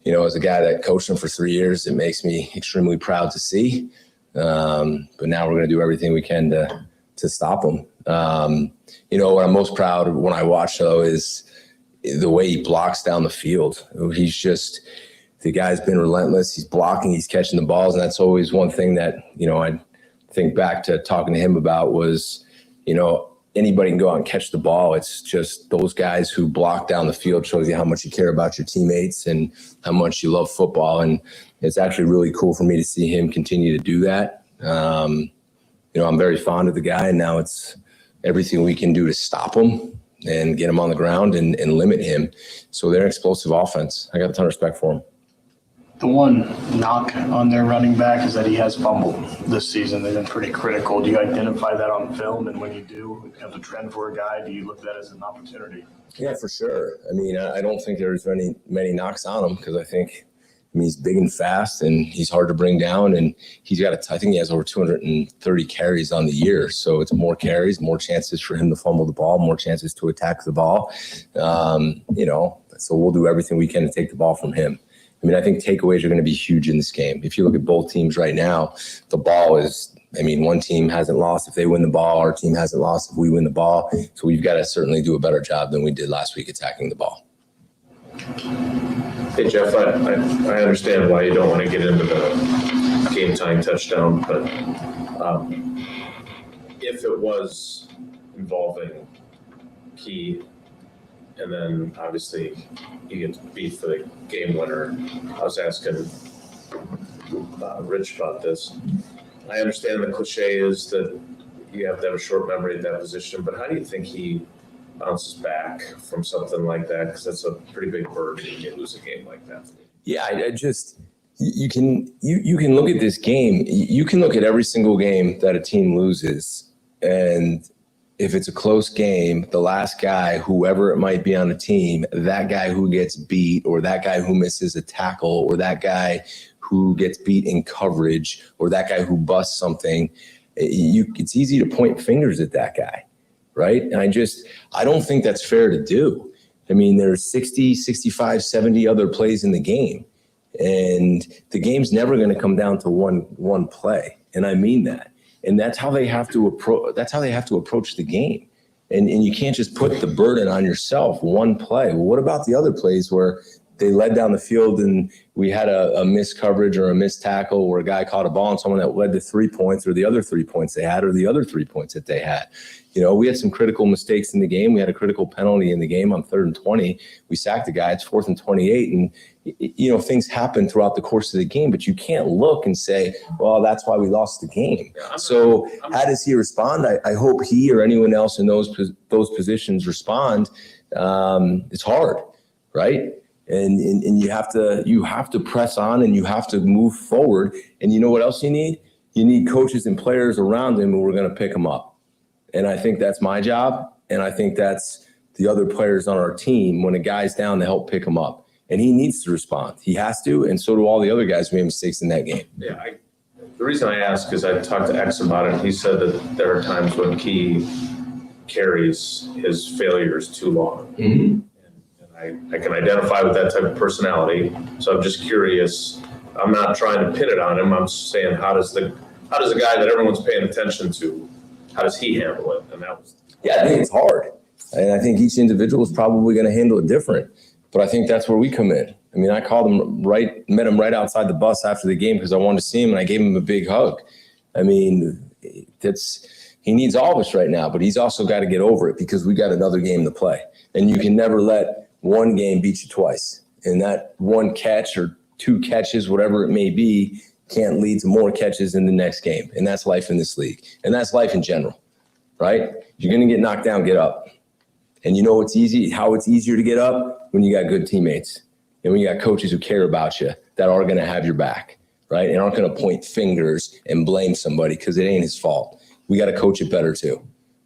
Speaker 14: as a guy that coached him for 3 years, it makes me extremely proud to see. But now we're going to do everything we can to stop him. What I'm most proud of when I watch, though, is the way he blocks down the field. The guy's been relentless. He's blocking, he's catching the balls. And that's always one thing that, I think back to talking to him about was, anybody can go out and catch the ball. It's just those guys who block down the field shows you how much you care about your teammates and how much you love football. And it's actually really cool for me to see him continue to do that. I'm very fond of the guy, and now it's everything we can do to stop him and get him on the ground and limit him. So they're an explosive offense. I got a ton of respect for him.
Speaker 17: The one knock on their running back is that he has fumbled this season. They've been pretty critical. Do you identify that on film? And when you do have a trend for a guy, do you look at that as an opportunity?
Speaker 14: Yeah, for sure. I mean, I don't think there's many knocks on him because I think he's big and fast and he's hard to bring down. And I think he has over 230 carries on the year. So it's more carries, more chances for him to fumble the ball, more chances to attack the ball. So we'll do everything we can to take the ball from him. I mean, I think takeaways are going to be huge in this game. If you look at both teams right now, the ball is, one team hasn't lost if they win the ball. Our team hasn't lost if we win the ball. So we've got to certainly do a better job than we did last week attacking the ball.
Speaker 18: Hey, Jeff, I understand why you don't want to get into the game-tying touchdown, but if it was involving Key, and then obviously you get beat for the game winner. I was asking Rich about this. I understand the cliche is that you have to have a short memory at that position, but how do you think he bounces back from something like that? Because that's a pretty big burden to lose a game like that.
Speaker 14: Yeah, you can look at this game. You can look at every single game that a team loses, and if it's a close game, the last guy, whoever it might be on the team, that guy who gets beat or that guy who misses a tackle or that guy who gets beat in coverage or that guy who busts something, it's easy to point fingers at that guy, right? And I don't think that's fair to do. I mean, there's 60, 65, 70 other plays in the game, and the game's never going to come down to one play, and I mean that. And that's how they have to approach the game. And you can't just put the burden on yourself, one play. Well, what about the other plays where they led down the field and we had a missed coverage or a missed tackle where a guy caught a ball and someone that led to 3 points or the other 3 points they had or the other 3 points that they had? We had some critical mistakes in the game. We had a critical penalty in the game on 3rd and 20. We sacked the guy. It's 4th and 28. And, things happen throughout the course of the game, but you can't look and say, well, that's why we lost the game. So how does he respond? I hope he or anyone else in those positions respond. It's hard, right? And you have to press on and you have to move forward. And you know what else you need? You need coaches and players around him who are going to pick him up. And I think that's my job. And I think that's the other players on our team when a guy's down to help pick him up. And he needs to respond. He has to. And so do all the other guys who made mistakes in that game.
Speaker 18: Yeah. The reason I ask is I talked to X about it. He said that there are times when Key carries his failures too long.
Speaker 14: Mm-hmm.
Speaker 18: And I can identify with that type of personality. So I'm just curious. I'm not trying to pin it on him. I'm just saying, how does the guy that everyone's paying attention to, how does he handle it? And that was.
Speaker 14: Yeah, I think it's hard. And I think each individual is probably going to handle it different. But I think that's where we come in. I mean, I called him met him right outside the bus after the game because I wanted to see him and I gave him a big hug. I mean, He needs all of us right now, but he's also got to get over it because we got another game to play. And you can never let one game beat you twice. And that one catch or two catches, whatever it may be, can't lead to more catches in the next game. And that's life in this league. And that's life in general, right? If you're going to get knocked down, get up. And you know what's easy, how it's easier to get up? When you got good teammates and when you got coaches who care about you that are going to have your back, right? And aren't going to point fingers and blame somebody because it ain't his fault. We got to coach it better too,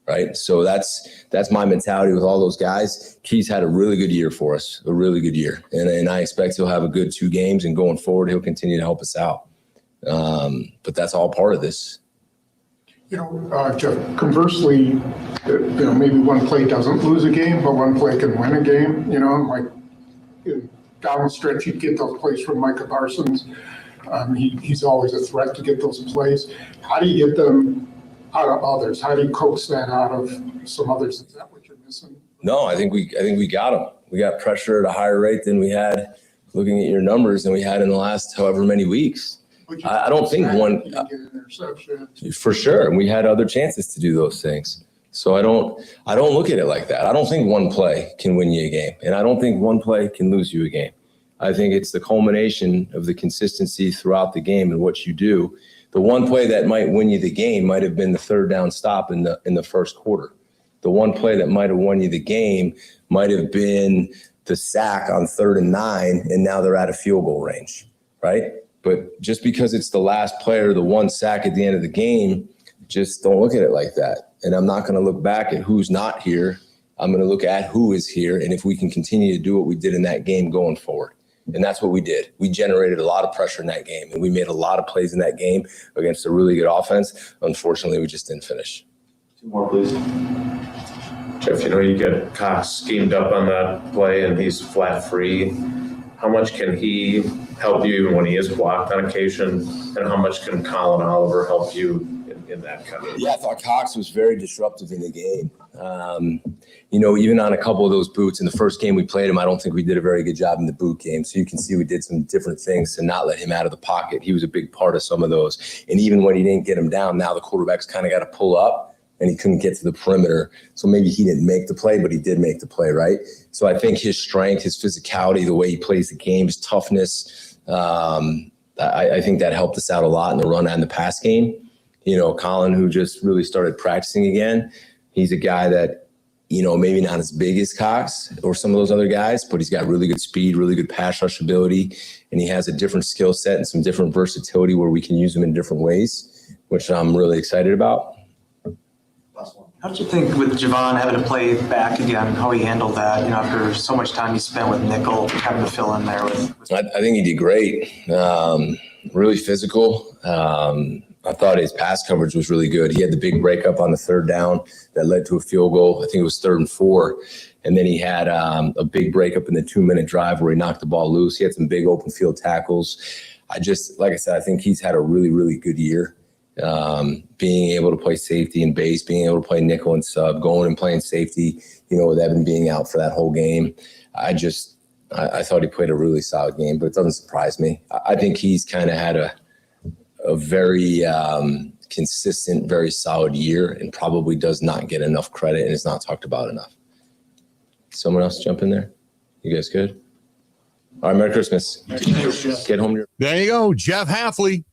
Speaker 14: right? So that's my mentality with all those guys. Key's had a really good year for us, a really good year. And I expect he'll have a good 2 games, and going forward, he'll continue to help us out. But that's all part of this.
Speaker 2: Jeff, conversely, maybe one play doesn't lose a game, but one play can win a game, like down the stretch, you'd get those plays from Micah Parsons. He's always a threat to get those plays. How do you get them out of others? How do you coax that out of some others? Is that what you're missing?
Speaker 14: No, I think we got them. We got pressure at a higher rate than we had, looking at your numbers, than we had in the last however many weeks. I don't think one, for sure. And we had other chances to do those things. So I don't look at it like that. I don't think one play can win you a game. And I don't think one play can lose you a game. I think it's the culmination of the consistency throughout the game and what you do. The one play that might win you the game might have been the third down stop in the first quarter. The one play that might have won you the game might have been the sack on 3rd and 9, and now they're out of field goal range, right? But just because it's the last play or the one sack at the end of the game, just don't look at it like that. And I'm not going to look back at who's not here. I'm going to look at who is here, and if we can continue to do what we did in that game going forward. And that's what we did. We generated a lot of pressure in that game, and we made a lot of plays in that game against a really good offense. Unfortunately, we just didn't finish.
Speaker 18: 2 more, please. Jeff, you get Cox schemed up on that play, and he's flat free. How much can he help you even when he is blocked on occasion? And how much can Colin Oliver help you in that kind of?
Speaker 14: Yeah, I thought Cox was very disruptive in the game. Even on a couple of those boots in the first game we played him, I don't think we did a very good job in the boot game. So you can see we did some different things to not let him out of the pocket. He was a big part of some of those. And even when he didn't get him down, now the quarterback's kind of got to pull up, and he couldn't get to the perimeter. So maybe he didn't make the play, but he did make the play, right? So I think his strength, his physicality, the way he plays the game, his toughness, I think that helped us out a lot in the run and the pass game. Colin, who just really started practicing again, he's a guy that, maybe not as big as Cox or some of those other guys, but he's got really good speed, really good pass rush ability, and he has a different skill set and some different versatility where we can use him in different ways, which I'm really excited about.
Speaker 15: How did you think with Javon having to play back again, how he handled that, after so much time he spent with nickel, having to fill in there with
Speaker 14: I think he did great. Really physical. I thought his pass coverage was really good. He had the big breakup on the 3rd down that led to a field goal. I think it was 3rd and 4. And then he had a big breakup in the 2-minute drive where he knocked the ball loose. He had some big open field tackles. Like I said, I think he's had a really, really good year. Being able to play safety and base, being able to play nickel and sub, going and playing safety, with Evan being out for that whole game. I thought he played a really solid game, but it doesn't surprise me. I think he's kind of had a very consistent, very solid year, and probably does not get enough credit and is not talked about enough. Someone else jump in there? You guys good? All right, Merry Christmas. Get home.
Speaker 1: There you go, Jeff Halfley.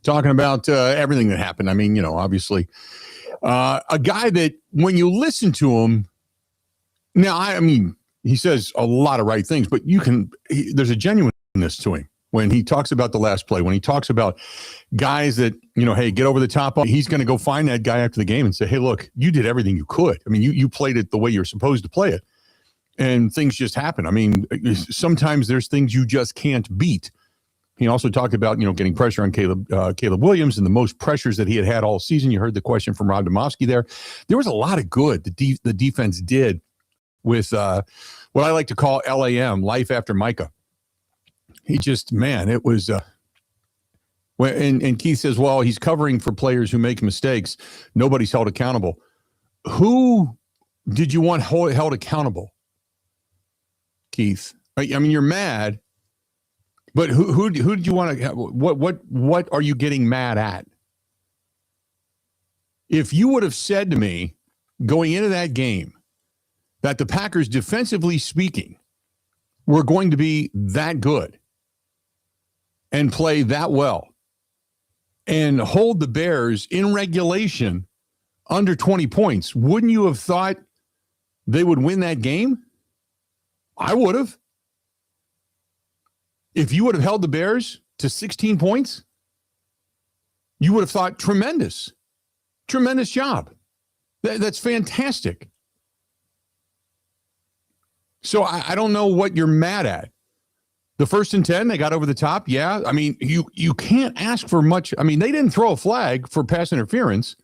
Speaker 1: Talking about everything that happened. I mean, obviously, a guy that when you listen to him, now, I mean, he says a lot of right things, but there's a genuineness to him when he talks about the last play, when he talks about guys that, hey, get over the top. He's going to go find that guy after the game and say, hey, look, you did everything you could. I mean, you played it the way you're supposed to play it, and things just happen. I mean, sometimes there's things you just can't beat. He also talked about, getting pressure on Caleb Williams and the most pressures that he had all season. You heard the question from Rob Domofsky there. There was a lot of good the defense did with what I like to call LAM, life after Micah. He just, it was and Keith says, well, he's covering for players who make mistakes. Nobody's held accountable. Who did you want held accountable, Keith? I mean, you're mad. But who did you want to? What are you getting mad at? If you would have said to me going into that game that the Packers, defensively speaking, were going to be that good and play that well and hold the Bears in regulation under 20 points, wouldn't you have thought they would win that game? I would have. If you would have held the Bears to 16 points, you would have thought tremendous job. That's fantastic. So I don't know what you're mad at. The 1st and 10, they got over the top. Yeah. I mean, you can't ask for much. I mean, they didn't throw a flag for pass interference.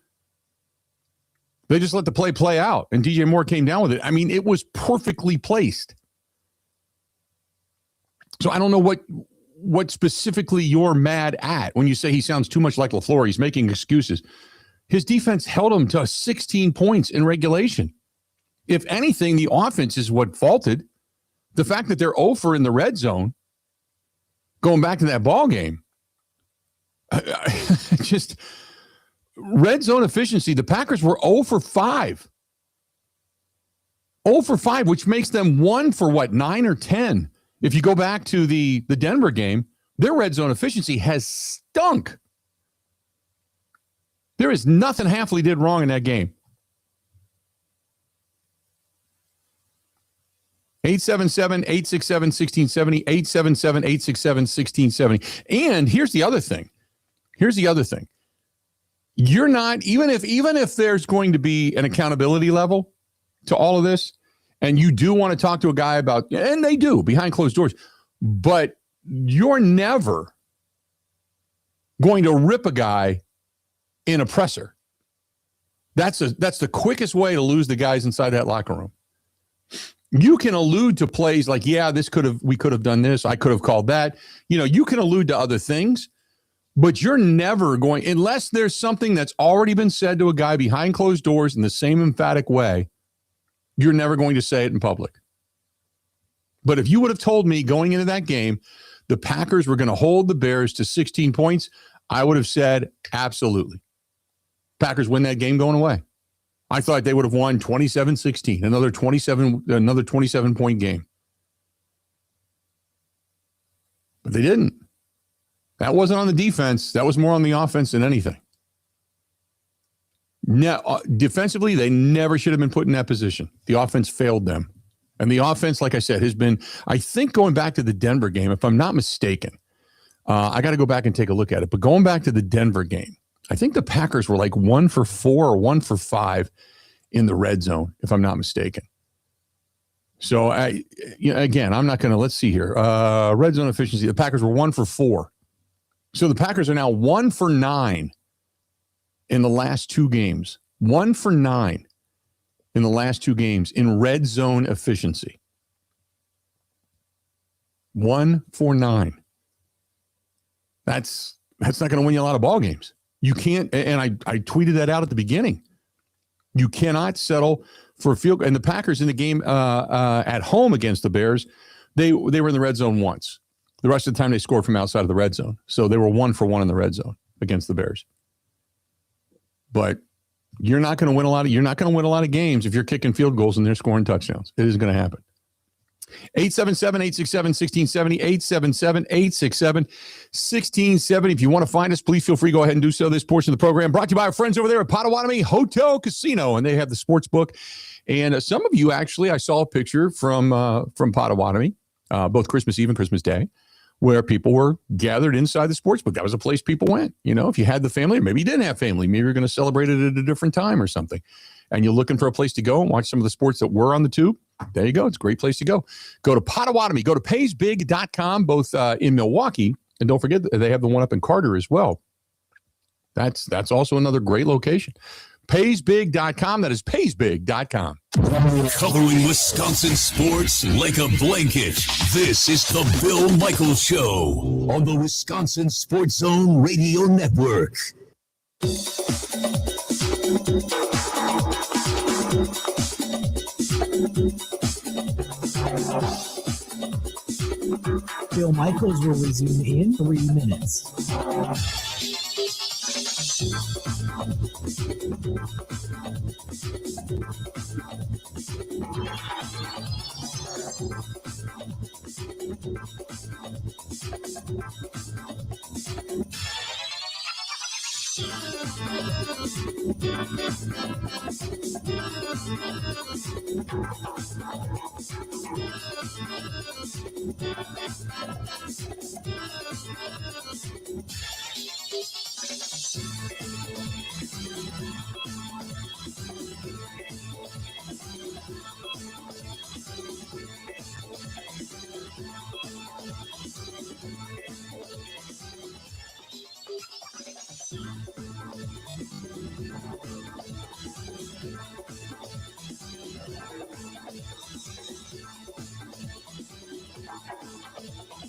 Speaker 1: They just let the play out, and DJ Moore came down with it. I mean, it was perfectly placed. So I don't know what specifically you're mad at when you say he sounds too much like LaFleur. He's making excuses. His defense held him to 16 points in regulation. If anything, the offense is what faulted. The fact that they're 0-for in the red zone, going back to that ball game, just red zone efficiency, the Packers were 0-for-5. 0-for-5, which makes them 1-for 9 or 10. If you go back to the Denver game, their red zone efficiency has stunk. There is nothing Hafley did wrong in that game. 877-867-1670, 877-867-1670. And here's the other thing. You're not, even if there's going to be an accountability level to all of this, and you do want to talk to a guy about, and they do behind closed doors, but you're never going to rip a guy in a presser. That's the quickest way to lose the guys inside that locker room. You can allude to plays like, yeah, we could have done this. I could have called that. You can allude to other things, but you're never going, unless there's something that's already been said to a guy behind closed doors in the same emphatic way, you're never going to say it in public. But if you would have told me going into that game, the Packers were going to hold the Bears to 16 points, I would have said, absolutely. Packers win that game going away. I thought they would have won 27-16, another 27-point game. But they didn't. That wasn't on the defense. That was more on the offense than anything. Now, defensively, they never should have been put in that position. The offense failed them. And the offense, like I said, has been, I think going back to the Denver game, if I'm not mistaken, I got to go back and take a look at it. But going back to the Denver game, I think the Packers were like 1-for-4 or 1-for-5 in the red zone, if I'm not mistaken. So, again, I'm not going to, let's see here. Red zone efficiency, the Packers were 1-for-4. So the Packers are now 1-for-9 in the last 2 games. 1-for-9 in the last 2 games in red zone efficiency. 1-for-9. That's not going to win you a lot of ball games. You can't, and I tweeted that out at the beginning. You cannot settle for a field. And the Packers in the game at home against the Bears, they were in the red zone once. The rest of the time they scored from outside of the red zone. So they were 1-for-1 in the red zone against the Bears. But you're not going to win a lot of games if you're kicking field goals and they're scoring touchdowns. It isn't going to happen. 877-867-1670, 877-867-1670. If you want to find us, please feel free to go ahead and do so. This portion of the program brought to you by our friends over there at Potawatomi Hotel Casino, and they have the sports book. And some of you, actually, I saw a picture from Potawatomi, both Christmas Eve and Christmas Day, where people were gathered inside the sports book. That was a place people went. If you had the family, or maybe you didn't have family, maybe you're going to celebrate it at a different time or something, and you're looking for a place to go and watch some of the sports that were on the tube. There you go. It's a great place to go. Go to Potawatomi. Go to paysbig.com, both in Milwaukee. And don't forget, they have the one up in Carter as well. That's also another great location. Paysbig.com. That is paysbig.com.
Speaker 3: Covering Wisconsin sports like a blanket. This is the Bill Michaels Show on the Wisconsin Sports Zone Radio Network.
Speaker 9: Bill Michaels will resume in 3 minutes.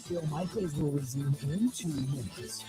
Speaker 9: Bill Michaels will resume in 2 minutes.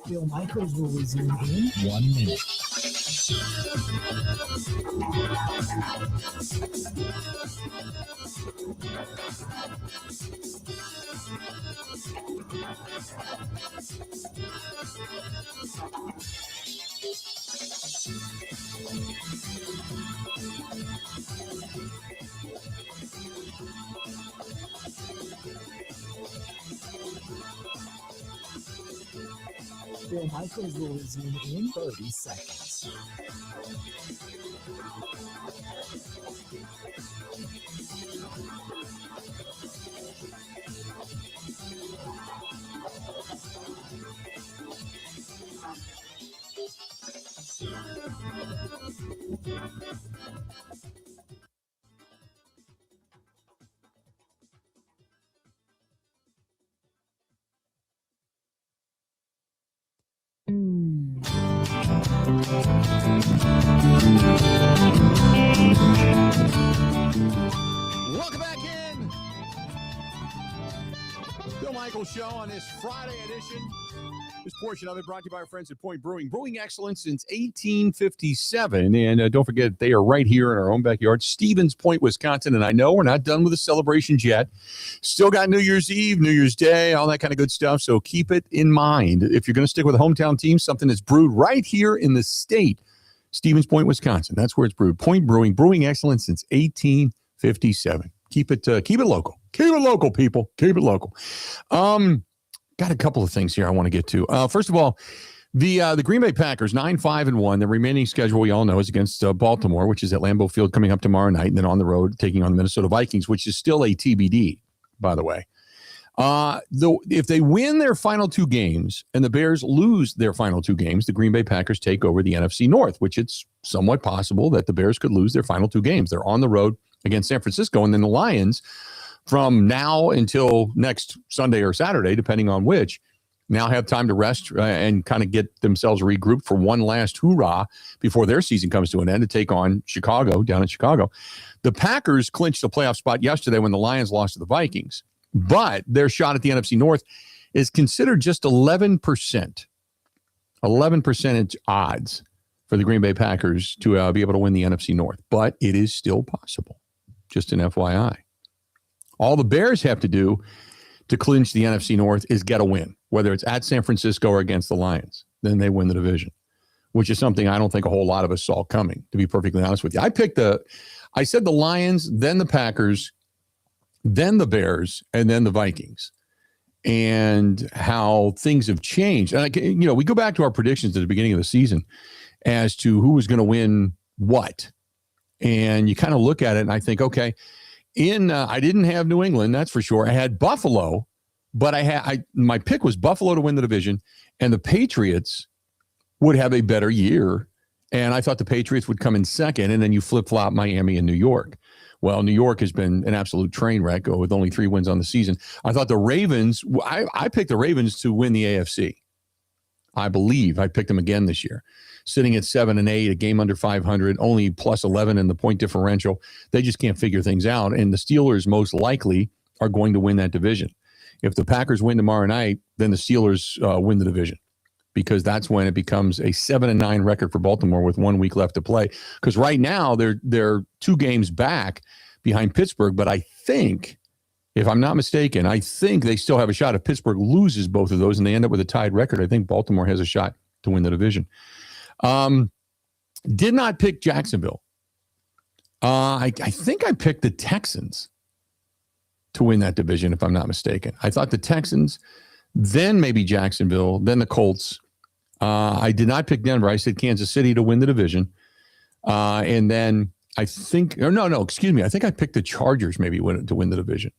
Speaker 9: Bill Michaels will resume in 1 minute. Bill Michaels will resume in 30 seconds.
Speaker 1: Welcome back in. Bill Michaels Show on this Friday edition. This portion of it brought to you by our friends at Point Brewing. Brewing excellence since 1857. And don't forget, they are right here in our own backyard, Stevens Point, Wisconsin. And I know we're not done with the celebrations yet. Still got New Year's Eve, New Year's Day, all that kind of good stuff. So keep it in mind. If you're going to stick with a hometown team, something that's brewed right here in the state, Stevens Point, Wisconsin. That's where it's brewed. Point Brewing, brewing excellence since 1857. Keep it local. Keep it local, people. Keep it local. Got a couple of things here I want to get to. First of all, the Green Bay Packers 9-5-1. The remaining schedule we all know is against Baltimore, which is at Lambeau Field coming up tomorrow night, and then on the road taking on the Minnesota Vikings, which is still a TBD, by the way. Though if they win their final 2 games and the Bears lose their final 2 games, the Green Bay Packers take over the NFC North, which it's somewhat possible that the Bears could lose their final 2 games. They're on the road against San Francisco, and then the Lions, from now until next Sunday or Saturday, depending on which, now have time to rest and kind of get themselves regrouped for one last hoorah before their season comes to an end to take on Chicago down in Chicago. The Packers clinched the playoff spot yesterday when the Lions lost to the Vikings, but their shot at the NFC North is considered just 11%. 11% odds for the Green Bay Packers to be able to win the NFC North, but it is still possible. Just an FYI. All the Bears have to do to clinch the NFC North is get a win, whether it's at San Francisco or against the Lions. Then they win the division, which is something I don't think a whole lot of us saw coming, to be perfectly honest with you. I said the Lions, then the Packers, then the Bears, and then the Vikings, and how things have changed. And, we go back to our predictions at the beginning of the season as to who was going to win what. And you kind of look at it and I think, okay, I didn't have New England, that's for sure. I had Buffalo, but my pick was Buffalo to win the division, and the Patriots would have a better year. And I thought the Patriots would come in second, and then you flip-flop Miami and New York. Well, New York has been an absolute train wreck with only 3 wins on the season. I thought the Ravens, I picked the Ravens to win the AFC. I believe I picked them again this year, sitting at 7-8, a game under 500, only plus 11 in the point differential. They just can't figure things out. And the Steelers most likely are going to win that division. If the Packers win tomorrow night, then the Steelers win the division, because that's when it becomes a 7-9 record for Baltimore with 1 week left to play. Because right now they're 2 games back behind Pittsburgh. But I think, if I'm not mistaken, I think they still have a shot. If Pittsburgh loses both of those and they end up with a tied record, I think Baltimore has a shot to win the division. Did not pick Jacksonville. I think I picked the Texans to win that division, if I'm not mistaken. I thought the Texans, then maybe Jacksonville, then the Colts. I did not pick Denver. I said Kansas City to win the division. And then I think, excuse me. I think I picked the Chargers maybe to win the division.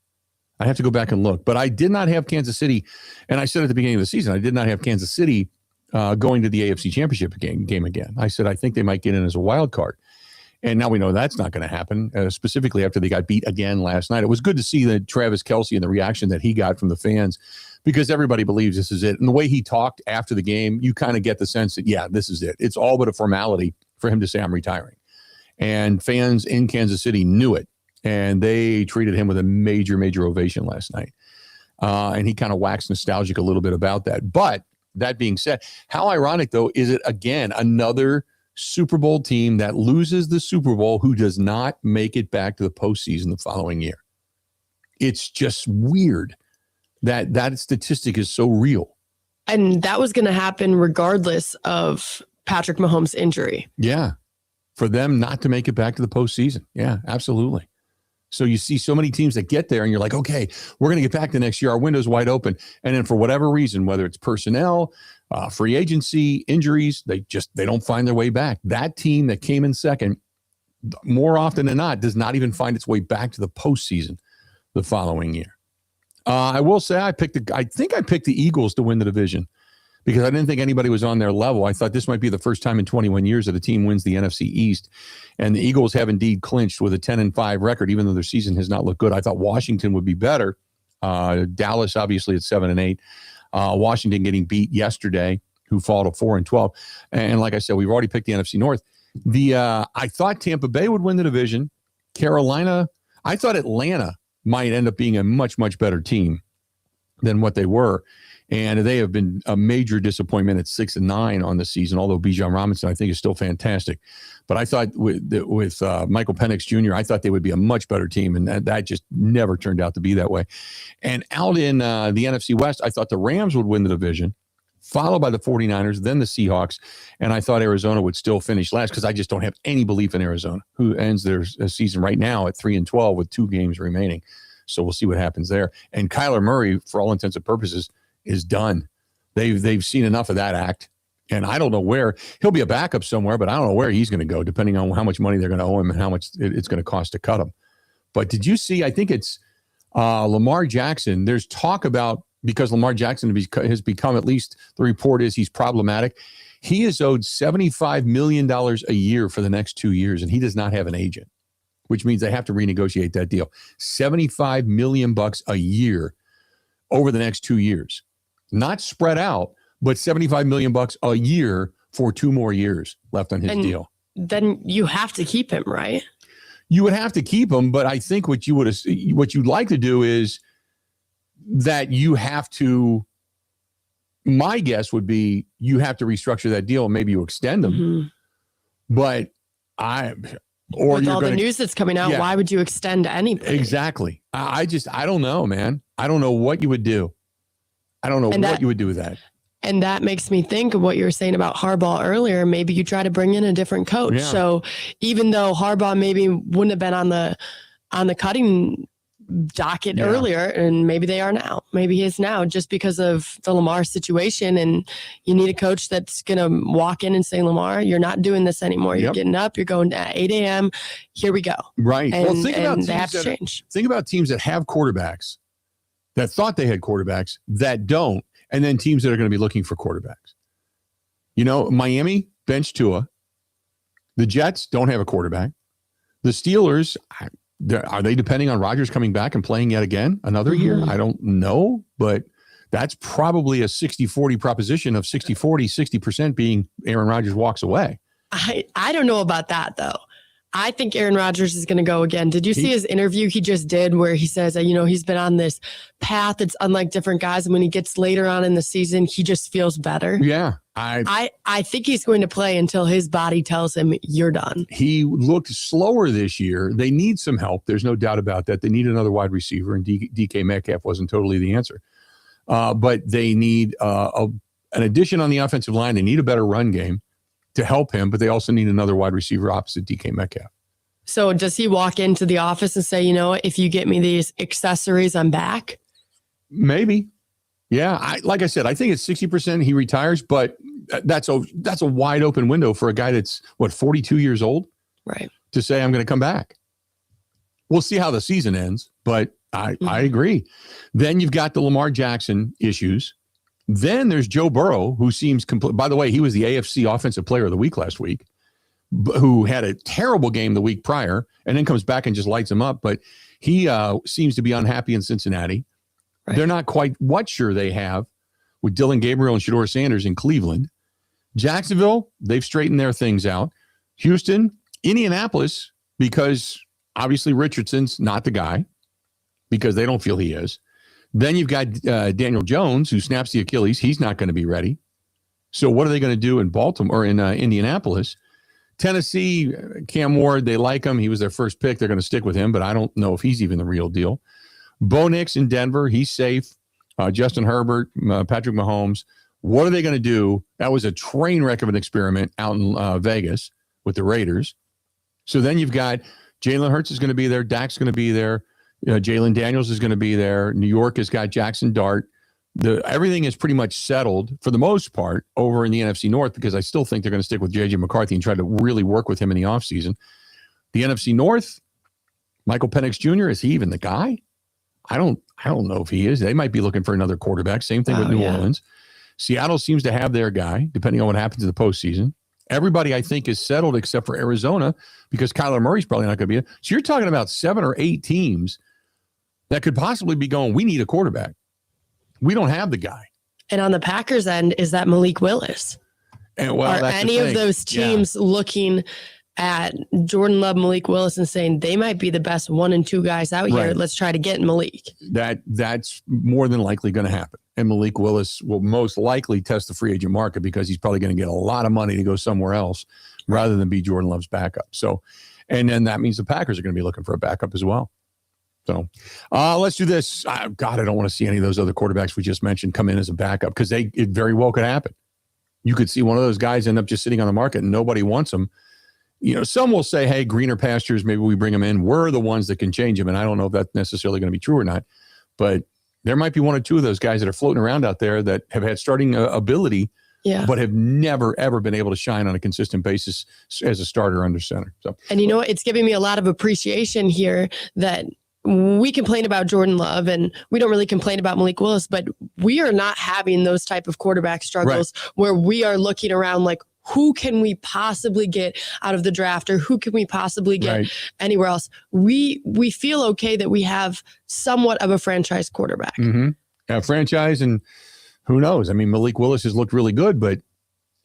Speaker 1: I have to go back and look. But I did not have Kansas City. And I said at the beginning of the season, I did not have Kansas City going to the AFC Championship game again. I said I think they might get in as a wild card. And now we know that's not going to happen, specifically after they got beat again last night. It was good to see that Travis Kelce and the reaction that he got from the fans, because everybody believes this is it. And the way he talked after the game, you kind of get the sense that, yeah, this is it. It's all but a formality for him to say, I'm retiring. And fans in Kansas City knew it. And they treated him with a major, major ovation last night. And he kind of waxed nostalgic a little bit about that. But that being said, how ironic, though, is it, again, another Super Bowl team that loses the Super Bowl who does not make it back to the postseason the following year? It's just weird that statistic is so real.
Speaker 8: And that was going to happen regardless of Patrick Mahomes' injury.
Speaker 1: Yeah. For them not to make it back to the postseason. Yeah, absolutely. So you see so many teams that get there and you're like, okay, we're going to get back to next year. Our window's wide open. And then for whatever reason, whether it's personnel, free agency, injuries, they don't find their way back. That team that came in second, more often than not, does not even find its way back to the postseason the following year. I will say I think I picked the Eagles to win the division because I didn't think anybody was on their level. I thought this might be the first time in 21 years that a team wins the NFC East. And the Eagles have indeed clinched with a 10-5 record, even though their season has not looked good. I thought Washington would be better. Dallas, obviously, at 7-8. Washington getting beat yesterday, who fall to 4-12. And like I said, we've already picked the NFC North. I thought Tampa Bay would win the division. Carolina, I thought Atlanta might end up being a much, much better team than what they were. And they have been a major disappointment at 6-9 on the season, although Bijan Robinson, I think, is still fantastic. But I thought with Michael Penix Jr., I thought they would be a much better team, and that just never turned out to be that way. And out in the NFC West, I thought the Rams would win the division, followed by the 49ers, then the Seahawks, and I thought Arizona would still finish last because I just don't have any belief in Arizona, who ends their season right now at 3-12 with 2 games remaining. So we'll see what happens there. And Kyler Murray, for all intents and purposes, is done. They've seen enough of that act. And I don't know where. He'll be a backup somewhere, but I don't know where he's going to go, depending on how much money they're going to owe him and how much it's going to cost to cut him. But did you see, I think it's Lamar Jackson. There's talk about, because Lamar Jackson has become, at least the report is, he's problematic. He is owed $75 million a year for the next 2 years, and he does not have an agent, which means they have to renegotiate that deal. $75 million a year over the next 2 years. Not spread out, but $75 million a year for 2 more years left on his deal.
Speaker 8: Then you have to keep him, right?
Speaker 1: You would have to keep him, but I think what you'd like to do is that you have to, my guess would be you have to restructure that deal and maybe you extend them. Mm-hmm. But
Speaker 8: with all the news that's coming out, why would you extend anything?
Speaker 1: Exactly. I don't know, man. I don't know what you would do. I don't know what you would do with that.
Speaker 8: And that makes me think of what you were saying about Harbaugh earlier. Maybe you try to bring in a different coach. Yeah. So even though Harbaugh maybe wouldn't have been on the cutting docket earlier, and maybe they are now. Maybe he is now just because of the Lamar situation. And you need a coach that's going to walk in and say, Lamar, you're not doing this anymore. You're getting up. You're going at 8 a.m. Here we go.
Speaker 1: Right.
Speaker 8: And,
Speaker 1: well, think about
Speaker 8: they have to
Speaker 1: teams
Speaker 8: change.
Speaker 1: think about teams that have quarterbacks that thought they had quarterbacks that don't, and then teams that are going to be looking for quarterbacks. You know, Miami benched Tua. The Jets don't have a quarterback. The Steelers, are they depending on Rodgers coming back and playing yet again another year? I don't know, but that's probably a 60-40 proposition of 60-40, 60% being Aaron Rodgers walks away.
Speaker 8: I don't know about that, though. I think Aaron Rodgers is going to go again. Did you see his interview he just did where he says, he's been on this path that's unlike different guys. And when he gets later on in the season, he just feels better.
Speaker 1: Yeah.
Speaker 8: I think he's going to play until his body tells him you're done.
Speaker 1: He looked slower this year. They need some help. There's no doubt about that. They need another wide receiver, and DK Metcalf wasn't totally the answer. But they need an addition on the offensive line. They need a better run game to help him, but they also need another wide receiver opposite DK Metcalf.
Speaker 8: So does he walk into the office and say, if you get me these accessories, I'm back?
Speaker 1: Maybe. Yeah. Like I said, I think it's 60% he retires, but that's a wide open window for a guy that's 42 years old,
Speaker 8: right?
Speaker 1: To say I'm going to come back. We'll see how the season ends, but I agree. Then you've got the Lamar Jackson issues. Then there's Joe Burrow, who seems complete. By the way, he was the AFC Offensive Player of the Week last week, who had a terrible game the week prior and then comes back and just lights him up. But he seems to be unhappy in Cincinnati. Right. They're not quite what sure they have with Dylan Gabriel and Shedeur Sanders in Cleveland. Jacksonville, they've straightened their things out. Houston, Indianapolis, because obviously Richardson's not the guy because they don't feel he is. Then you've got Daniel Jones, who snaps the Achilles. He's not going to be ready. So what are they going to do in Baltimore or in Indianapolis? Tennessee, Cam Ward, they like him. He was their first pick. They're going to stick with him, but I don't know if he's even the real deal. Bo Nix in Denver, he's safe. Justin Herbert, Patrick Mahomes. What are they going to do? That was a train wreck of an experiment out in Vegas with the Raiders. So then you've got Jalen Hurts is going to be there. Dak's going to be there. Jalen Daniels is going to be there. New York has got Jackson Dart. Everything is pretty much settled for the most part over in the NFC North because I still think they're going to stick with J.J. McCarthy and try to really work with him in the offseason. The NFC North, Michael Penix Jr., is he even the guy? I don't know if he is. They might be looking for another quarterback. Same thing with New Orleans. Seattle seems to have their guy, depending on what happens in the postseason. Everybody, I think, is settled except for Arizona because Kyler Murray's probably not going to be it. So you're talking about 7 or 8 teams that could possibly be going, we need a quarterback. We don't have the guy.
Speaker 8: And on the Packers end, is that Malik Willis?
Speaker 1: And well,
Speaker 8: are any of those teams looking at Jordan Love, Malik Willis, and saying they might be the best 1 and 2 guys out here? Let's try to get Malik.
Speaker 1: That's more than likely going to happen. And Malik Willis will most likely test the free agent market because he's probably going to get a lot of money to go somewhere else rather than be Jordan Love's backup. So, and then that means the Packers are going to be looking for a backup as well. So let's do this. God, I don't want to see any of those other quarterbacks we just mentioned come in as a backup because it very well could happen. You could see one of those guys end up just sitting on the market and nobody wants them. Some will say, hey, greener pastures, maybe we bring them in. We're the ones that can change them. And I don't know if that's necessarily going to be true or not. But there might be 1 or 2 of those guys that are floating around out there that have had starting ability, but have never, ever been able to shine on a consistent basis as a starter under center. So,
Speaker 8: and you know what? It's giving me a lot of appreciation here that we complain about Jordan Love and we don't really complain about Malik Willis, but we are not having those type of quarterback struggles where we are looking around like, who can we possibly get out of the draft or who can we possibly get anywhere else? We feel okay that we have somewhat of a franchise quarterback.
Speaker 1: Yeah, franchise, and who knows? I mean, Malik Willis has looked really good, but,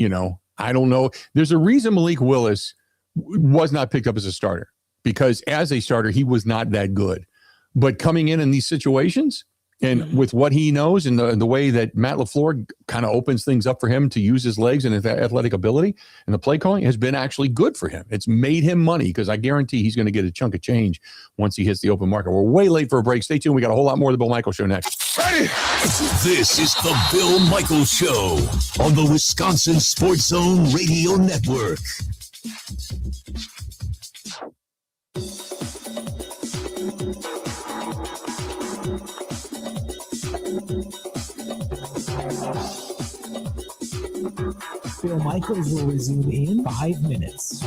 Speaker 1: I don't know. There's a reason Malik Willis was not picked up as a starter because as a starter, he was not that good. But coming in these situations and with what he knows and the way that Matt LaFleur kind of opens things up for him to use his legs and his athletic ability and the play calling has been actually good for him. It's made him money because I guarantee he's going to get a chunk of change once he hits the open market. We're way late for a break. Stay tuned. We got a whole lot more of the Bill Michaels Show next.
Speaker 3: Ready? This is the Bill Michaels Show on the Wisconsin Sports Zone Radio Network.
Speaker 9: Phil Michaels will resume in 5 minutes.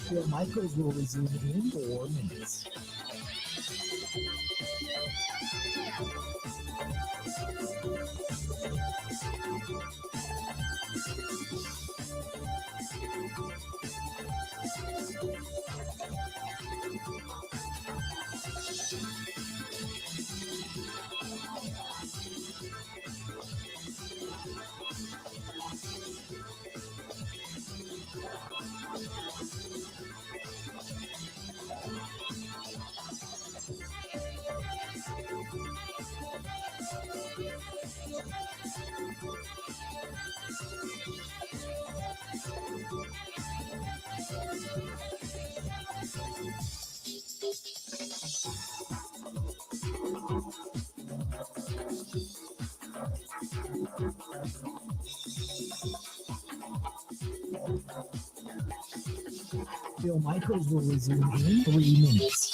Speaker 9: Phil Michaels will resume in 4 minutes. Phil Michaels will resume in 3 minutes.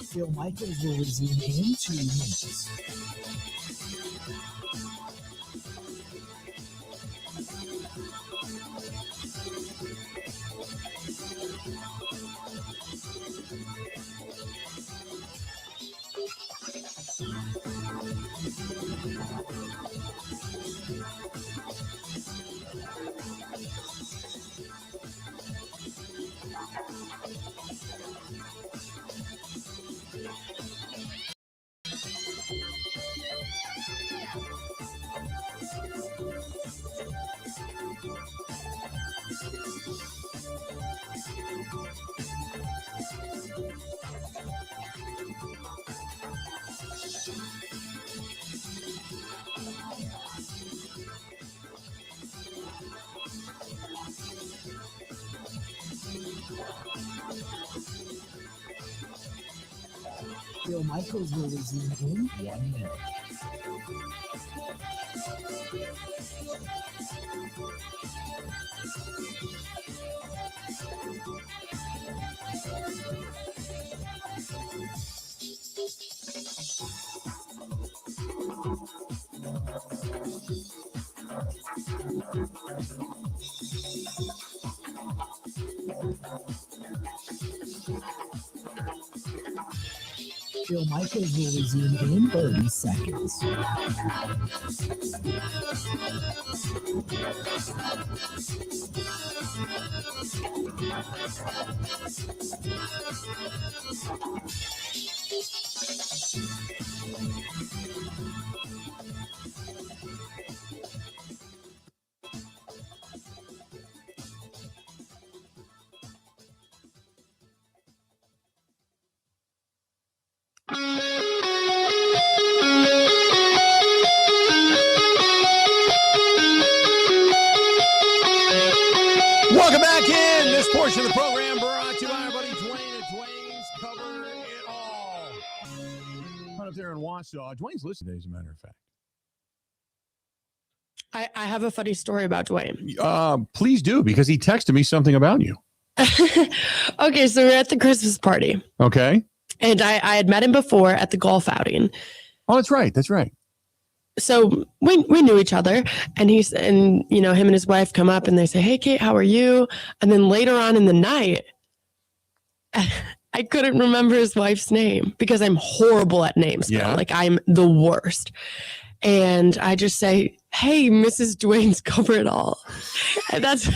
Speaker 9: Phil Michaels will resume in 2 minutes. Phil Michaels will resume in 1 minute. Phil Michaels will resume in 30 seconds.
Speaker 1: This portion of the program brought to you by our buddy Dwayne at Dwayne's Cover It All. Right up there in Wausau. Dwayne's listening, as a matter of fact.
Speaker 8: I have a funny story about Dwayne.
Speaker 1: Please do, because he texted me something about you.
Speaker 8: Okay, so we're at the Christmas party.
Speaker 1: Okay.
Speaker 8: And I had met him before at the golf outing.
Speaker 1: Oh, that's right. That's right.
Speaker 8: So we knew each other, and him and his wife come up and they say, "Hey, Kate, how are you?" And then later on in the night, I couldn't remember his wife's name because I'm horrible at names.
Speaker 1: Yeah.
Speaker 8: Like I'm the worst. And I just say, "Hey, Mrs. Dwayne's Cover It All." And that's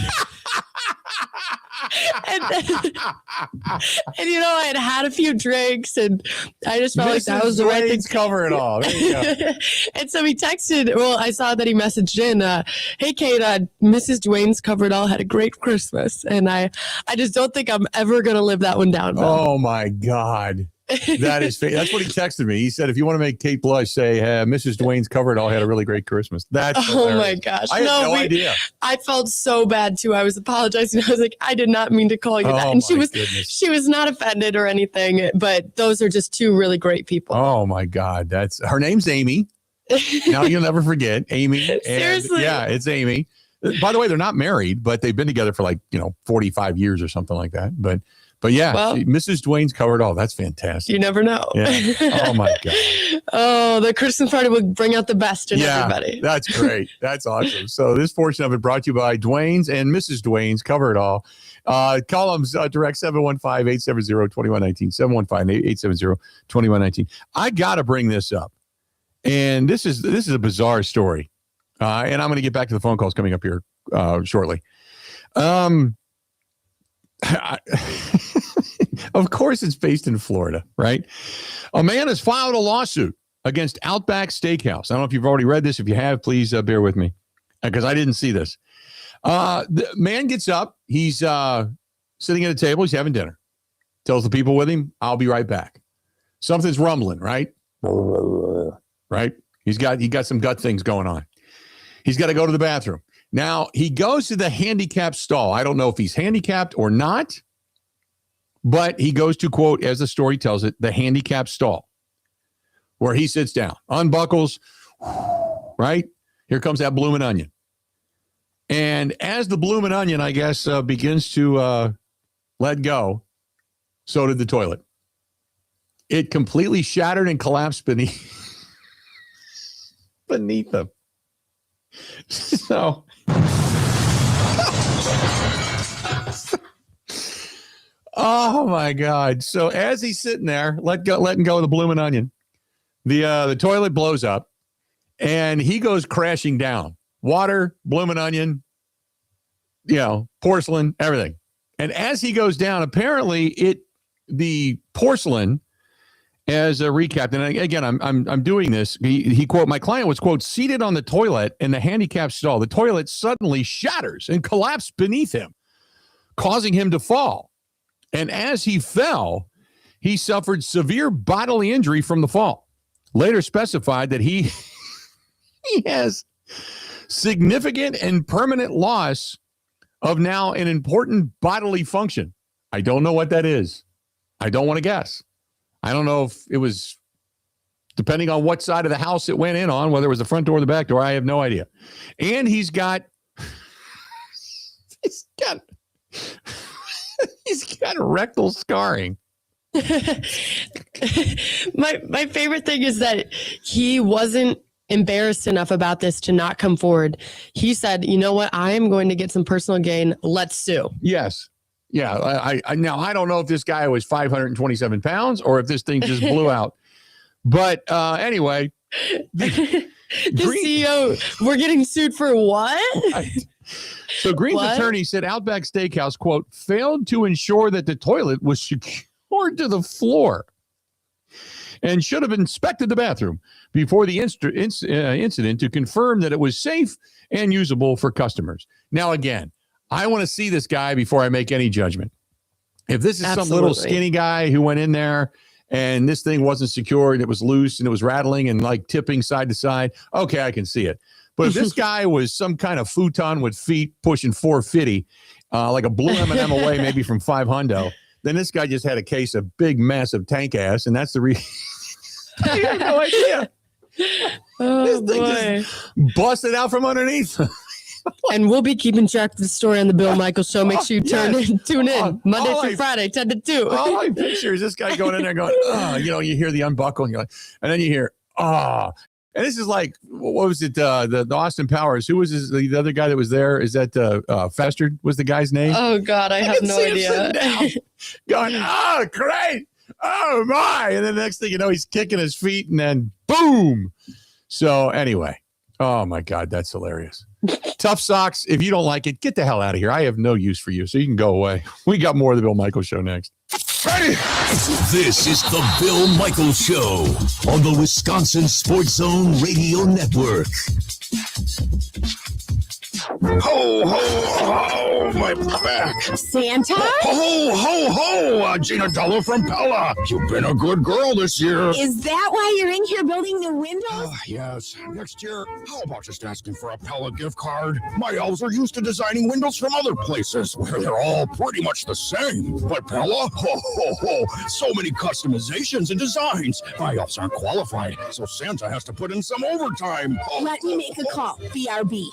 Speaker 8: and I had a few drinks and I just felt like that was the right thing.
Speaker 1: Cover It All. There you go.
Speaker 8: And so he texted, I saw that he messaged in, "Hey, Kate, Mrs. Dwayne's Cover It All had a great Christmas." And I just don't think I'm ever going to live that one down. Bill.
Speaker 1: Oh, my God. That is that's what he texted me. He said, if you want to make Kate blush, say, Mrs. Dwayne's Cover It All had a really great Christmas. That's hilarious.
Speaker 8: My gosh.
Speaker 1: I had no idea.
Speaker 8: I felt so bad too. I was apologizing. I was like, I did not mean to call you that. And she was not offended or anything, but those are just two really great people.
Speaker 1: Oh my God. Her name's Amy. Now you'll never forget Amy.
Speaker 8: Seriously?
Speaker 1: Yeah, it's Amy. By the way, they're not married, but they've been together for 45 years or something like that. But yeah, Mrs. Dwayne's Cover It All. That's fantastic.
Speaker 8: You never know.
Speaker 1: Yeah. Oh my God.
Speaker 8: Oh, the Christmas party will bring out the best in everybody.
Speaker 1: That's great. That's awesome. So this portion of it brought to you by Dwayne's and Mrs. Dwayne's Cover It All. Call them direct 715-870-2119, 715-870-2119. I got to bring this up. And this is a bizarre story. And I'm going to get back to the phone calls coming up here shortly. Of course, it's based in Florida, right? A man has filed a lawsuit against Outback Steakhouse. I don't know if you've already read this. If you have, please bear with me because I didn't see this. The man gets up. He's sitting at a table. He's having dinner. Tells the people with him, "I'll be right back." Something's rumbling, right? Right? He got some gut things going on. He's got to go to the bathroom. Now, he goes to the handicapped stall. I don't know if he's handicapped or not, but he goes to, quote, as the story tells it, the handicapped stall, where he sits down, unbuckles, right? Here comes that bloomin' onion. And as the bloomin' onion, I guess, begins to let go, so did the toilet. It completely shattered and collapsed beneath him. So, oh my God! So as he's sitting there, letting go of the bloomin' onion, the toilet blows up, and he goes crashing down. Water, bloomin' onion, porcelain, everything. And as he goes down, apparently the porcelain. As a recap, and again, I'm doing this. He quote, "My client was, quote, seated on the toilet in the handicapped stall. The toilet suddenly shatters and collapsed beneath him, causing him to fall. And as he fell, he suffered severe bodily injury from the fall. Later specified that he has significant and permanent loss of now an important bodily function. I don't know what that is. I don't want to guess. I don't know if it was, depending on what side of the house it went in on, whether it was the front door or the back door, I have no idea. And he's got rectal scarring."
Speaker 8: My favorite thing is that he wasn't embarrassed enough about this to not come forward. He said, "You know what? I am going to get some personal gain. Let's sue."
Speaker 1: Yes. Yeah, I now I don't know if this guy was 527 pounds or if this thing just blew out. But anyway,
Speaker 8: the CEO, we're getting sued for what?
Speaker 1: So Green's attorney said Outback Steakhouse, quote, failed to ensure that the toilet was secured to the floor and should have inspected the bathroom before the incident to confirm that it was safe and usable for customers. Now, again, I want to see this guy before I make any judgment. If this is some little skinny guy who went in there and this thing wasn't secure and it was loose and it was rattling and like tipping side to side, okay, I can see it. But if this guy was some kind of futon with feet pushing 450, like a blue M&M away, maybe from 500, then this guy just had a case of big, massive tank ass, and that's the reason. You have no idea.
Speaker 8: Oh,
Speaker 1: This thing
Speaker 8: boy.
Speaker 1: just busted out from underneath.
Speaker 8: And we'll be keeping track of the story on the Bill Michaels Show. Make sure you tune in Monday
Speaker 1: all
Speaker 8: through Friday, 10 to 2.
Speaker 1: All I picture is this guy going in there going, oh, you hear the unbuckle, and you're like, and then you hear, oh. And this is like, what was it? The Austin Powers. Who was the other guy that was there? Is that Festard was the guy's name?
Speaker 8: Oh, God, I have no idea.
Speaker 1: Going, oh, great. Oh, my. And then the next thing you know, he's kicking his feet, and then boom. So anyway, oh, my God, that's hilarious. Tough Socks. If you don't like it, get the hell out of here. I have no use for you, so you can go away. We got more of the Bill Michaels Show next.
Speaker 3: Ready? This is the Bill Michaels Show on the Wisconsin Sports Zone Radio Network.
Speaker 4: Ho, ho, ho, my back.
Speaker 5: Santa?
Speaker 4: Ho, ho, ho, Gina Della from Pella. You've been a good girl this year.
Speaker 5: Is that why you're in here building new windows?
Speaker 4: Yes. Next year, how about just asking for a Pella gift card? My elves are used to designing windows from other places where they're all pretty much the same. But Pella? Ho, ho, ho. So many customizations and designs. My elves aren't qualified, so Santa has to put in some overtime. Ho,
Speaker 5: Let me make a call. BRB.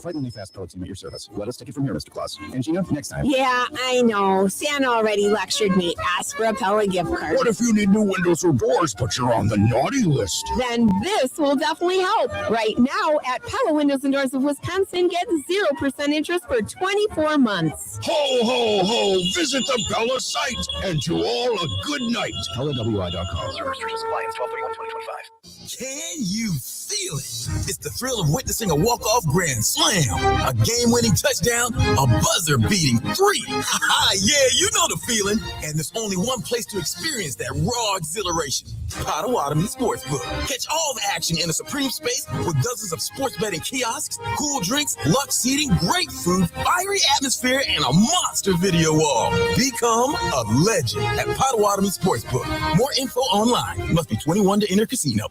Speaker 6: Frighteningly fast pellet team at your service. Let us take it from here, Mr. Claus. And Gina, next time.
Speaker 5: Yeah, I know. Santa already lectured me. Ask for a Pella gift card.
Speaker 4: What if you need new windows or doors, but you're on the naughty list?
Speaker 5: Then this will definitely help. Right now, at Pella Windows and Doors of Wisconsin, get 0% interest for 24 months.
Speaker 4: Ho, ho, ho. Visit the Pella site. And to all, a good night.
Speaker 6: PellaWI.com.
Speaker 7: Restrictions apply. 12/31/2025.
Speaker 20: Can you feel it? It's the thrill of witnessing a walk-off grand slam, a game-winning touchdown, a buzzer-beating 3. Yeah, you know the feeling. And there's only one place to experience that raw exhilaration. Potawatomi Sportsbook. Catch all the action in a supreme space with dozens of sports betting kiosks, cool drinks, luxe seating, great food, fiery atmosphere, and a monster video wall. Become a legend at Potawatomi Sportsbook. More info online. Must be 21 to enter casino.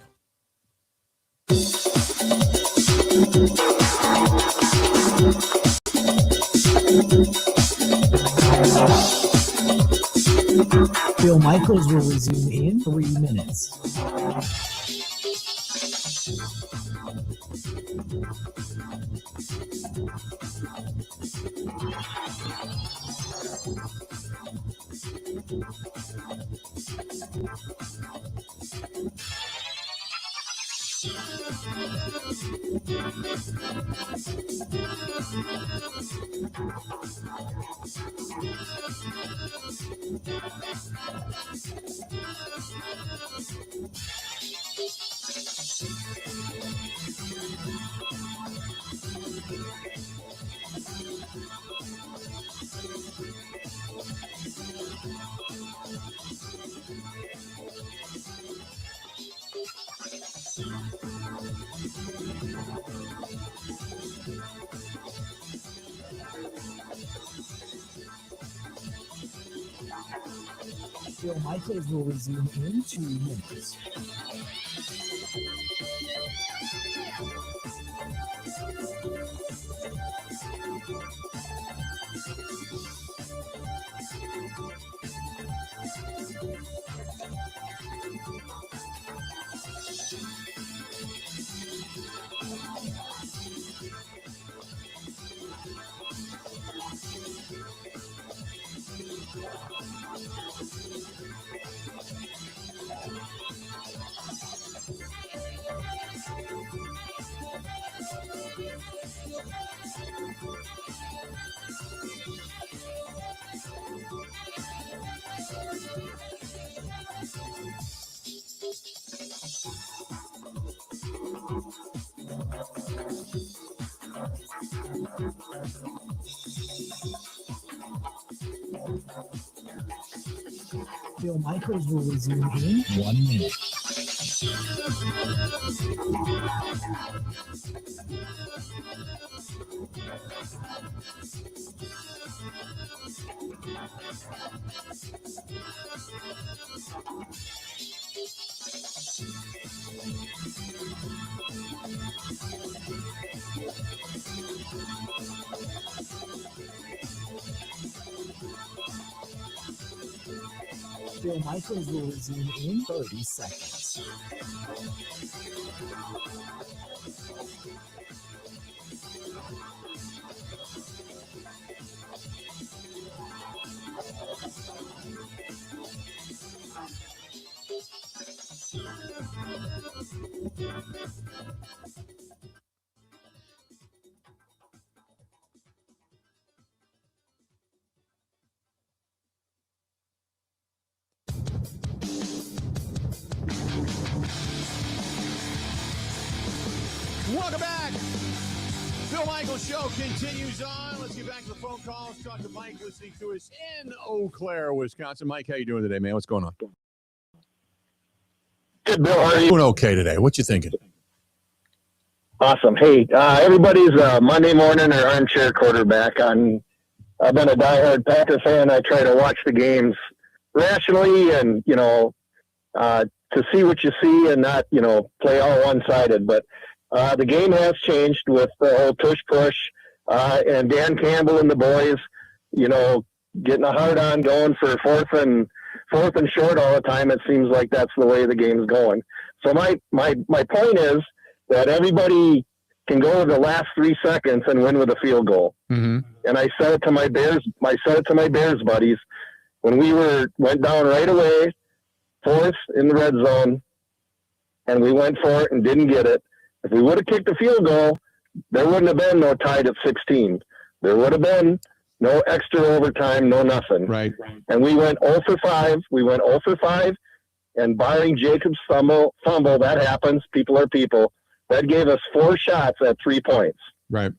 Speaker 9: Bill Michaels will resume in 3 minutes. Bill Michaels will resume in 2 minutes. Bill Michaels will resume in 1 minute. Bill Michaels will resume in 30 seconds.
Speaker 1: Welcome back. Bill Michaels Show continues on. Let's get back to the phone calls. Talk to Mike listening to us in Eau Claire, Wisconsin. Mike, how you doing today, man? What's going on?
Speaker 10: Good, Bill. How are you?
Speaker 1: Doing okay today. What you thinking?
Speaker 10: Awesome. Hey, everybody's Monday morning or armchair quarterback. I've been a diehard Packer fan. I try to watch the games rationally and, to see what you see and not, play all one-sided. But the game has changed with the whole tush-push and Dan Campbell and the boys, getting a hard-on going for fourth and short all the time. It seems like that's the way the game's going. So my point is that everybody can go the last 3 seconds and win with a field goal.
Speaker 1: Mm-hmm.
Speaker 10: And I said it to my Bears buddies when we went down right away, fourth in the red zone, and we went for it and didn't get it. If we would have kicked the field goal, there wouldn't have been no tied at 16. There would have been no extra overtime, no nothing.
Speaker 1: Right.
Speaker 10: And we went 0 for 5. We went 0 for 5, and barring Jacob's fumble, that happens. People are people. That gave us 4 shots at 3 points.
Speaker 1: Right.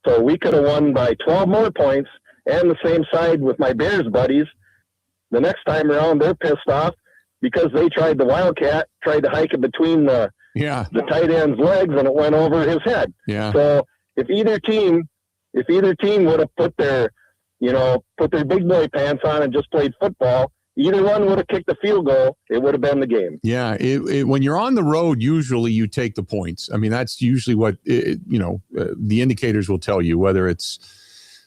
Speaker 10: So we could have won by 12 more points, and the same side with my Bears buddies. The next time around, they're pissed off because they tried the Wildcat, tried to hike it between the tight end's legs, and it went over his head.
Speaker 1: Yeah.
Speaker 10: So if either team would have put their big boy pants on and just played football, either one would have kicked the field goal. It would have been the game.
Speaker 1: Yeah. When you're on the road, usually you take the points. I mean, that's usually what, the indicators will tell you, whether it's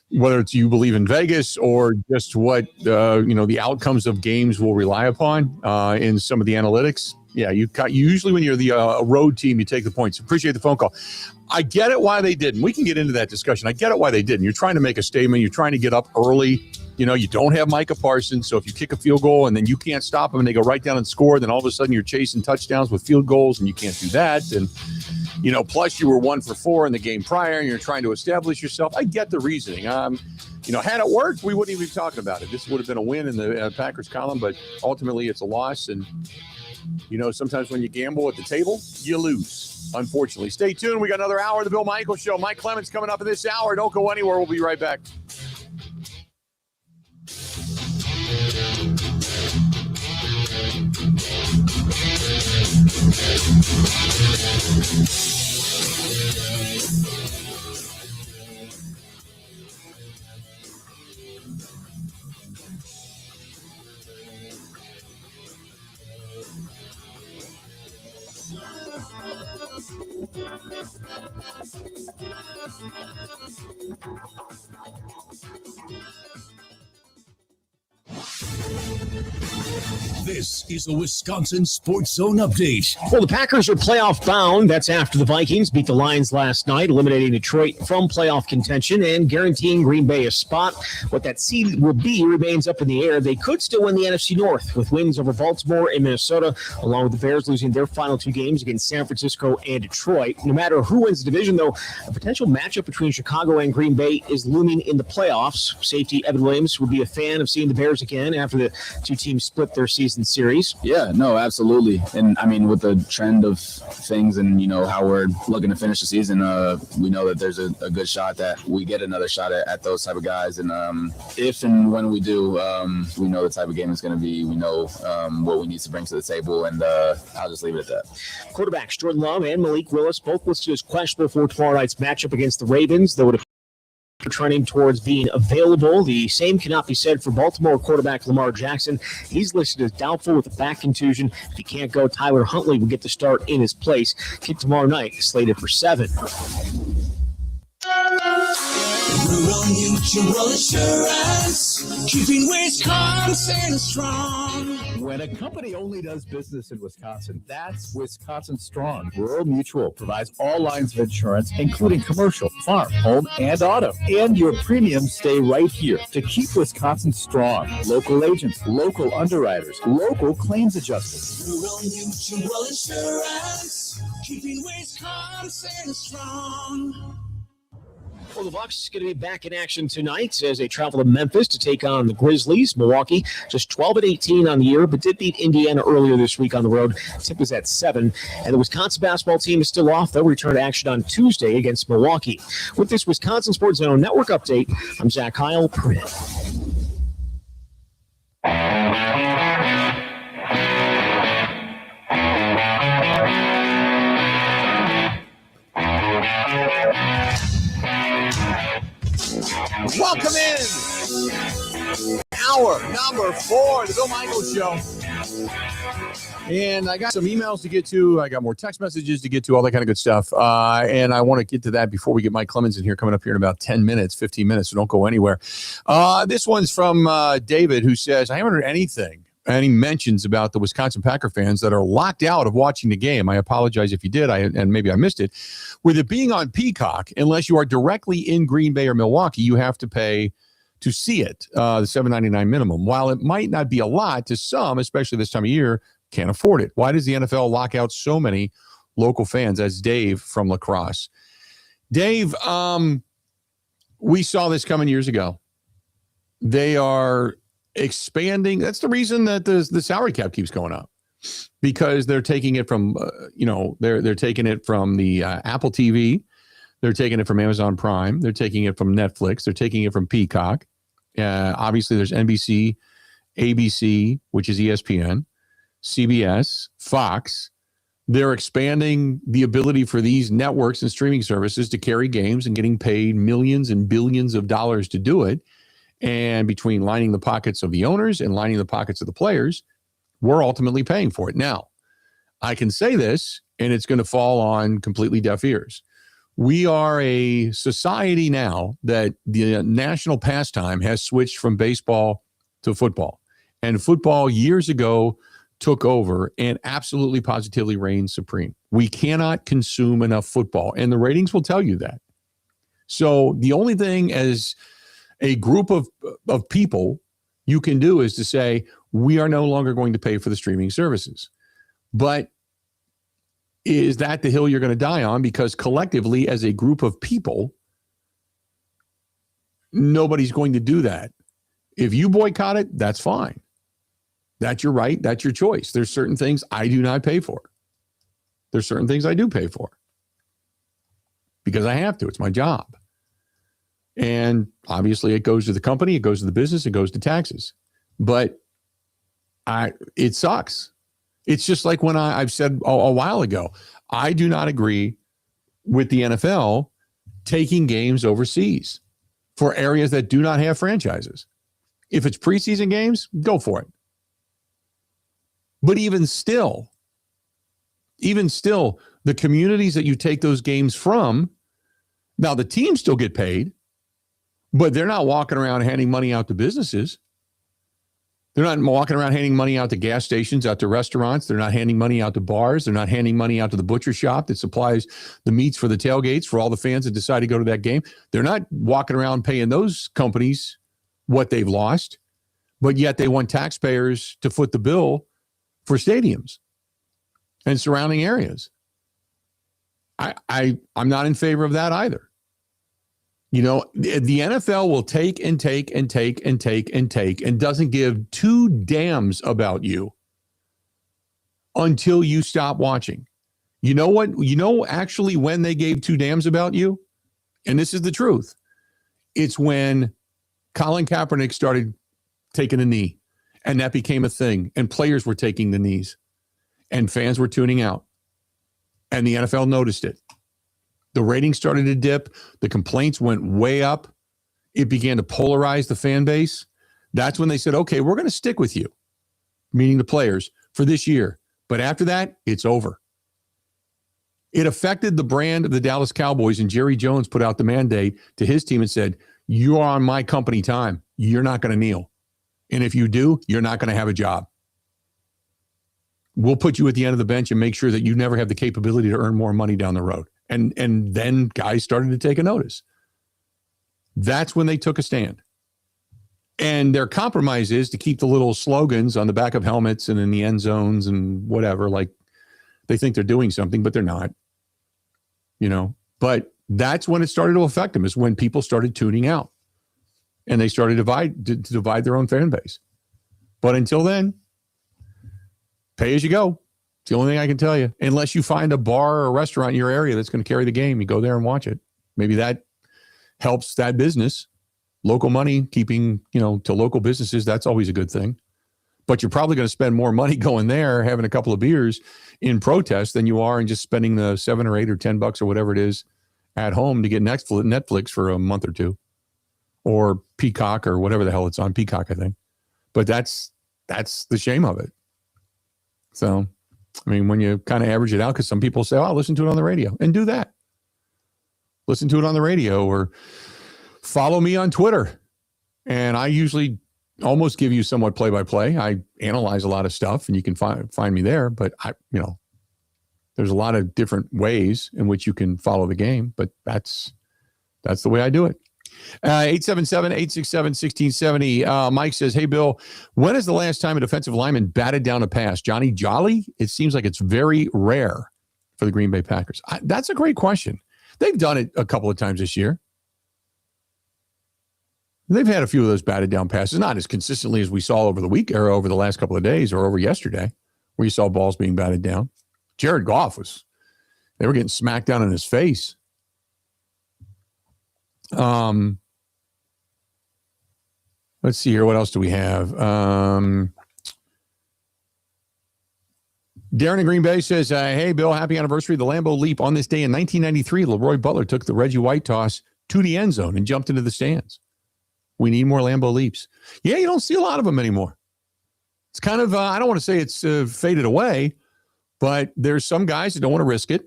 Speaker 1: you believe in Vegas or just what, the outcomes of games will rely upon in some of the analytics. Yeah, usually when you're the road team, you take the points. Appreciate the phone call. I get it why they didn't. We can get into that discussion. I get it why they didn't. You're trying to make a statement. You're trying to get up early. You don't have Micah Parsons, so if you kick a field goal and then you can't stop them and they go right down and score, then all of a sudden you're chasing touchdowns with field goals and you can't do that. And, plus you were 1 for 4 in the game prior and you're trying to establish yourself. I get the reasoning. Had it worked, we wouldn't even be talking about it. This would have been a win in the Packers column, but ultimately it's a loss. And, sometimes when you gamble at the table, you lose, unfortunately. Stay tuned. We got another hour of the Bill Michaels Show. Mike Clemens coming up in this hour. Don't go anywhere. We'll be right back.
Speaker 3: This is a Wisconsin Sports Zone update.
Speaker 13: Well, the Packers are playoff bound. That's after the Vikings beat the Lions last night, eliminating Detroit from playoff contention and guaranteeing Green Bay a spot. What that seed will be remains up in the air. They could still win the NFC North with wins over Baltimore and Minnesota, along with the Bears losing their final 2 games against San Francisco and Detroit. No matter who wins the division, though, a potential matchup between Chicago and Green Bay is looming in the playoffs. Safety Evan Williams would be a fan of seeing the Bears again after the 2 teams split their season series.
Speaker 6: Yeah, no, absolutely. And I mean, with the trend of things and, how we're looking to finish the season, we know that there's a good shot that we get another shot at those type of guys. And if and when we do, we know the type of game it's going to be. We know what we need to bring to the table. And I'll just leave it at that.
Speaker 13: Quarterbacks Jordan Love and Malik Willis both listed as questionable for tomorrow night's matchup against the Ravens. They would have trending towards being available. The same cannot be said for Baltimore quarterback Lamar Jackson. He's listed as doubtful with a back contusion. If he can't go, Tyler Huntley will get the start in his place. Kick tomorrow night, slated for 7.
Speaker 20: Rural Mutual Insurance, keeping Wisconsin strong.
Speaker 12: When a company only does business in Wisconsin, that's Wisconsin Strong. Rural Mutual provides all lines of insurance, including commercial, farm, home, and auto. And your premiums stay right here to keep Wisconsin strong. Local agents, local underwriters, local claims adjusters.
Speaker 20: Rural Mutual Insurance, keeping Wisconsin strong.
Speaker 13: Well, the Bucs going to be back in action tonight as they travel to Memphis to take on the Grizzlies. Milwaukee just 12-18 on the year, but did beat Indiana earlier this week on the road. Tip is at 7. And the Wisconsin basketball team is still off. They'll return to action on Tuesday against Milwaukee. With this Wisconsin Sports Zone Network update, I'm Zach Heil.
Speaker 1: Welcome in. Hour number 4 of the Bill Michaels Show. And I got some emails to get to. I got more text messages to get to, all that kind of good stuff. And I want to get to that before we get Mike Clemens in here, coming up here in about 10 minutes, 15 minutes, so don't go anywhere. This one's from David, who says, I haven't heard any mentions about the Wisconsin Packer fans that are locked out of watching the game. I apologize if you did, and maybe I missed it. With it being on Peacock, unless you are directly in Green Bay or Milwaukee, you have to pay to see it, the $7.99 minimum. While it might not be a lot to some, especially this time of year, can't afford it. Why does the NFL lock out so many local fans? As Dave from La Crosse. Dave, we saw this coming years ago. They are expanding. That's the reason that the salary cap keeps going up, because they're taking it from they're taking it from the Apple TV, they're taking it from Amazon Prime, they're taking it from Netflix, they're taking it from Peacock. Obviously there's NBC, ABC, which is ESPN, CBS, Fox. They're expanding the ability for these networks and streaming services to carry games and getting paid millions and billions of dollars to do it. And between lining the pockets of the owners and lining the pockets of the players, we're ultimately paying for it. Now, I can say this, and it's going to fall on completely deaf ears. We are a society now that the national pastime has switched from baseball to football. And football years ago took over and absolutely positively reigned supreme. We cannot consume enough football, and the ratings will tell you that. So the only thing as a group of people you can do is to say, we are no longer going to pay for the streaming services. But is that the hill you're going to die on? Because collectively, as a group of people, nobody's going to do that. If you boycott it, that's fine. That's your right. That's your choice. There's certain things I do not pay for. There's certain things I do pay for because I have to. It's my job. And obviously it goes to the company, it goes to the business, it goes to taxes. But it sucks. It's just like when I've said a while ago, I do not agree with the NFL taking games overseas for areas that do not have franchises. If it's preseason games, go for it. But even still, the communities that you take those games from, now the teams still get paid, but they're not walking around handing money out to businesses. They're not walking around handing money out to gas stations, out to restaurants. They're not handing money out to bars. They're not handing money out to the butcher shop that supplies the meats for the tailgates for all the fans that decide to go to that game. They're not walking around paying those companies what they've lost, but yet they want taxpayers to foot the bill for stadiums and surrounding areas. I'm not in favor of that either. You know, the NFL will take and take and take and take and take and doesn't give two damns about you until you stop watching. You know what? You know, actually, when they gave two damns about you, and this is the truth, it's when Colin Kaepernick started taking a knee, and that became a thing, and players were taking the knees, and fans were tuning out, and the NFL noticed it. The ratings started to dip. The complaints went way up. it began to polarize the fan base. That's when they said, okay, we're going to stick with you, meaning the players, for this year. But after that, it's over. It affected the brand of the Dallas Cowboys, and Jerry Jones put out the mandate to his team and said, you are on my company time. You're not going to kneel. And if you do, you're not going to have a job. We'll put you at the end of the bench and make sure that you never have the capability to earn more money down the road. And then guys started to take a notice. That's when they took a stand. And their compromise is to keep the little slogans on the back of helmets and in the end zones and whatever. Like they think they're doing something, but they're not. But that's when it started to affect them, is when people started tuning out. And they started to divide their own fan base. But until then, pay as you go. It's the only thing I can tell you. Unless you find a bar or a restaurant in your area that's going to carry the game, you go there and watch it. Maybe that helps that business. Local money, keeping, to local businesses, that's always a good thing. But you're probably going to spend more money going there, having a couple of beers in protest than you are in just spending the $7 or $8 or $10 or whatever it is at home to get Netflix for a month or two, or Peacock or whatever the hell it's on. Peacock, I think. But that's the shame of it. So, when you kind of average it out, because some people say, oh, I'll listen to it on the radio, and do that. Listen to it on the radio or follow me on Twitter. And I usually almost give you somewhat play-by-play. I analyze a lot of stuff, and you can find me there. But there's a lot of different ways in which you can follow the game. But that's the way I do it. 877-867-1670. Mike says, hey, Bill, when is the last time a defensive lineman batted down a pass? Johnny Jolly? It seems like it's very rare for the Green Bay Packers. That's a great question. They've done it a couple of times this year. They've had a few of those batted down passes, not as consistently as we saw over the week or over the last couple of days or over yesterday, where you saw balls being batted down. Jared Goff they were getting smacked down in his face. Let's see here. What else do we have? Darren in Green Bay says, hey, Bill, happy anniversary of the Lambeau Leap. On this day in 1993, Leroy Butler took the Reggie White toss to the end zone and jumped into the stands. We need more Lambeau Leaps. Yeah, you don't see a lot of them anymore. It's kind of, I don't want to say it's faded away, but there's some guys that don't want to risk it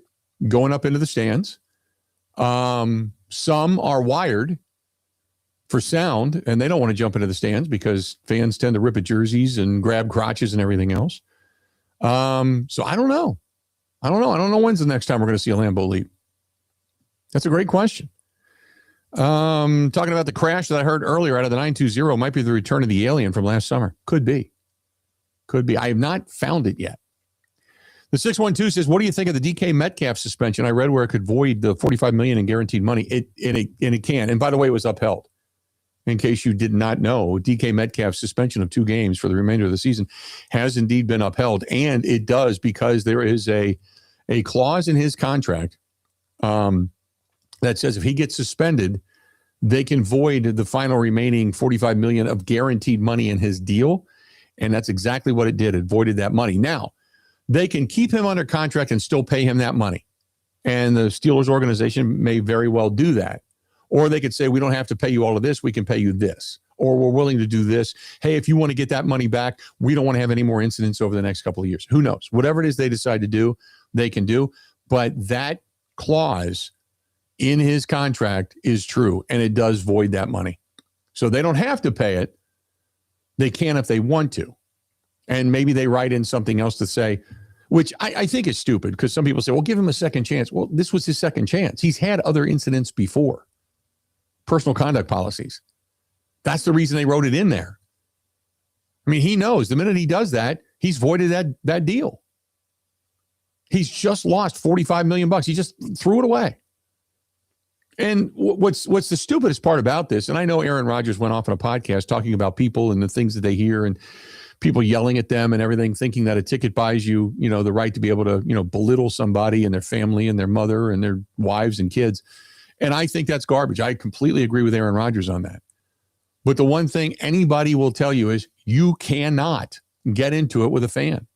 Speaker 1: going up into the stands. Some are wired for sound, and they don't want to jump into the stands because fans tend to rip at jerseys and grab crotches and everything else. So I don't know. I don't know when's the next time we're going to see a Lambeau Leap. That's a great question. Talking about the crash that I heard earlier out of the 920 might be the return of the alien from last summer. Could be. I have not found it yet. The 612 says, what do you think of the DK Metcalf suspension? I read where it could void the $45 million in guaranteed money. It can. And by the way, it was upheld. In case you did not know, DK Metcalf's suspension of 2 games for the remainder of the season has indeed been upheld. And it does because there is a clause in his contract that says if he gets suspended, they can void the final remaining $45 million of guaranteed money in his deal. And that's exactly what it did. It voided that money. Now, they can keep him under contract and still pay him that money. And the Steelers organization may very well do that. Or they could say, we don't have to pay you all of this. We can pay you this. Or we're willing to do this. Hey, if you want to get that money back, we don't want to have any more incidents over the next couple of years. Who knows? Whatever it is they decide to do, they can do. But that clause in his contract is true, and it does void that money. So they don't have to pay it. They can if they want to. And maybe they write in something else to say, which I think is stupid, because some people say, well, give him a second chance. Well, this was his second chance. He's had other incidents before. Personal conduct policies. That's the reason they wrote it in there. I mean, he knows the minute he does that, he's voided that deal. He's just lost $45 million. He just threw it away. And what's the stupidest part about this, and I know Aaron Rodgers went off on a podcast talking about people and the things that they hear and people yelling at them and everything, thinking that a ticket buys you, the right to be able to, belittle somebody and their family and their mother and their wives and kids. And I think that's garbage. I completely agree with Aaron Rodgers on that. But the one thing anybody will tell you is you cannot get into it with a fan.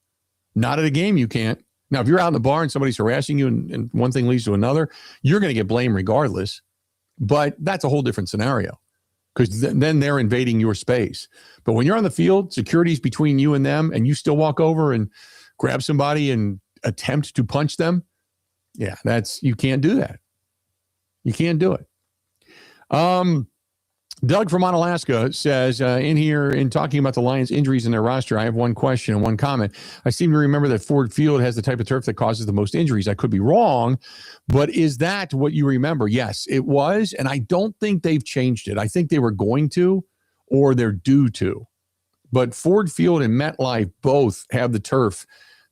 Speaker 1: Not at a game, you can't. Now, if you're out in the bar and somebody's harassing you and one thing leads to another, you're going to get blamed regardless. But that's a whole different scenario. because then they're invading your space. But when you're on the field, security's between you and them, and you still walk over and grab somebody and attempt to punch them. Yeah, you can't do that. You can't do it. Doug from Onalaska says, in here, in talking about the Lions' injuries in their roster, I have one question and one comment. I seem to remember that Ford Field has the type of turf that causes the most injuries. I could be wrong, but is that what you remember? Yes, it was, and I don't think they've changed it. I think they were going to, or they're due to. But Ford Field and MetLife both have the turf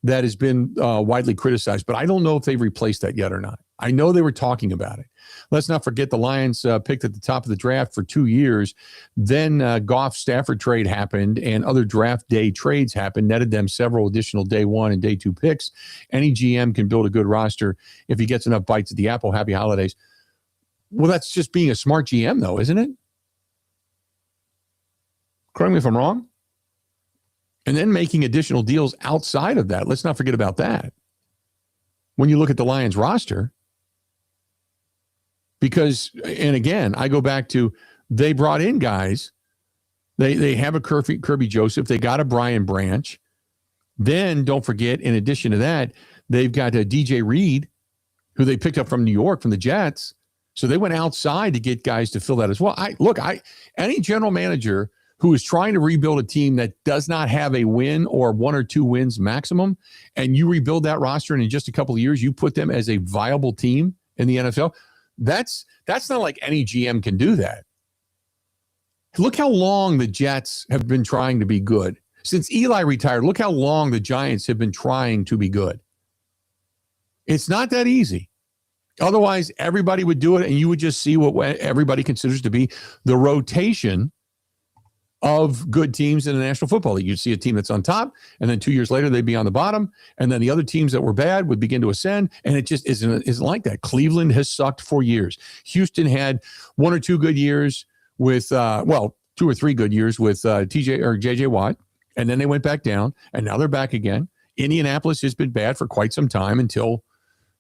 Speaker 1: that has been widely criticized, but I don't know if they've replaced that yet or not. I know they were talking about it. Let's not forget the Lions picked at the top of the draft for 2 years. Then Goff-Stafford trade happened and other draft day trades happened, netted them several additional day 1 and day 2 picks. Any GM can build a good roster if he gets enough bites at the apple. Happy holidays. Well, that's just being a smart GM, though, isn't it? Correct me if I'm wrong. And then making additional deals outside of that. Let's not forget about that. When you look at the Lions roster, because, and again, I go back to, they brought in guys. They have a Kirby Joseph. They got a Brian Branch. Then don't forget, in addition to that, they've got a DJ Reed, who they picked up from New York, from the Jets. So they went outside to get guys to fill that as well. Any general manager who is trying to rebuild a team that does not have a win or 1 or 2 wins maximum, and you rebuild that roster, and in just a couple of years, you put them as a viable team in the NFL, that's not like any GM can do that. Look how long the Jets have been trying to be good. Since Eli retired, look how long the Giants have been trying to be good. It's not that easy. Otherwise, everybody would do it, and you would just see what everybody considers to be the rotation of good teams in the National Football League. You'd see a team that's on top, and then 2 years later, they'd be on the bottom, and then the other teams that were bad would begin to ascend, and it just isn't like that. Cleveland has sucked for years. Houston had 1 or 2 good years with, 2 or 3 good years with J.J. Watt, and then they went back down, and now they're back again. Indianapolis has been bad for quite some time until,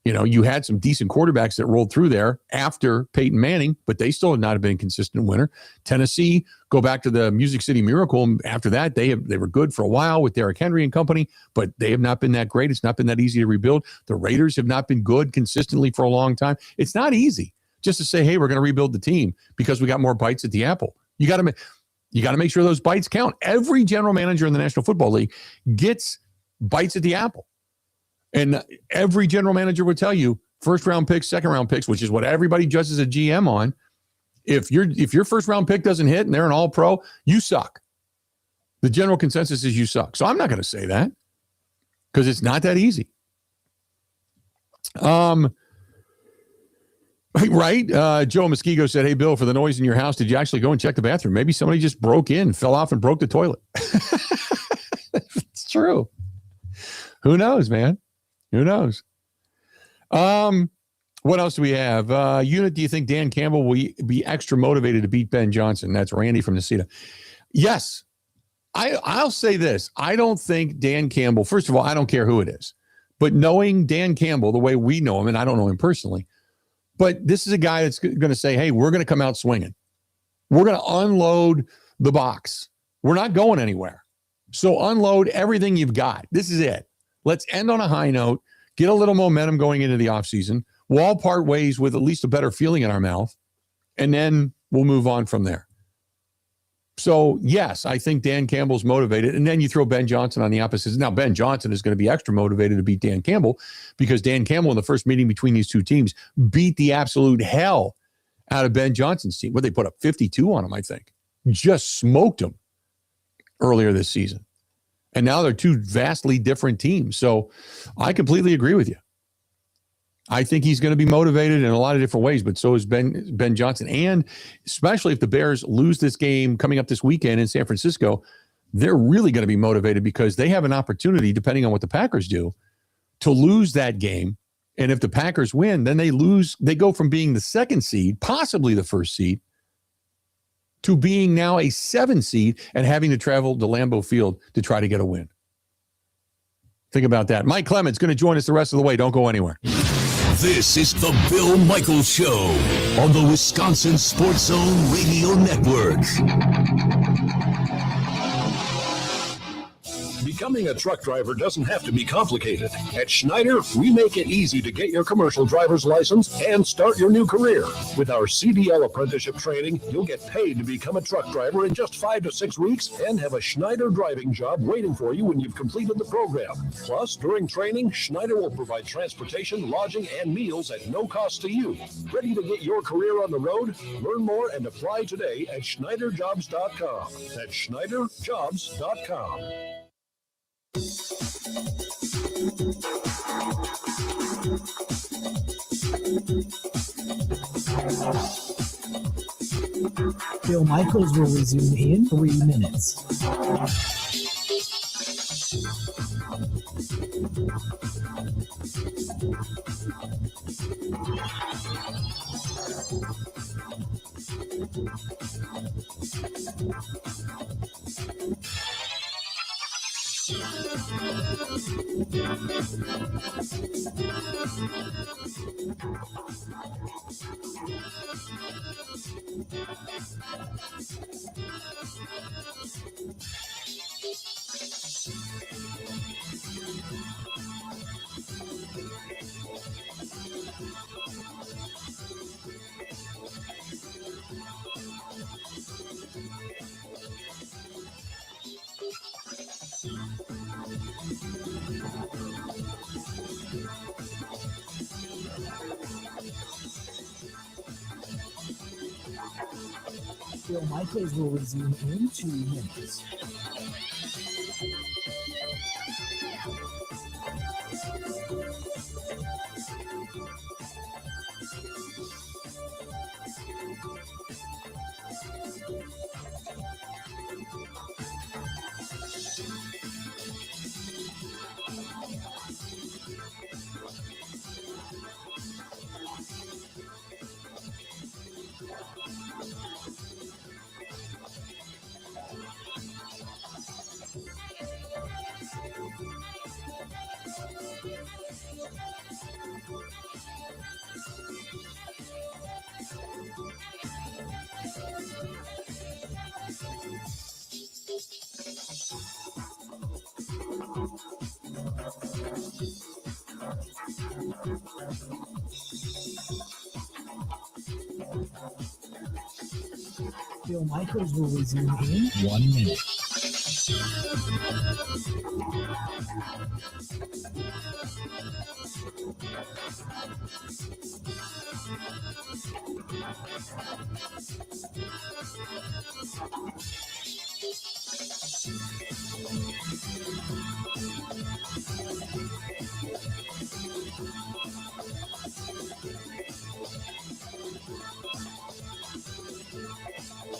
Speaker 1: you had some decent quarterbacks that rolled through there after Peyton Manning, but they still have not been a consistent winner. Tennessee, go back to the Music City Miracle. And after that, they were good for a while with Derrick Henry and company, but they have not been that great. It's not been that easy to rebuild. The Raiders have not been good consistently for a long time. It's not easy just to say, hey, we're going to rebuild the team because we got more bites at the apple. You got to make sure those bites count. Every general manager in the National Football League gets bites at the apple. And every general manager would tell you, first-round picks, second-round picks, which is what everybody judges a GM on. If your first-round pick doesn't hit and they're an all-pro, you suck. The general consensus is you suck. So I'm not going to say that because it's not that easy. Right? Joe Muskego said, hey, Bill, for the noise in your house, did you actually go and check the bathroom? Maybe somebody just broke in, fell off, and broke the toilet. It's true. Who knows, man? Who knows? What else do we have? Unit, do you think Dan Campbell will be extra motivated to beat Ben Johnson? That's Randy from Nacita. Yes. I'll say this. I don't think Dan Campbell, first of all, I don't care who it is, but knowing Dan Campbell the way we know him, and I don't know him personally, but this is a guy that's going to say, hey, we're going to come out swinging. We're going to unload the box. We're not going anywhere. So unload everything you've got. This is it. Let's end on a high note, get a little momentum going into the offseason. We'll all part ways with at least a better feeling in our mouth, and then we'll move on from there. So, yes, I think Dan Campbell's motivated, and then you throw Ben Johnson on the opposite. Now, Ben Johnson is going to be extra motivated to beat Dan Campbell because Dan Campbell in the first meeting between these two teams beat the absolute hell out of Ben Johnson's team. Well, they put up 52 on him, I think. Just smoked him earlier this season. And now they're two vastly different teams. So I completely agree with you. I think he's going to be motivated in a lot of different ways, but so is Ben Johnson. And especially if the Bears lose this game coming up this weekend in San Francisco, they're really going to be motivated because they have an opportunity, depending on what the Packers do, to lose that game. And if the Packers win, then they go from being the 2nd seed, possibly the 1st seed, to being now a 7 seed and having to travel to Lambeau Field to try to get a win. Think about that. Mike Clemens going to join us the rest of the way. Don't go anywhere.
Speaker 3: This is the Bill Michaels Show on the Wisconsin Sports Zone Radio Network.
Speaker 4: Becoming a truck driver doesn't have to be complicated. At Schneider, we make it easy to get your commercial driver's license and start your new career. With our CDL apprenticeship training, you'll get paid to become a truck driver in just 5 to 6 weeks and have a Schneider driving job waiting for you when you've completed the program. Plus, during training, Schneider will provide transportation, lodging, and meals at no cost to you. Ready to get your career on the road? Learn more and apply today at SchneiderJobs.com. That's SchneiderJobs.com.
Speaker 9: Bill Michaels will resume in 3 minutes. Bill Michaels will resume in 2 minutes. Bill Michaels will resume in 1 minute.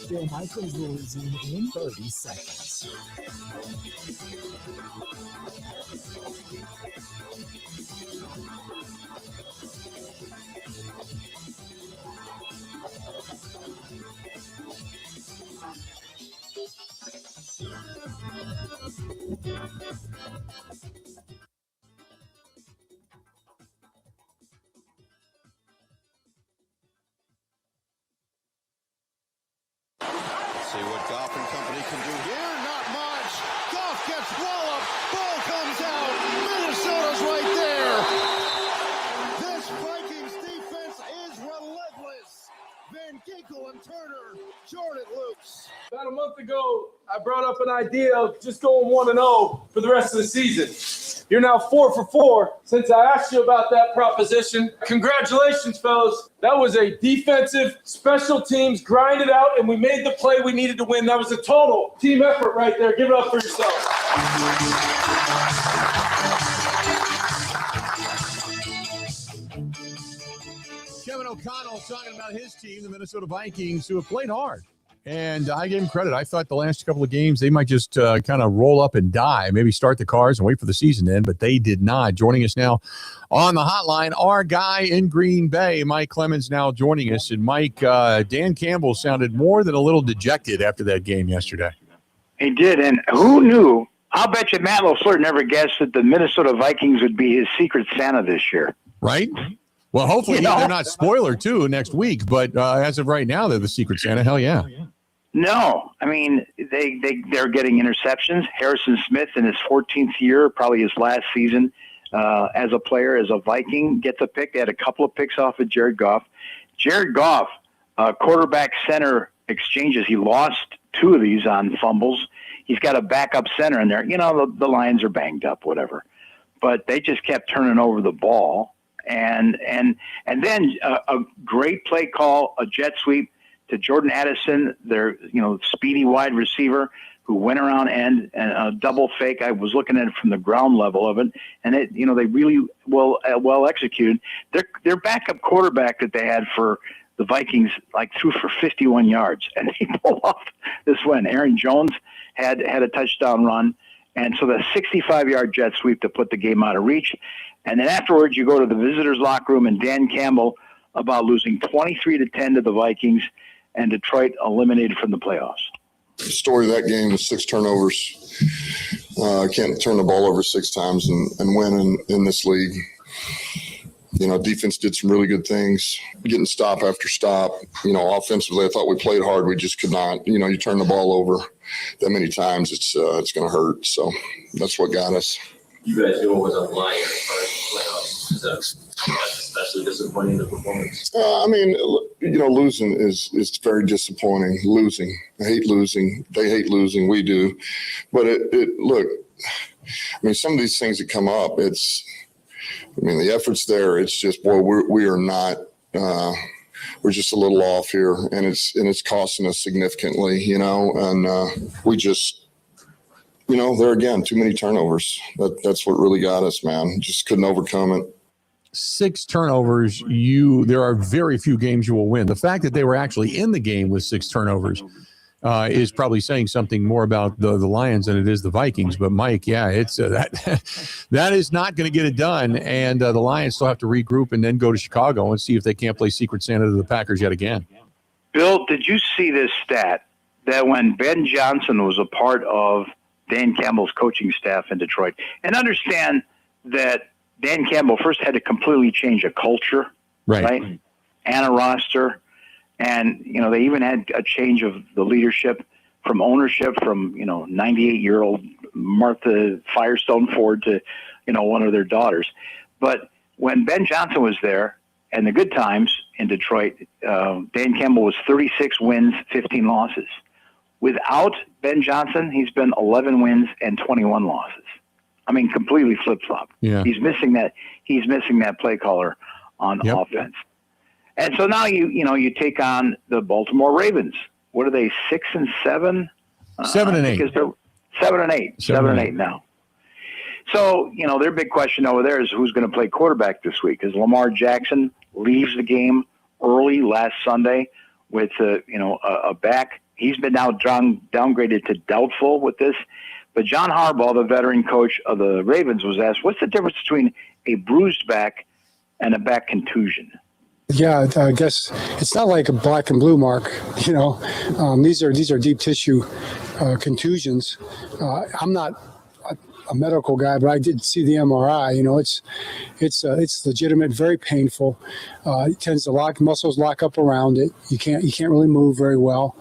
Speaker 9: Bill Michaels will resume in 30 seconds.
Speaker 11: See what Goff and company can do here. Not much. Goff gets walloped. Ball comes out. Minnesota's right there. This Vikings defense is relentless. Van Ginkel and Turner short it loose.
Speaker 21: About a month ago, I brought up an idea of just going 1-0 for the rest of the season. You're now 4 for 4 since I asked you about that proposition. Congratulations, fellas. That was a defensive, special teams, grinded out, and we made the play we needed to win. That was a total team effort right there. Give it up for yourselves.
Speaker 1: Kevin O'Connell talking about his team, the Minnesota Vikings, who have played hard. And I gave him credit. I thought the last couple of games, they might just kind of roll up and die, maybe start the cars and wait for the season to end, but they did not. Joining us now on the hotline, our guy in Green Bay, Mike Clemens, now joining us. And Mike, Dan Campbell sounded more than a little dejected after that game yesterday.
Speaker 23: He did, and who knew? I'll bet you Matt LaFleur never guessed that the Minnesota Vikings would be his secret Santa this year.
Speaker 1: Right? Well, hopefully they're not spoiler too next week, but as of right now, they're the Secret Santa. Hell yeah.
Speaker 23: No, I mean they're getting interceptions. Harrison Smith in his 14th year, probably his last season as a player, as a Viking, gets a pick. They had a couple of picks off of Jared Goff. Jared Goff, quarterback center exchanges. He lost 2 of these on fumbles. He's got a backup center in there. You know, the Lions are banged up, whatever, but they just kept turning over the ball. And then a great play call, a jet sweep to Jordan Addison, their speedy wide receiver who went around and a double fake. I was looking at it from the ground level of it, and they really well executed. Their backup quarterback that they had for the Vikings threw for 51 yards, and they pulled off this win. Aaron Jones had a touchdown run, and so the 65-yard jet sweep to put the game out of reach. And then afterwards, you go to the visitors' locker room, and Dan Campbell about losing 23-10 to the Vikings, and Detroit eliminated from the playoffs.
Speaker 16: The story of that game was 6 turnovers. Can't turn the ball over 6 times and win in this league. Defense did some really good things, getting stop after stop. Offensively, I thought we played hard. We just could not. You turn the ball over that many times, it's going to hurt. So that's what got us.
Speaker 18: You guys knew it was on the line as far as the playoffs. That's especially disappointing, the performance.
Speaker 16: Losing is very disappointing. Losing. I hate losing. They hate losing. We do. But look, some of these things that come up, the effort's there. It's just, boy, we are not, we're just a little off here, and it's costing us significantly, and we just, there again, too many turnovers. That's what really got us, man. Just couldn't overcome it.
Speaker 1: 6 turnovers, there are very few games you will win. The fact that they were actually in the game with 6 turnovers is probably saying something more about the Lions than it is the Vikings. But Mike, yeah, it's that is not going to get it done, and the Lions still have to regroup and then go to Chicago and see if they can't play Secret Santa to the Packers yet again.
Speaker 23: Bill, did you see this stat that when Ben Johnson was a part of Dan Campbell's coaching staff in Detroit, and understand that Dan Campbell first had to completely change a culture, right? And a roster. And, they even had a change of the leadership from ownership from, 98-year-old Martha Firestone Ford to, one of their daughters. But when Ben Johnson was there and the good times in Detroit, Dan Campbell was 36 wins, 15 losses. Without Ben Johnson, he's been 11 wins and 21 losses. Completely flip-flop. Yeah. He's missing that play caller on offense. And so now you take on the Baltimore Ravens. What are they, 6 and 7?
Speaker 1: 7 and 8.
Speaker 23: 7 and 8. 7 and 8 now. So, their big question over there is who's going to play quarterback this week. Because Lamar Jackson leaves the game early last Sunday with a back. He's been now downgraded to doubtful with this. But John Harbaugh, the veteran coach of the Ravens, was asked, what's the difference between a bruised back and a back contusion?
Speaker 19: Yeah, I guess it's not like a black and blue mark. These are deep tissue contusions. I'm not a medical guy, but I did see the MRI. It's legitimate, very painful. It tends to muscles lock up around it. You can't really move very well.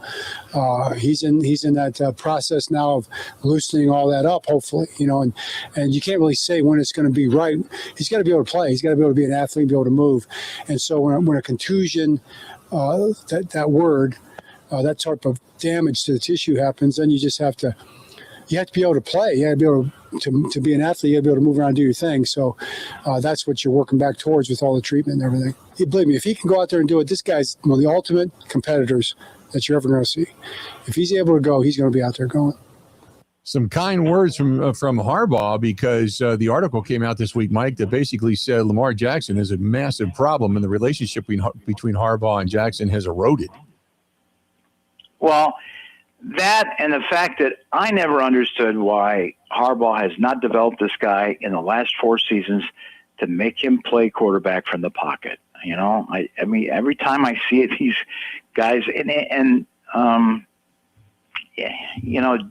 Speaker 19: He's in that process now of loosening all that up, hopefully, and you can't really say when it's going to be right. He's got to be able to play. He's got to be able to be an athlete, be able to move. And so when a contusion, that word, that type of damage to the tissue happens, then you have to be able to play. You have to be able to be an athlete. You have to be able to move around and do your thing. So that's what you're working back towards with all the treatment and everything. Believe me, if he can go out there and do it, this guy's one of the ultimate competitors that you're ever going to see. If he's able to go, he's going to be out there going.
Speaker 1: Some kind words from Harbaugh, because the article came out this week, Mike, that basically said Lamar Jackson is a massive problem and the relationship between Harbaugh and Jackson has eroded.
Speaker 23: Well, that and the fact that I never understood why Harbaugh has not developed this guy in the last 4 seasons to make him play quarterback from the pocket. I mean, every time I see it, these guys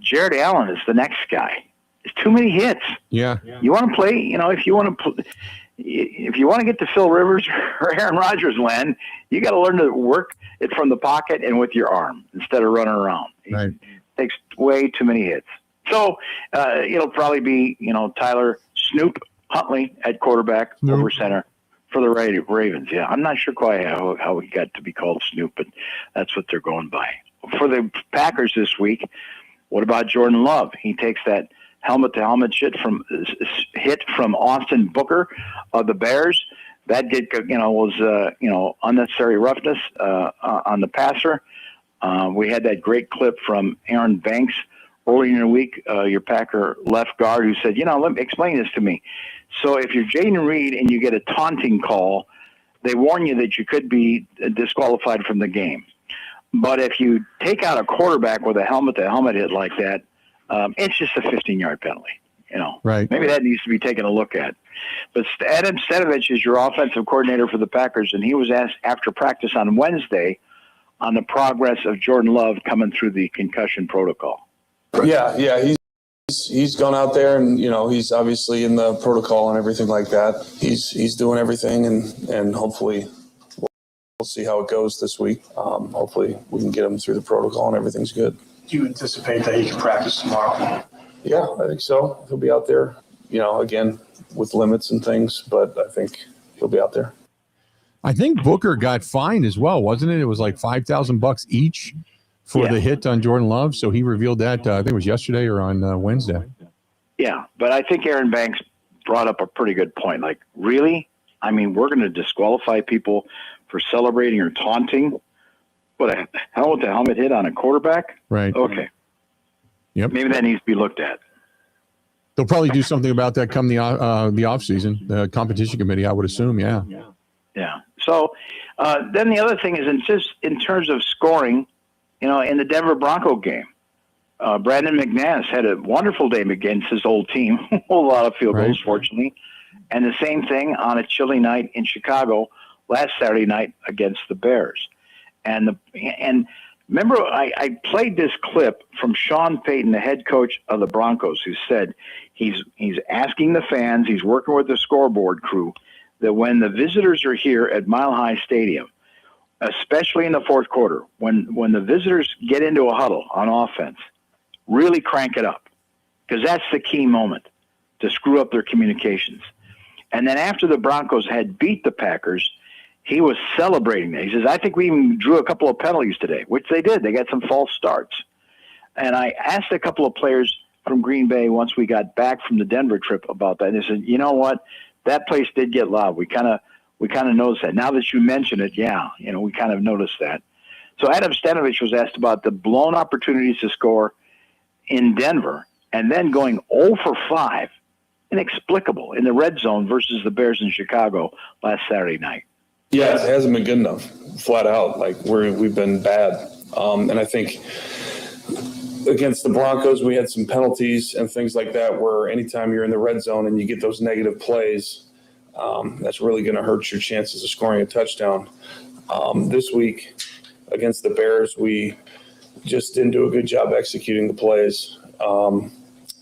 Speaker 23: Jared Allen is the next guy. It's too many hits.
Speaker 1: Yeah.
Speaker 23: You want to play, if you want to get to Phil Rivers or Aaron Rodgers land, you got to learn to work it from the pocket and with your arm instead of running around.
Speaker 1: Right.
Speaker 23: It takes way too many hits. So it'll probably be, Tyler Snoop Huntley at quarterback over center for the Ravens. Yeah, I'm not sure quite how he got to be called Snoop, but that's what they're going by. For the Packers this week, what about Jordan Love? He takes that helmet-to-helmet hit from Austin Booker of the Bears. That was unnecessary roughness on the passer. We had that great clip from Aaron Banks earlier in the week, your Packer left guard, who said, let me explain this to me. So if you're Jaden Reed and you get a taunting call, they warn you that you could be disqualified from the game. But if you take out a quarterback with a helmet-to-helmet hit like that, it's just a 15-yard penalty.
Speaker 1: Right.
Speaker 23: Maybe that needs to be taken a look at. But Adam Stenovich is your offensive coordinator for the Packers, and he was asked after practice on Wednesday on the progress of Jordan Love coming through the concussion protocol.
Speaker 2: Yeah, he's gone out there, and he's obviously in the protocol and everything like that. He's doing everything, and hopefully we'll see how it goes this week. Hopefully we can get him through the protocol and everything's good.
Speaker 15: Do you anticipate that he can practice tomorrow?
Speaker 2: Yeah, I think so. He'll be out there, again with limits and things, but I think he'll be out there.
Speaker 1: I think Booker got fined as well, wasn't it? It was like $5,000 each for the hit on Jordan Love. So he revealed that, I think it was yesterday or on Wednesday.
Speaker 23: Yeah, but I think Aaron Banks brought up a pretty good point. Like, really? I mean, we're going to disqualify people for celebrating or taunting? What a helmet hit on a quarterback?
Speaker 1: Right.
Speaker 23: Okay.
Speaker 1: Yep.
Speaker 23: Maybe that needs to be looked at.
Speaker 1: They'll probably do something about that come the offseason, the competition committee, I would assume. Yeah.
Speaker 23: Yeah. So then the other thing is in terms of scoring, in the Denver Bronco game, Brandon McManus had a wonderful day against his old team, a whole lot of field goals, fortunately. And the same thing on a chilly night in Chicago last Saturday night against the Bears. And remember, I played this clip from Sean Payton, the head coach of the Broncos, who said he's asking the fans, he's working with the scoreboard crew, that when the visitors are here at Mile High Stadium, especially in the fourth quarter, when the visitors get into a huddle on offense, really crank it up, because that's the key moment to screw up their communications. And then after the Broncos had beat the Packers, he was celebrating that. He says, I think we even drew a couple of penalties today, which they did. They got some false starts. And I asked a couple of players from Green Bay once we got back from the Denver trip about that. And they said, you know what? That place did get loud. We kind of noticed that. Now that you mention it, we kind of noticed that. So Adam Stenovich was asked about the blown opportunities to score in Denver and then going 0 for 5, inexplicable, in the red zone versus the Bears in Chicago last Saturday night.
Speaker 2: Yeah, it hasn't been good enough, flat out. Like we've been bad. And I think against the Broncos, we had some penalties and things like that where anytime you're in the red zone and you get those negative plays, that's really going to hurt your chances of scoring a touchdown. This week against the Bears, we just didn't do a good job executing the plays.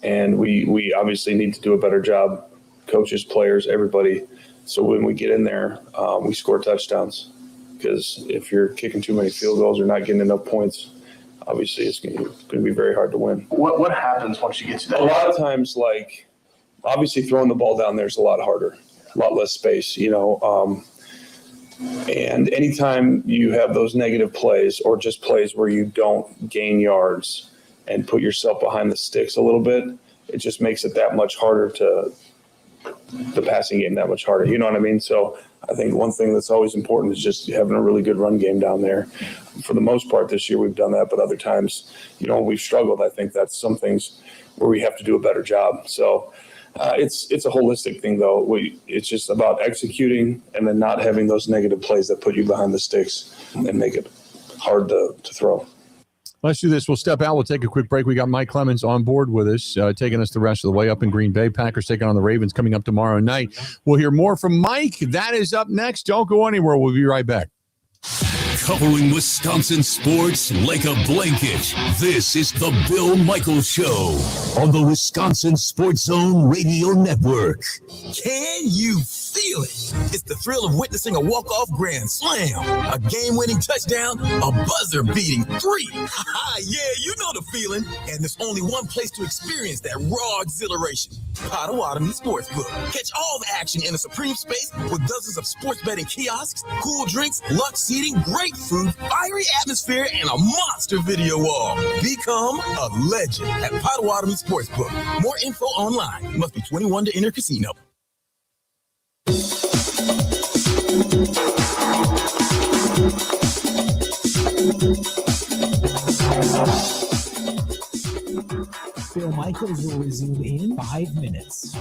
Speaker 2: And we obviously need to do a better job, coaches, players, everybody. So when we get in there, we score touchdowns, because if you're kicking too many field goals or not getting enough points, obviously it's going to be very hard to win.
Speaker 15: What happens once you get to that?
Speaker 2: A lot of times, like, obviously throwing the ball down there is a lot harder, a lot less space, and anytime you have those negative plays or just plays where you don't gain yards and put yourself behind the sticks a little bit, it just makes it that much harder the passing game that much harder. You know what I mean? So I think one thing that's always important is just having a really good run game down there. For the most part this year, we've done that, but other times, we've struggled. I think that's some things where we have to do a better job. So it's a holistic thing, though. It's just about executing and then not having those negative plays that put you behind the sticks and make it hard to throw.
Speaker 1: Let's do this. We'll step out. We'll take a quick break. We got Mike Clemens on board with us, taking us the rest of the way up in Green Bay. Packers taking on the Ravens coming up tomorrow night. We'll hear more from Mike. That is up next. Don't go anywhere. We'll be right back.
Speaker 3: Covering Wisconsin sports like a blanket. This is the Bill Michaels Show on the Wisconsin Sports Zone Radio Network.
Speaker 20: Can you feel it? It's the thrill of witnessing a walk-off grand slam, a game-winning touchdown, a buzzer-beating 3. Yeah, you know the feeling. And there's only one place to experience that raw exhilaration. Potawatomi Sportsbook. Catch all the action in a supreme space with dozens of sports betting kiosks, cool drinks, luxe seating, great food, fiery atmosphere, and a monster video wall. Become a legend at Potawatomi Sportsbook. More info online. You must be 21 to enter casino.
Speaker 9: Bill Michaels will resume in 5 minutes.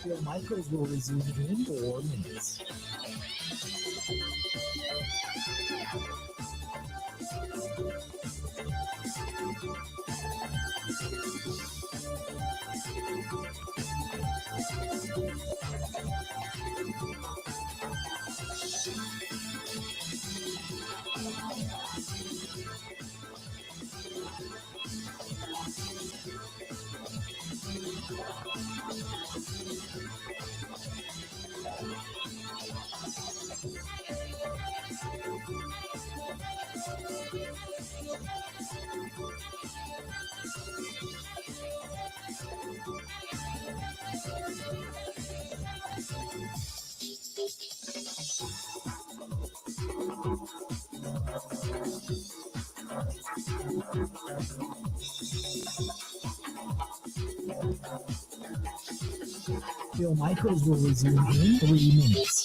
Speaker 9: Bill Michaels will resume in 4 minutes. Bill Michaels will resume in 3 minutes.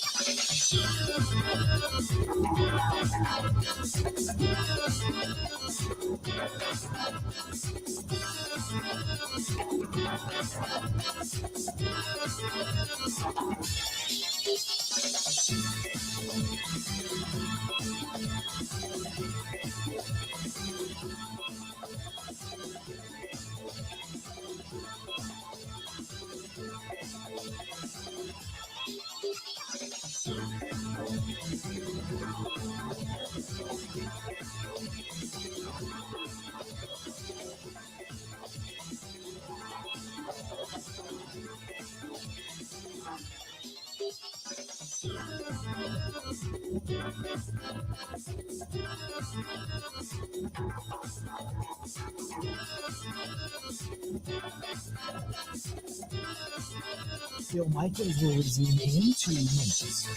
Speaker 9: Bill Michaels will resume in 2 minutes.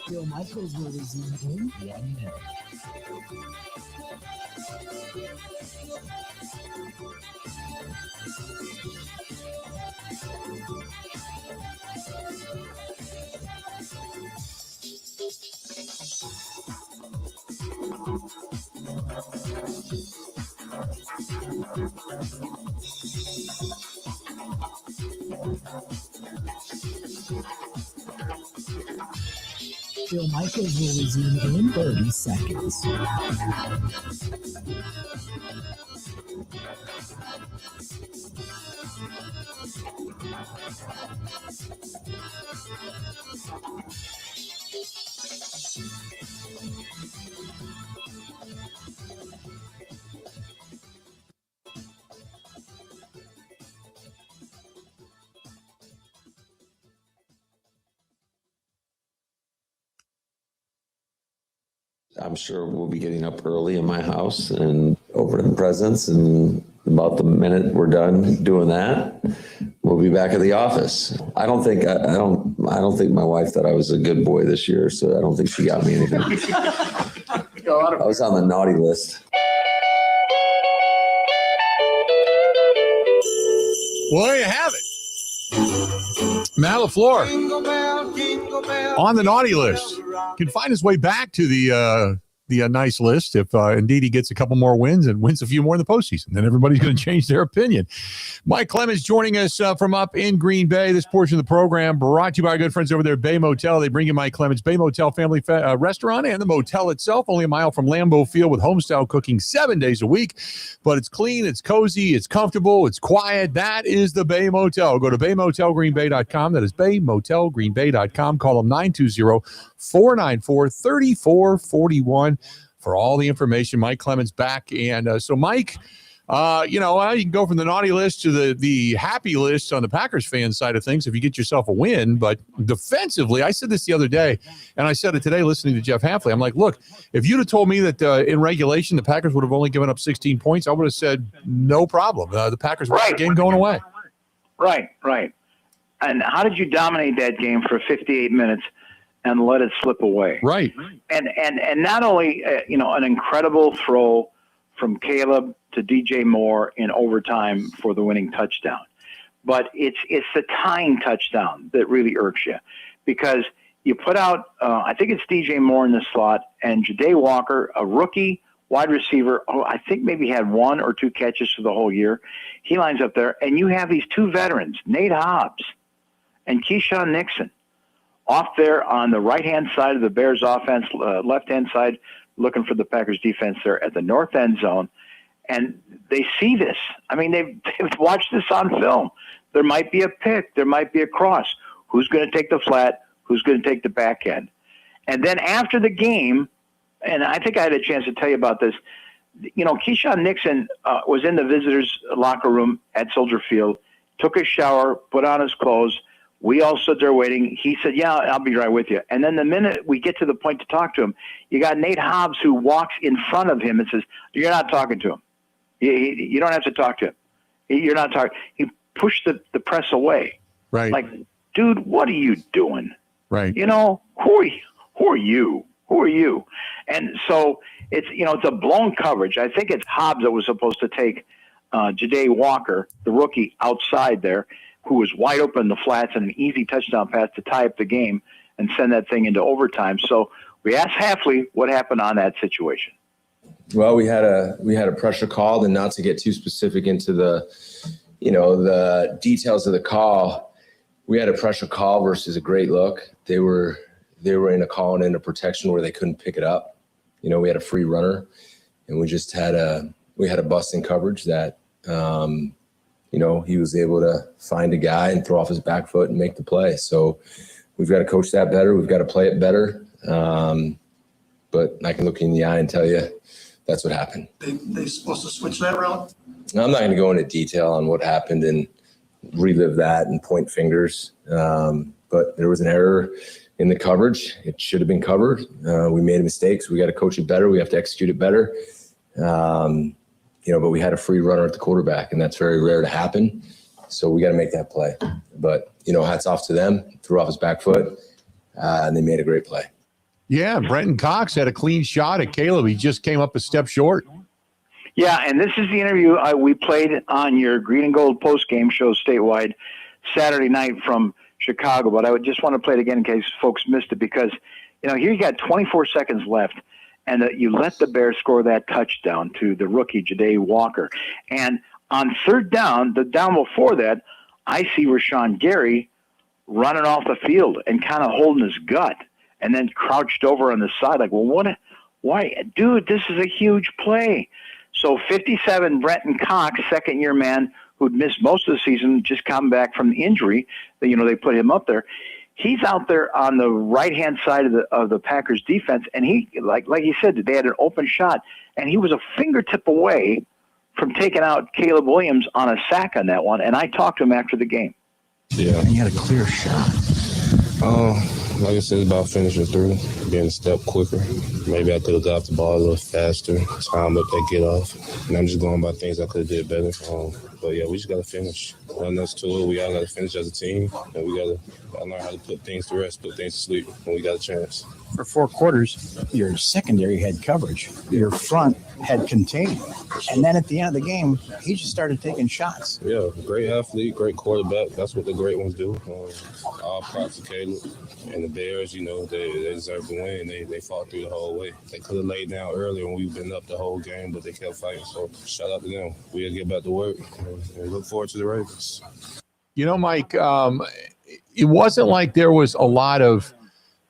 Speaker 9: Bill Michaels will resume in 1 minute. Bill Michaels will resume in 30 seconds.
Speaker 14: I'm sure we'll be getting up early in my house and opening presents, and about the minute we're done doing that, we'll be back at the office. I don't think my wife thought I was a good boy this year, so I don't think she got me anything. I was on the naughty list.
Speaker 1: Well, there you have it. Matt LaFleur on the naughty list. Can find his way back to the nice list if indeed he gets a couple more wins and wins a few more in the postseason. Then everybody's going to change their opinion. Mike Clemens joining us from up in Green Bay. This portion of the program brought to you by our good friends over there at Bay Motel. They bring you Mike Clemens Bay Motel family restaurant and the motel itself, only a mile from Lambeau Field, with homestyle cooking 7 days a week. But it's clean, it's cozy, it's comfortable, it's quiet. That is the Bay Motel. Go to baymotelgreenbay.com. That is baymotelgreenbay.com. Call them 920-494-3441 for all the information. Mike Clemens back. And so, Mike, you can go from the naughty list to the happy list on the Packers fan side of things if you get yourself a win. But defensively, I said this the other day, and I said it today listening to Jeff Hafley. I'm like, look, if you'd have told me that in regulation the Packers would have only given up 16 points, I would have said no problem. The Packers won the game going away.
Speaker 23: Right. And how did you dominate that game for 58 minutes and let it slip away?
Speaker 1: Right.
Speaker 23: And not only an incredible throw from Caleb to DJ Moore in overtime for the winning touchdown, but it's the tying touchdown that really irks you, because you put out I think it's DJ Moore in the slot, and Ja'Day Walker, a rookie wide receiver, I think maybe had 1 or 2 catches for the whole year. He lines up there, and you have these two veterans, Nate Hobbs and Keyshawn Nixon, off there on the right-hand side of the Bears offense, left-hand side, looking for the Packers defense there at the north end zone. And they see this. I mean, they've watched this on film. There might be a pick. There might be a cross. Who's going to take the flat? Who's going to take the back end? And then after the game, and I think I had a chance to tell you about this, Keyshawn Nixon was in the visitors' locker room at Soldier Field, took a shower, put on his clothes. We all stood there waiting. He said, yeah, I'll be right with you. And then the minute we get to the point to talk to him, you got Nate Hobbs who walks in front of him and says, you're not talking to him. You don't have to talk to him. You're not talking. He pushed the press away.
Speaker 1: Right.
Speaker 23: Like, dude, what are you doing?
Speaker 1: Right.
Speaker 23: Who are you? Who are you? And so it's a blown coverage. I think it's Hobbs that was supposed to take Ja'Day Walker, the rookie, outside there, who was wide open in the flats and an easy touchdown pass to tie up the game and send that thing into overtime. So we asked Hafley what happened on that situation.
Speaker 17: Well, we had a pressure call, and not to get too specific into the details of the call, we had a pressure call versus a great look. They were in a call and in a protection where they couldn't pick it up. We had a free runner, and we had a busting coverage that he was able to find a guy and throw off his back foot and make the play. So we've got to coach that better. We've got to play it better. But I can look you in the eye and tell you that's what happened.
Speaker 22: They supposed to switch that route?
Speaker 17: I'm not going to go into detail on what happened and relive that and point fingers. But there was an error in the coverage. It should have been covered. We made mistakes. We got to coach it better. We have to execute it better. But we had a free runner at the quarterback, and that's very rare to happen. So we got to make that play. But, hats off to them. Threw off his back foot, and they made a great play.
Speaker 1: Yeah, Brenton Cox had a clean shot at Caleb. He just came up a step short.
Speaker 23: Yeah, and this is the interview we played on your Green and Gold post-game show statewide Saturday night from Chicago. But I would just want to play it again in case folks missed it, because, here you got 24 seconds left. and that you let the Bears score that touchdown to the rookie, Ja'Day Walker. And on third down, the down before that, I see Rashawn Gary running off the field and kind of holding his gut and then crouched over on the side like, well, why? Dude, this is a huge play. So 57, Brenton Cox, second-year man who'd missed most of the season, just come back from the injury. They put him up there. He's out there on the right-hand side of the Packers defense, and he, like he said, they had an open shot, and he was a fingertip away from taking out Caleb Williams on a sack on that one, and I talked to him after the game.
Speaker 5: Yeah.
Speaker 12: And you had a clear shot.
Speaker 5: Like I said, it's about finishing through, being a step quicker. Maybe I could have got off the ball a little faster, time up that get off. And I'm just going by things I could have did better. But yeah, we just got to finish. Nothing else to it. We all got to finish as a team, and we got to learn how to put things to rest, put things to sleep when we got a chance.
Speaker 12: For 4 quarters, your secondary had coverage. Your front had contained. And then at the end of the game, he just started taking shots.
Speaker 5: Yeah, great athlete, great quarterback. That's what the great ones do. All props to Caleb. And the Bears, they deserve to win. They fought through the whole way. They could have laid down earlier when we've been up the whole game, but they kept fighting. So shout out to them. We'll get back to work and look forward to the Ravens.
Speaker 1: Mike, it wasn't like there was a lot of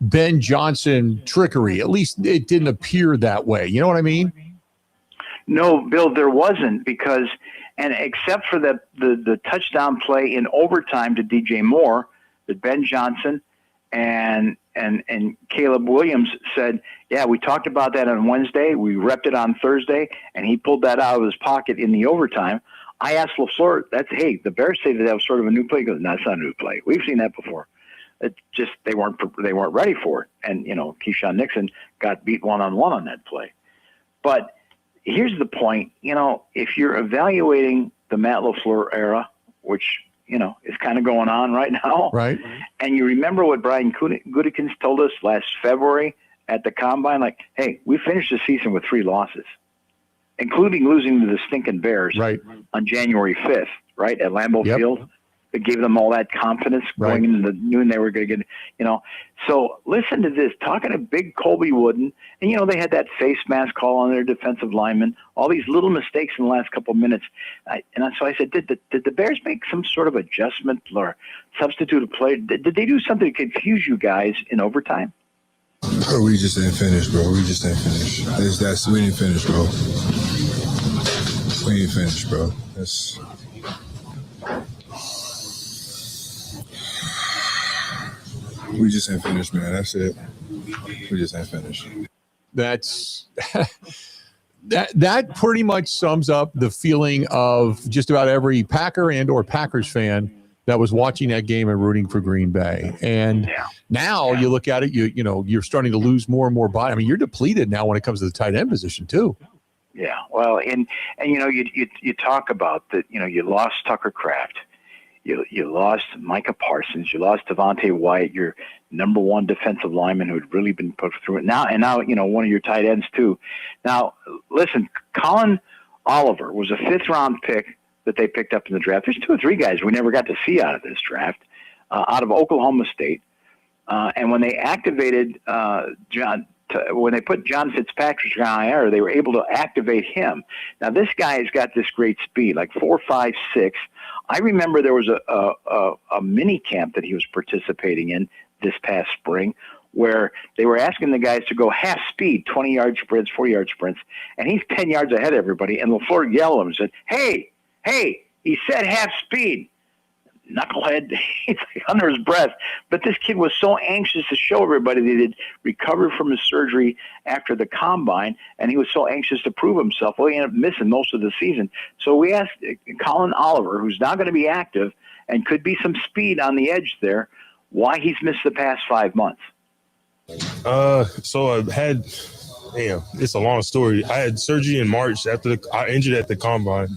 Speaker 1: Ben Johnson trickery. At least it didn't appear that way. You know what I mean?
Speaker 23: No, Bill, there wasn't because, and except for the touchdown play in overtime to DJ Moore, that Ben Johnson and Caleb Williams said, yeah, we talked about that on Wednesday. We repped it on Thursday, and he pulled that out of his pocket in the overtime. I asked LaFleur, the Bears say that was sort of a new play. He goes, no, it's not a new play. We've seen that before. It just they weren't ready for it. And, Keyshawn Nixon got beat one-on-one on that play. But here's the point. If you're evaluating the Matt LaFleur era, which, is kind of going on right now.
Speaker 1: Right.
Speaker 23: And you remember what Brian Gutekunst told us last February at the Combine? Like, hey, we finished the season with 3 losses, including losing to the stinking Bears on January 5th, right, at Lambeau Field. It gave them all that confidence going into the noon they were going to get, So listen to this. Talking to big Colby Wooden, and, they had that face mask call on their defensive lineman, all these little mistakes in the last couple of minutes. So I said, did the Bears make some sort of adjustment or substitute a player? Did they do something to confuse you guys in overtime?
Speaker 5: Oh, we just didn't finish, bro. We just didn't finish. We didn't finish, bro. We didn't finish, bro. We just ain't finished, man. That's it. We just ain't finished.
Speaker 1: That's that pretty much sums up the feeling of just about every Packer and or Packers fan that was watching that game and rooting for Green Bay. And now you look at it, you're starting to lose more and more body. I mean, you're depleted now when it comes to the tight end position too.
Speaker 23: Yeah. Well, and you talk about that, you lost Tucker Kraft. You lost Micah Parsons. You lost Devontae Wyatt, your number 1 defensive lineman who had really been put through it. Now, one of your tight ends too. Now, listen, Colin Oliver was a 5th-round pick that they picked up in the draft. There's 2 or 3 guys we never got to see out of this draft, out of Oklahoma State. And when they activated when they put John Fitzpatrick on IR, they were able to activate him. Now, this guy has got this great speed, like 4.56. I remember there was a mini camp that he was participating in this past spring where they were asking the guys to go half speed, 20-yard sprints, 40-yard sprints, and he's 10 yards ahead of everybody. And LaFleur yelled at him and said, hey, he said half speed. Knucklehead, he's like under his breath. But this kid was so anxious to show everybody that he had recovered from his surgery after the Combine, and he was so anxious to prove himself. Well, he ended up missing most of the season. So we asked Colin Oliver, who's now going to be active and could be some speed on the edge there, why he's missed the past 5 months.
Speaker 5: So I had, it's a long story. I had surgery in March after I injured at the Combine.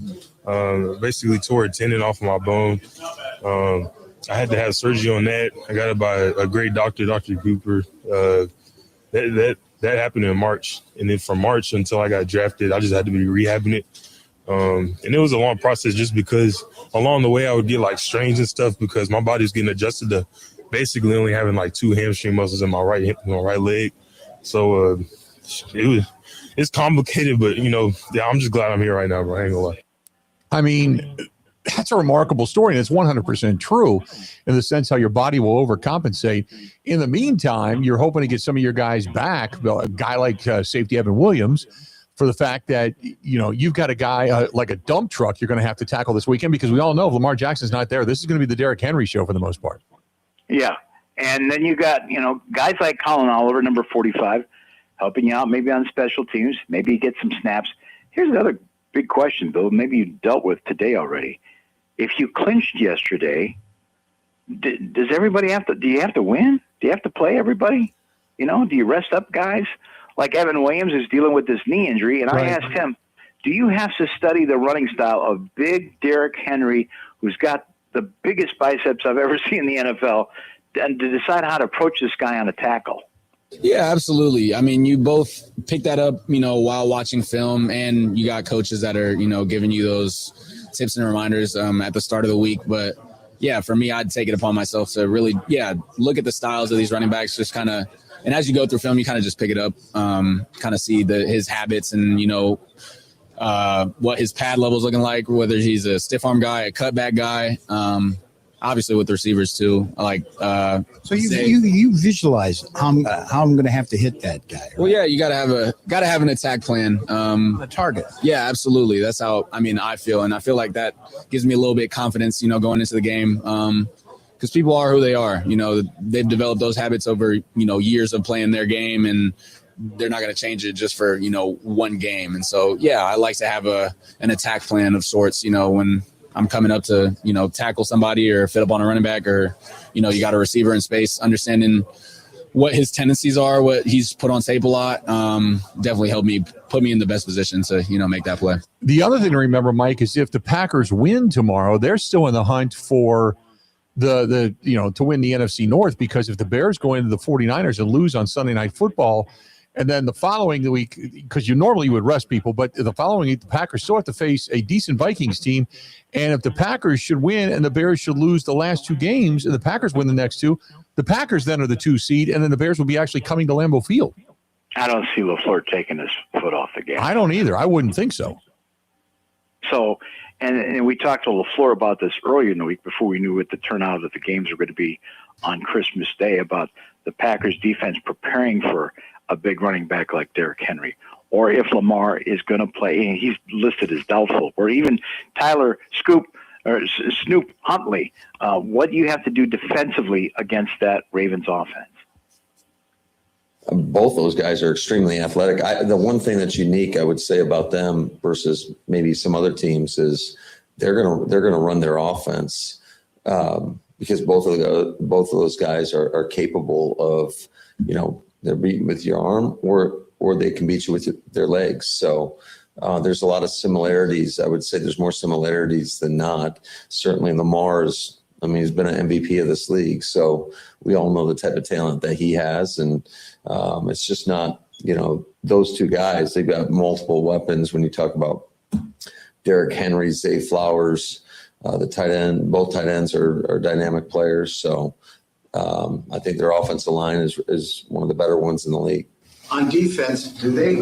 Speaker 5: Basically tore a tendon off of my bone. I had to have surgery on that. I got it by a great doctor, Dr. Cooper. That happened in March. And then from March until I got drafted, I just had to be rehabbing it. And it was a long process just because along the way I would get like strains and stuff because my body was getting adjusted to basically only having like 2 hamstring muscles in my right leg. So it's complicated, but yeah, I'm just glad I'm here right now, bro. I ain't gonna lie.
Speaker 1: I mean, that's a remarkable story, and it's 100% true in the sense how your body will overcompensate. In the meantime, you're hoping to get some of your guys back, a guy like safety Evan Williams, for the fact that, you've got a guy like a dump truck you're going to have to tackle this weekend, because we all know if Lamar Jackson's not there, this is going to be the Derrick Henry show for the most part.
Speaker 23: Yeah. And then you got, guys like Colin Oliver, number 45, helping you out maybe on special teams, maybe get some snaps. Here's another big question, Bill, maybe you dealt with today already. If you clinched yesterday, does everybody do you have to win? Do you have to play everybody? Do you rest up guys? Like Evan Williams is dealing with this knee injury, and I asked him, do you have to study the running style of big Derrick Henry, who's got the biggest biceps I've ever seen in the NFL, and to decide how to approach this guy on a tackle?
Speaker 6: Yeah, absolutely. I mean, you both pick that up, while watching film, and you got coaches that are, giving you those tips and reminders at the start of the week. But yeah, for me, I'd take it upon myself to really, look at the styles of these running backs, just kind of, and as you go through film, you kind of just pick it up, kind of see his habits and, what his pad level is looking like, whether he's a stiff arm guy, a cutback guy. Obviously with the receivers too,
Speaker 7: So you visualize how I'm going to have to hit that guy. Right?
Speaker 6: Well, yeah, you gotta have an attack plan.
Speaker 7: A target.
Speaker 6: Yeah, absolutely. That's how I feel, and I feel like that gives me a little bit of confidence, going into the game. Because people are who they are. They've developed those habits over years of playing their game, and they're not going to change it just for one game. And so yeah, I like to have an attack plan of sorts. When I'm coming up to, tackle somebody or fit up on a running back, or, you got a receiver in space, understanding what his tendencies are, what he's put on tape a lot, definitely put me in the best position to, make that play.
Speaker 1: The other thing to remember, Mike, is if the Packers win tomorrow, they're still in the hunt for the to win the NFC North, because if the Bears go into the 49ers and lose on Sunday Night Football, and then the following week, because you normally would rest people, but the following week, the Packers still have to face a decent Vikings team. And if the Packers should win and the Bears should lose the last two games, and the Packers win the next two, the Packers then are the 2 seed, and then the Bears will be actually coming to Lambeau Field.
Speaker 23: I don't see LaFleur taking his foot off the gas.
Speaker 1: I don't either. I wouldn't think so.
Speaker 23: So, and we talked to LaFleur about this earlier in the week before we knew what the turnout of the games were going to be on Christmas Day, about the Packers defense preparing for a big running back like Derrick Henry, or if Lamar is going to play, and he's listed as doubtful, or even Tyler Snoop Huntley. What do you have to do defensively against that Ravens offense?
Speaker 14: Both those guys are extremely athletic. The one thing that's unique, I would say, about them versus maybe some other teams is they're gonna run their offense because both of those guys are capable of, they're beating with your arm or they can beat you with their legs. So there's a lot of similarities. I would say there's more similarities than not. Certainly Lamar's, he's been an MVP of this league, so we all know the type of talent that he has. And it's just not, those two guys, they've got multiple weapons. When you talk about Derrick Henry, Zay Flowers, the tight end, both tight ends are dynamic players. So I think their offensive line is one of the better ones in the league.
Speaker 7: On defense, do they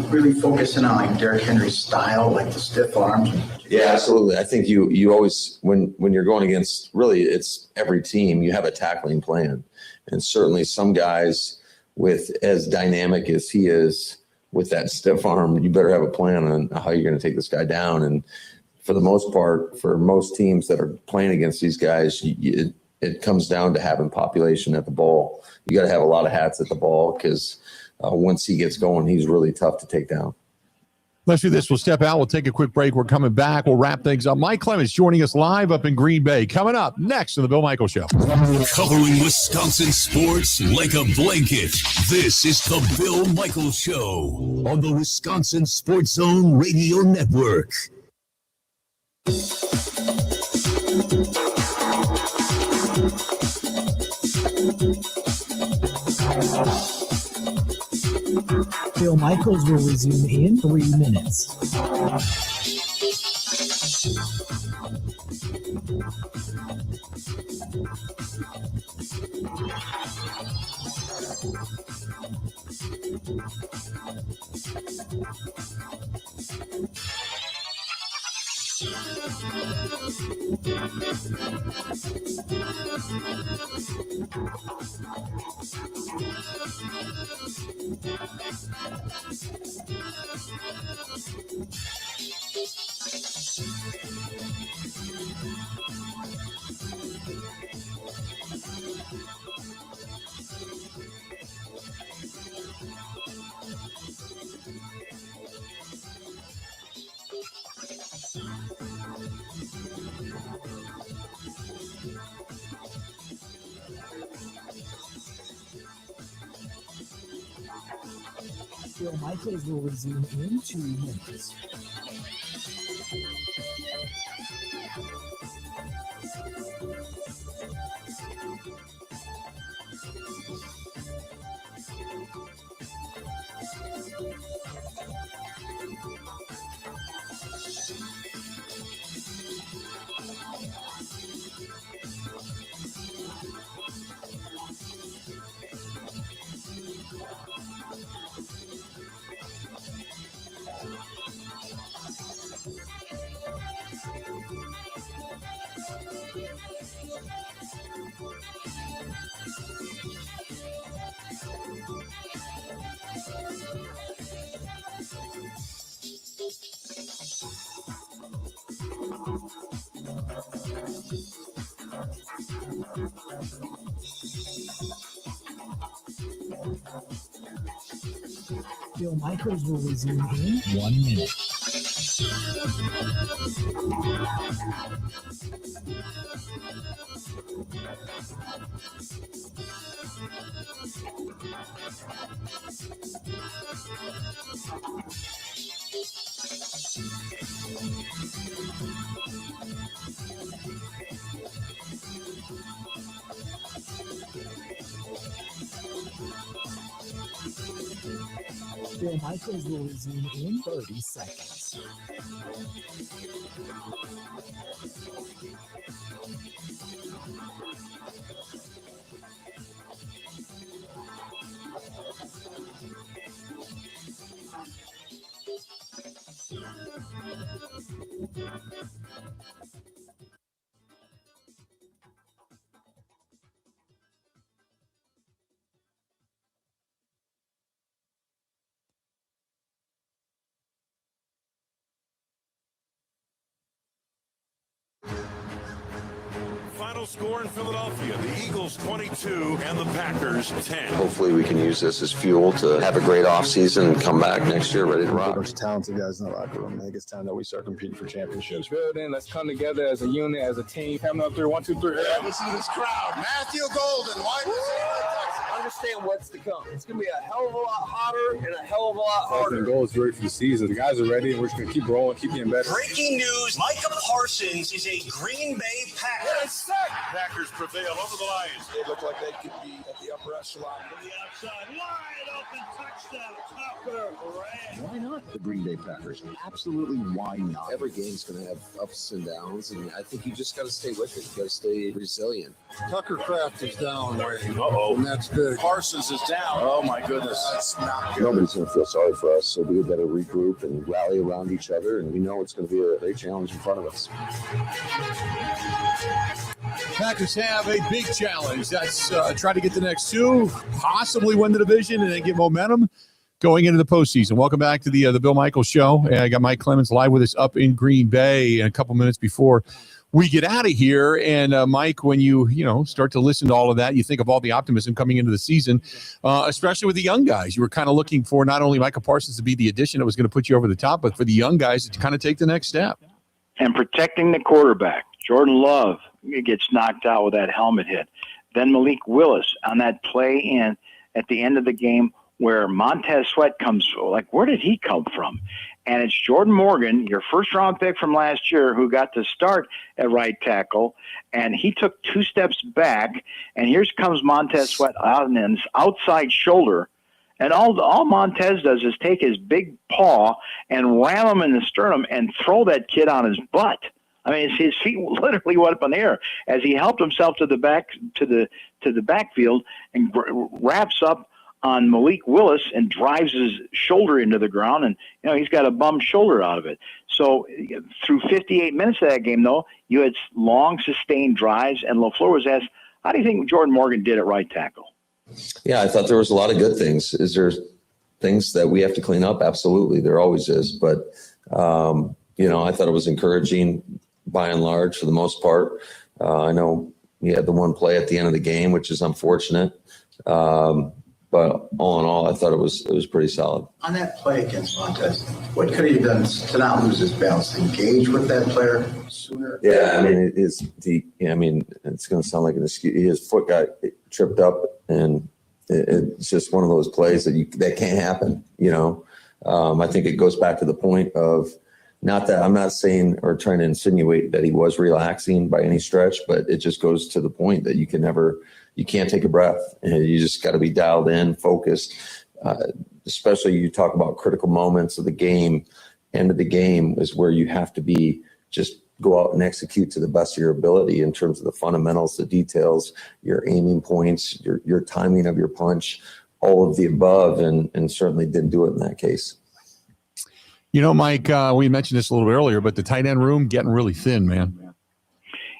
Speaker 7: really focus in on like Derrick Henry's style, like the stiff arms?
Speaker 14: Yeah, absolutely. I think you always, when you're going against, really, it's every team, you have a tackling plan. And certainly some guys with as dynamic as he is with that stiff arm, you better have a plan on how you're going to take this guy down. And for the most part, for most teams that are playing against these guys, it comes down to having population at the ball. You got to have a lot of hats at the ball, because once he gets going, he's really tough to take down.
Speaker 1: Let's do this. We'll step out. We'll take a quick break. We're coming back. We'll wrap things up. Mike Clemens joining us live up in Green Bay. Coming up next on the Bill Michaels Show.
Speaker 3: Covering Wisconsin sports like a blanket. This is the Bill Michaels Show on the Wisconsin Sports Zone Radio Network.
Speaker 9: Bill Michaels will resume in 3 minutes. Bill Michaels will resume in 2 minutes. Bill Michaels will resume in 1 minute. Bill Michaels will resume in 30 seconds.
Speaker 8: Final score in Philadelphia, the Eagles 22 and the Packers 10.
Speaker 14: Hopefully we can use this as fuel to have a great offseason and come back next year ready to rock.
Speaker 10: There's talented guys in the locker room. I think it's time that we start competing for championships.
Speaker 13: Building, let's come together as a unit, as a team. Coming up there, 1, 2, 3.
Speaker 4: Yeah, listen to this crowd. Matthew Golden, wide receiver.
Speaker 24: Understand what's to come. It's going to be a hell of a lot hotter and a hell of a lot harder.
Speaker 13: The goal is ready for the season. The guys are ready, and we're just going to keep rolling, keep getting better.
Speaker 25: Breaking news, Micah Parsons is a Green Bay Packer.
Speaker 8: Yes, Packers prevail over the Lions.
Speaker 10: They look like they could be at the upper echelon.
Speaker 25: From the outside, wide open touchdown, Tucker Grant.
Speaker 10: Why not the Green Bay Packers? Absolutely, why not?
Speaker 14: Every game's going to have ups and downs, and I think you just got to stay with it. You got to stay resilient.
Speaker 10: Tucker Kraft is down,
Speaker 8: Uh-oh.
Speaker 10: and that's good.
Speaker 24: Parsons is down. Oh, my goodness.
Speaker 10: That's not good.
Speaker 14: Nobody's going to feel sorry for us, so we got to regroup and rally around each other, and we know it's going to be a great challenge in front of us.
Speaker 1: Packers have a big challenge. That's try to get the next 2, possibly win the division, and then get momentum going into the postseason. Welcome back to the Bill Michaels Show. I got Mike Clemens live with us up in Green Bay in a couple minutes before we get out of here. And Mike, when you start to listen to all of that, you think of all the optimism coming into the season, especially with the young guys. You were kind of looking for not only Micah Parsons to be the addition that was going to put you over the top, but for the young guys to kind of take the next step.
Speaker 23: And protecting the quarterback. Jordan Love gets knocked out with that helmet hit. Then Malik Willis on that play in at the end of the game where Montez Sweat comes, like, where did he come from? And it's Jordan Morgan, your first-round pick from last year, who got to start at right tackle, and he took 2 steps back, and here comes Montez Sweat on his outside shoulder, and all Montez does is take his big paw and ram him in the sternum and throw that kid on his butt. I mean, his feet literally went up in the air as he helped himself to the backfield and wraps up on Malik Willis and drives his shoulder into the ground, and he's got a bum shoulder out of it. So through 58 minutes of that game, though, you had long sustained drives, and LaFleur was asked, how do you think Jordan Morgan did at right tackle?
Speaker 14: Yeah, I thought there was a lot of good things. Is there things that we have to clean up? Absolutely, there always is. But I thought it was encouraging by and large for the most part. I know he had the one play at the end of the game, which is unfortunate. But all in all, I thought it was pretty solid.
Speaker 7: On that play against Montez, what could he have done to not lose his balance? Engage with that player sooner?
Speaker 14: Yeah, I mean, it's going to sound like an excuse. His foot got tripped up, and it's just one of those plays that can't happen. I think it goes back to the point of not that I'm not saying or trying to insinuate that he was relaxing by any stretch, but it just goes to the point that you can't take a breath, and you just got to be dialed in, focused. Especially you talk about critical moments of the game. End of the game is where you have to be just go out and execute to the best of your ability in terms of the fundamentals, the details, your aiming points, your timing of your punch, all of the above, and certainly didn't do it in that case.
Speaker 1: Mike, we mentioned this a little bit earlier, but the tight end room getting really thin, man.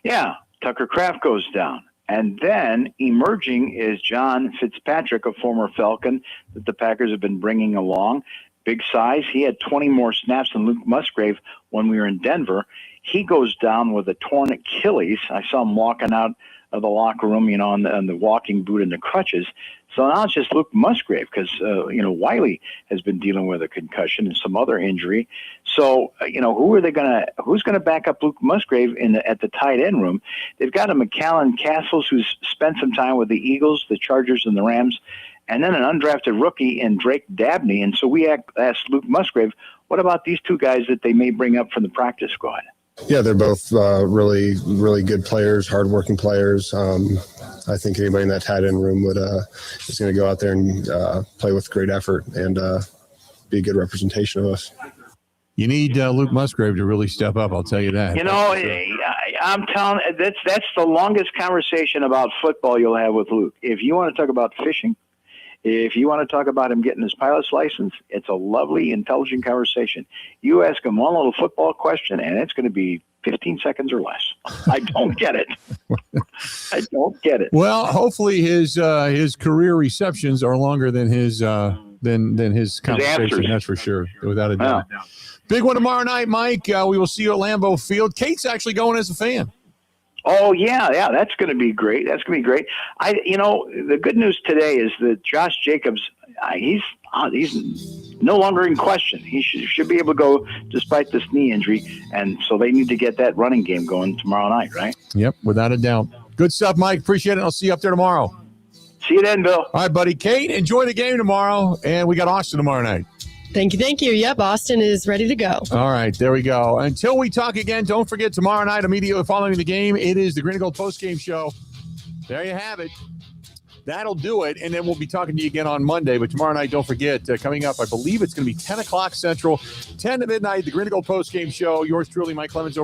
Speaker 23: Yeah, Tucker Kraft goes down. And then emerging is John Fitzpatrick, a former Falcon that the Packers have been bringing along. Big size. He had 20 more snaps than Luke Musgrave when we were in Denver. He goes down with a torn Achilles. I saw him walking out of the locker room, on the walking boot and the crutches. So now it's just Luke Musgrave because, Wiley has been dealing with a concussion and some other injury. So, who's going to back up Luke Musgrave at the tight end room? They've got a McAllen Castles who's spent some time with the Eagles, the Chargers, and the Rams, and then an undrafted rookie in Drake Dabney. And so we asked Luke Musgrave, what about these two guys that they may bring up from the practice squad?
Speaker 10: Yeah, they're both really, really good players, hardworking players. I think anybody in that tight end room is going to go out there and play with great effort and be a good representation of us.
Speaker 1: You need Luke Musgrave to really step up. I'll tell you that.
Speaker 23: I'm telling that's the longest conversation about football you'll have with Luke. If you want to talk about fishing, if you want to talk about him getting his pilot's license, it's a lovely, intelligent conversation. You ask him one little football question, and it's going to be 15 seconds or less. I don't get it. I don't get it.
Speaker 1: Well, hopefully his career receptions are longer than his conversation. That's for sure, without a doubt. Yeah. Big one tomorrow night, Mike. We will see you at Lambeau Field. Kate's actually going as a fan.
Speaker 23: Oh, yeah, that's going to be great. That's going to be great. The good news today is that Josh Jacobs, he's no longer in question. He should be able to go despite this knee injury, and so they need to get that running game going tomorrow night, right?
Speaker 1: Yep, without a doubt. Good stuff, Mike. Appreciate it. I'll see you up there tomorrow.
Speaker 23: See you then, Bill.
Speaker 1: All right, buddy. Kate, enjoy the game tomorrow, and we got Austin tomorrow night.
Speaker 11: Thank you. Yep, Austin is ready to go.
Speaker 1: All right, there we go. Until we talk again, don't forget tomorrow night, immediately following the game, it is the Green and Gold postgame show. There you have it. That'll do it, and then we'll be talking to you again on Monday. But tomorrow night, don't forget, coming up, I believe it's going to be 10 o'clock Central, 10 to midnight, the Green and Gold postgame show. Yours truly, Mike Clemens, over